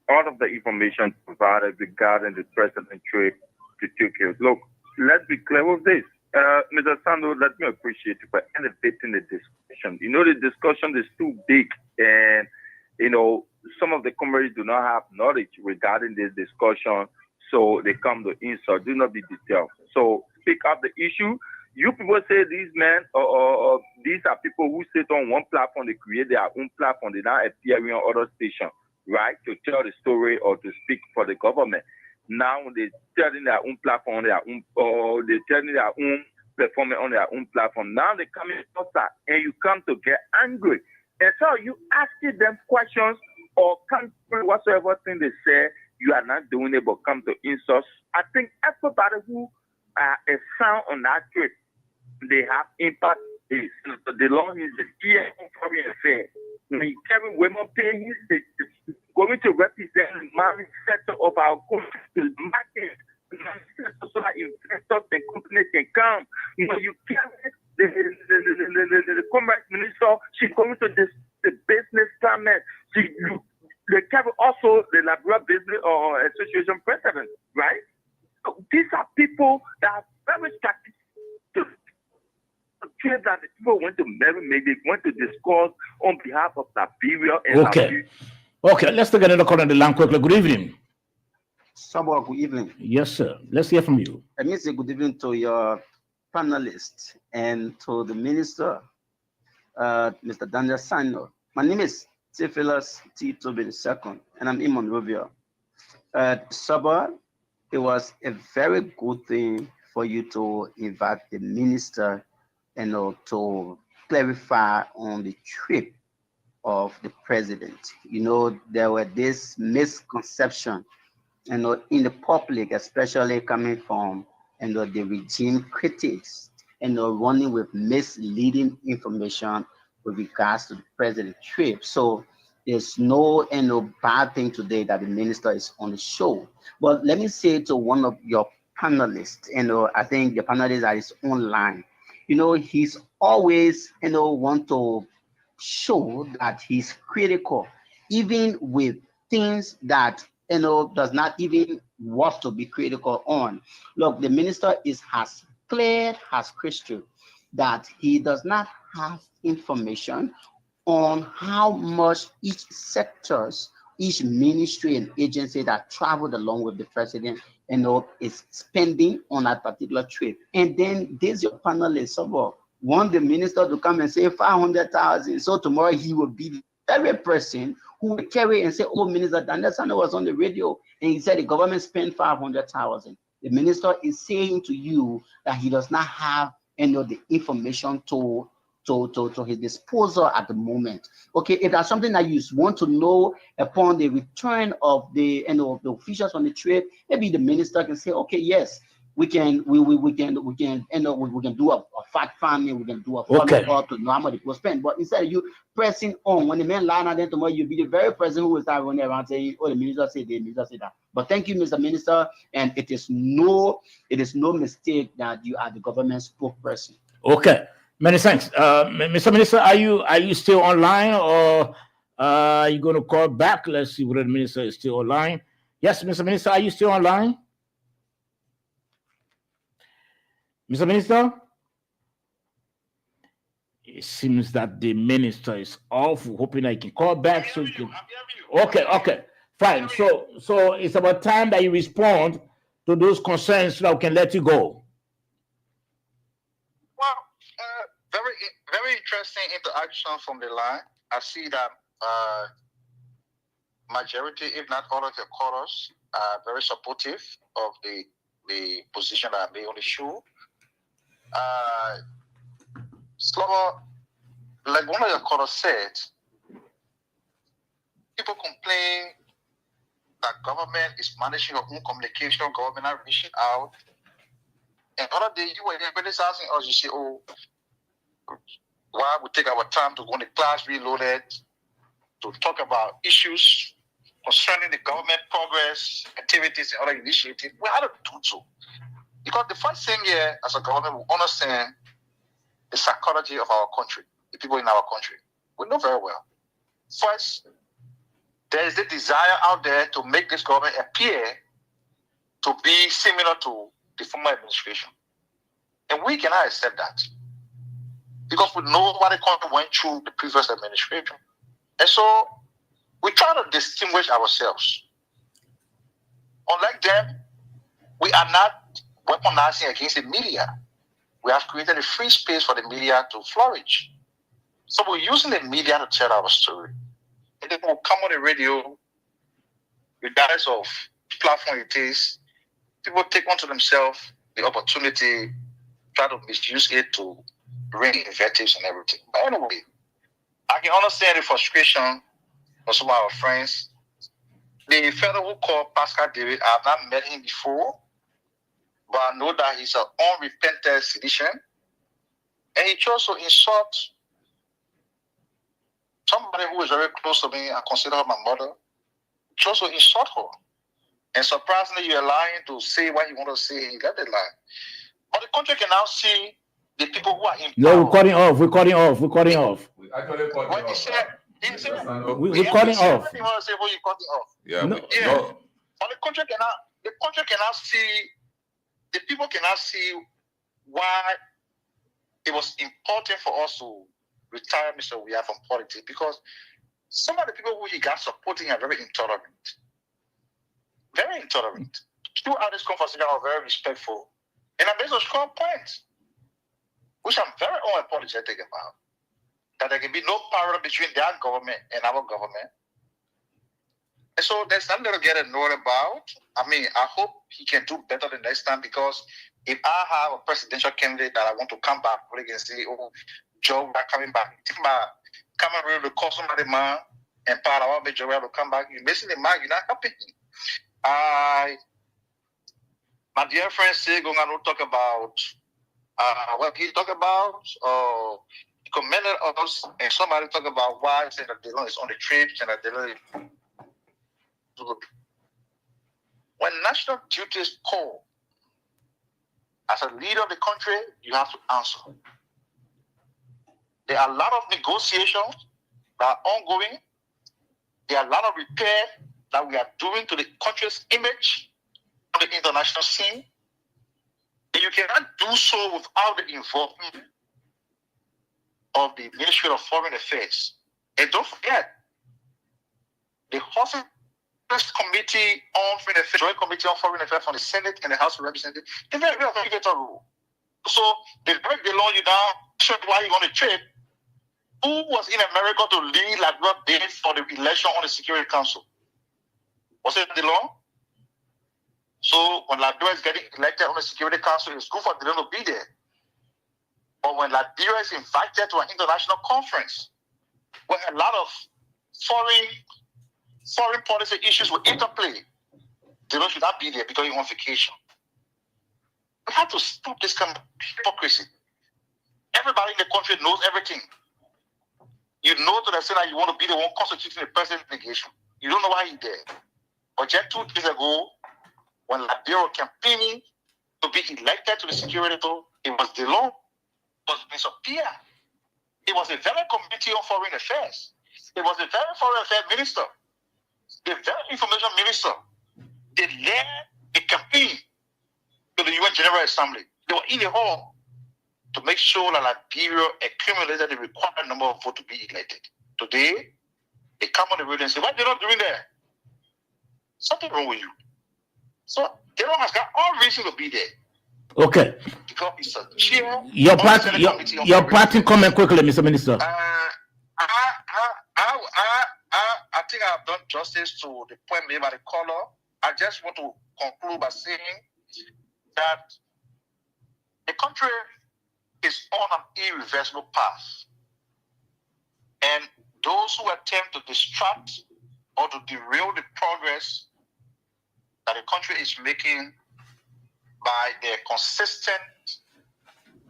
all of the information provided regarding the president's trip to Tokyo. Look, let's be clear with this. Mr. Sando, let me appreciate you for elevating the discussion. You know, the discussion is too big, and, you know, some of the comrades do not have knowledge regarding this discussion, so they come to insult. Do not be detailed. So speak up the issue. You people say these men, or these are people who sit on one platform, they create their own platform, they now appear on other stations, right, to tell the story or to speak for the government. Now they're telling their own platform on their own, or they're telling their own performance on their own platform. Now they come in outside and you come to get angry. And so you asking them questions or come whatsoever thing they say, you are not doing it, but come to insult. I think everybody who is sound on that trip, they have impact. The law is the ear foreign affairs. When Kevin Women pay, he's going to represent the market sector of our country, the market, so that investors and companies can come. You know, you can't. The commerce minister, she's going to the business summit. They carry also the Liberia Business Association president, right? So these are people that are very strategic. That the people want to maybe they want to discuss on behalf of Liberia and Okay. Okay, let's take another call on the line quickly. Good evening. Sabah, good evening. Yes, sir. Let's hear from you. Let me say good evening to your panelists and to the minister, Mr. Daniel Sano. My name is Theophilus T. Tobin II, and I'm in Monrovia. Sabah, it was a very good thing for you to invite the minister and to clarify on the trip of the president. You know, there were this misconception, in the public, especially coming from, the regime critics, running with misleading information with regards to the president's trip. So there's no bad thing today that the minister is on the show. But let me say to one of your panelists, I think the panelist that is online, he's always, want to show that he's critical, even with things that, does not even want to be critical on. Look, the minister has cleared as crystal that he does not have information on how much each sectors, each ministry and agency that traveled along with the president is spending on a particular trip. And then there's your panelist, someone want the minister to come and say 500,000. So tomorrow he will be the very person who will carry and say, oh, Minister Daniel Sano was on the radio and he said the government spent 500,000. The minister is saying to you that he does not have any of the information to his disposal at the moment. Okay, if that's something that you want to know upon the return of the the officials on the trip, maybe the minister can say, okay, yes, we can do a fact finding, we can do a follow-up to know how much it was spent. But instead of you pressing on, when the men line out then tomorrow, you'll be the very person who will start running around saying, oh, the minister said this, the minister said that. But thank you, Mr. Minister, and it is no mistake that you are the government spokesperson. Okay, many thanks. Mr. Minister, are you still online, or are you going to call back? Let's see whether the minister is still online. Yes, Mr. Minister, are you still online? Mr. Minister? It seems that the minister is off. We're hoping I can call back so you can. Okay, fine. So it's about time that you respond to those concerns so that we can let you go. Well, very interesting interaction from the line. I see that majority, if not all of your callers, are very supportive of the position that I made on the show. Slower, like one of your callers said, people complain that government is managing your own communication, government are reaching out. And other day you were everybody's asking us, you say, oh, why we take our time to go in the class reloaded to talk about issues concerning the government progress, activities, and other initiatives. We had to do so. Because the first thing here, as a government, we understand the psychology of our country, the people in our country. We know very well. First, there is the desire out there to make this government appear to be similar to the former administration. And we cannot accept that. Because we know what the country went through the previous administration. And so, we try to distinguish ourselves. Unlike them, we are not weaponizing against the media. We have created a free space for the media to flourish. So we're using the media to tell our story. And then we'll come on the radio, regardless of platform it is, people take onto themselves the opportunity, try to misuse it to bring invectives and everything. But anyway, I can understand the frustration of some of our friends. The fellow who called Pascal David, I have not met him before, but I know that he's an unrepentant sedition. And he chose to insult somebody who is very close to me. I consider her my mother. He chose to insult her. And surprisingly, you're lying to say what you want to say. He got the lie. But the country can now see the people who are in power. No, recording off. We actually cutting What he off. said, he said, We're cutting off. what you want to say when you cut it off. Yeah, No. no. But the country cannot see, the people cannot see why it was important for us to retire Mr. Weah from politics, because some of the people who he got supporting are very intolerant. Very intolerant. Throughout this conversation, I was very respectful. And I made some strong points, which I'm very unapologetic about. That there can be no parallel between their government and our government. And so there's something to get annoyed about. I mean, I hope he can do better the next time, because if I have a presidential candidate that I want to come back, we can say, oh, Joe, we're coming back. Think about coming ready to call somebody man and part of our major to come back. You're missing the man, you're not happy. My dear friend said, going to talk about what he talked about, he commended us, and somebody talked about why he said that Delon is on the trips and that Delon is. When national duties call, as a leader of the country, you have to answer. There are a lot of negotiations that are ongoing. There are a lot of repair that we are doing to the country's image on the international scene. And you cannot do so without the involvement of the Ministry of Foreign Affairs. And don't forget, the horses First Committee on Foreign Affairs, Joint Committee on Foreign Affairs from the Senate and the House of Representatives, they very well vital role. So they break the law, you now show why you on a trip. Who was in America to lead like what did for the election on the Security Council? Was it the law? So when Liberia is getting elected on the Security Council, it's good for them to be there. But when Liberia is invited to an international conference where a lot of foreign policy issues will interplay, they should not be there because you're on vacation. We have to stop this kind of hypocrisy. Everybody in the country knows everything. You know to the extent that you want to be the one constituting the president's delegation. You don't know why he's there. But just 2 days ago, when Liberia was campaigning to be elected to the Security Council, it was the law. It was Mr. Pierre. It was the very Committee on Foreign Affairs. It was the very Foreign Affairs Minister. The very Information Minister. They led a campaign to the UN General Assembly. They were in the hall to make sure that Liberia accumulated the required number of votes to be elected. Today, they come on the road and say, what are they not doing there? Something wrong with you. So they don't have got all reason to be there. Okay. Because it's a chair. Your parting comment quickly, Mr. Minister. I think I've done justice to the point made by the caller. I just want to conclude by saying that the country is on an irreversible path. And those who attempt to distract or to derail the progress that the country is making by their consistent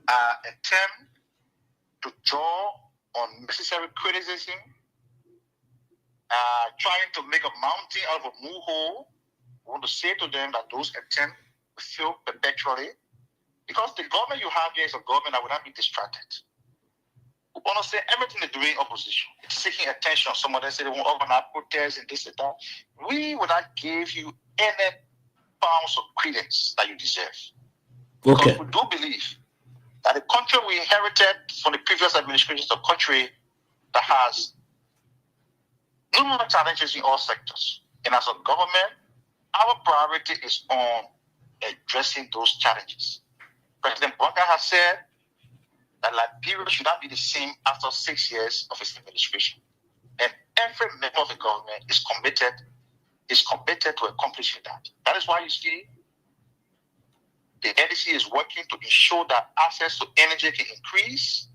attempt to draw unnecessary criticism, trying to make a mountain out of a molehill. I want to say to them that those attempts fail perpetually, because the government you have here is a government that will not be distracted. We want to say everything they're doing opposition. It's seeking attention. Some of them say they won't organize protests and this and that. We will not give you any pounds of credence that you deserve. Okay. Because we do believe that the country we inherited from the previous administration is a country that has numerous challenges in all sectors. And as a government, our priority is on addressing those challenges. President Bonga has said that Liberia should not be the same after 6 years of his administration. And every member of the government is committed to accomplishing that. That is why you see the NDC is working to ensure that access to energy can increase.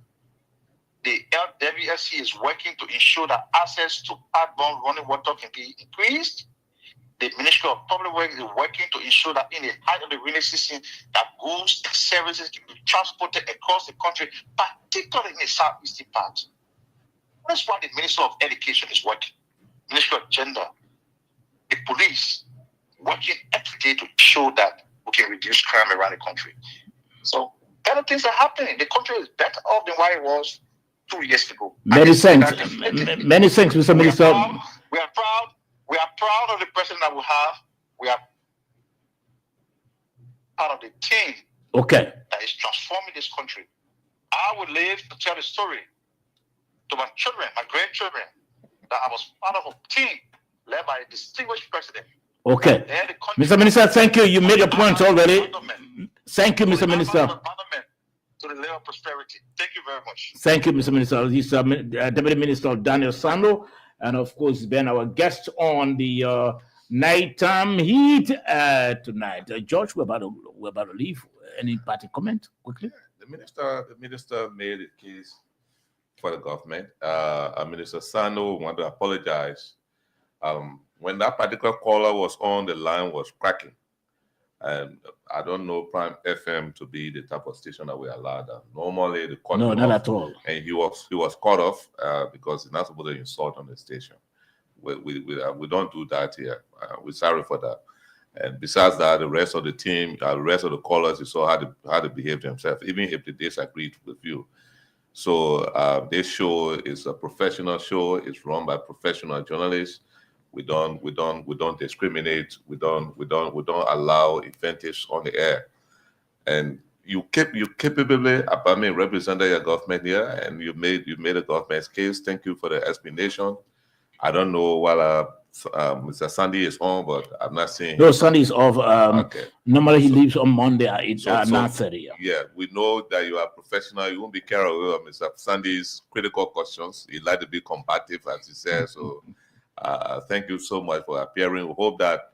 The LWSC is working to ensure that access to pipe-borne running water can be increased. The Ministry of Public Works is working to ensure that in the height of the rainy season, that goods and services can be transported across the country, particularly in the southeastern part. That's why the Minister of Education is working. Ministry of Gender, the police, working every day to show that we can reduce crime around the country. So better things are happening. The country is better off than what it was 2 years ago. Many thanks, Mr. Minister. We are proud of the president that we have. We are part of the team that is transforming this country. I would live to tell the story to my children, my grandchildren, that I was part of a team led by a distinguished president. Okay. Mr. Minister, thank you. You made your point already. Thank you, Mr. Minister. To the level of prosperity. Thank you very much. Thank you, Mr. Minister. He's Deputy Minister Daniel Sando, and of course, been our guest on the nighttime heat tonight. George, we're about to leave. Any party comment quickly? The minister made a case for the government. Minister Sando wanted to apologize. When that particular caller was on, the line was cracking. And I don't know Prime FM to be the type of station that we allowed. Normally, the call no, not at all. And he was cut off because he's not supposed to insult on the station. We don't do that here. We're sorry for that. And besides that, the rest of the team, the rest of the callers, you saw how they behave themselves, even if they disagreed with you. So this show is a professional show. It's run by professional journalists. We don't discriminate. We don't allow invectives on the air. And you capably, represented your government here, and you made a government's case. Thank you for the explanation. I don't know what Mr. Sandy is on, but I'm not seeing. No, Sunday is off. Okay. Normally he leaves on Monday at 9:30. Yeah, we know that you are professional. You won't be carried away with Mr. Sandy's critical questions. He like to be combative, as he says. So, thank you so much for appearing. We hope that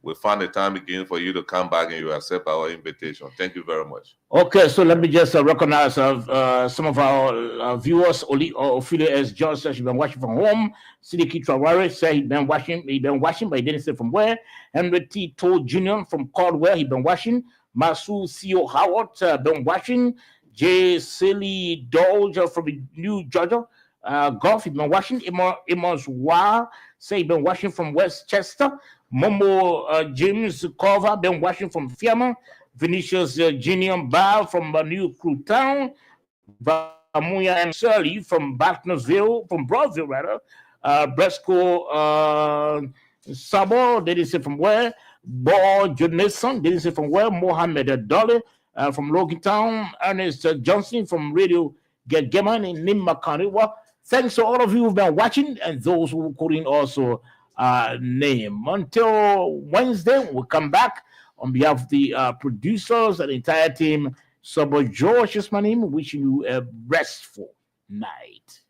we find a time again for you to come back and you accept our invitation. Thank you very much. Okay, so let me just recognize some of our viewers. Ophelia S. George says she's been watching from home. Sidiki Traore said he'd been watching, but he didn't say from where. Henry T. Toll Jr. from Caldwell, he'd been watching. Masu C.O. Howard, been watching. J. Silly Dolge from New Georgia, Gulf, he'd been watching. Amos Wa say he'd been watching from Westchester. Momo James Cover, been watching from Fiamma. Vinicius Genium Bar from New Crew Town. Vamuya M. Shirley from Broadville rather. Bresco Sabo, they didn't say from where. Bo Jonathan, they didn't say from where. Mohammed Dolly from Logan Town. Ernest Johnson from Radio Get Geman in Nimmakaniwa. Thanks to all of you who've been watching and those who couldn't also name. Until Wednesday, we'll come back on behalf of the producers and the entire team. Sabo George is my name. Wishing you a restful night.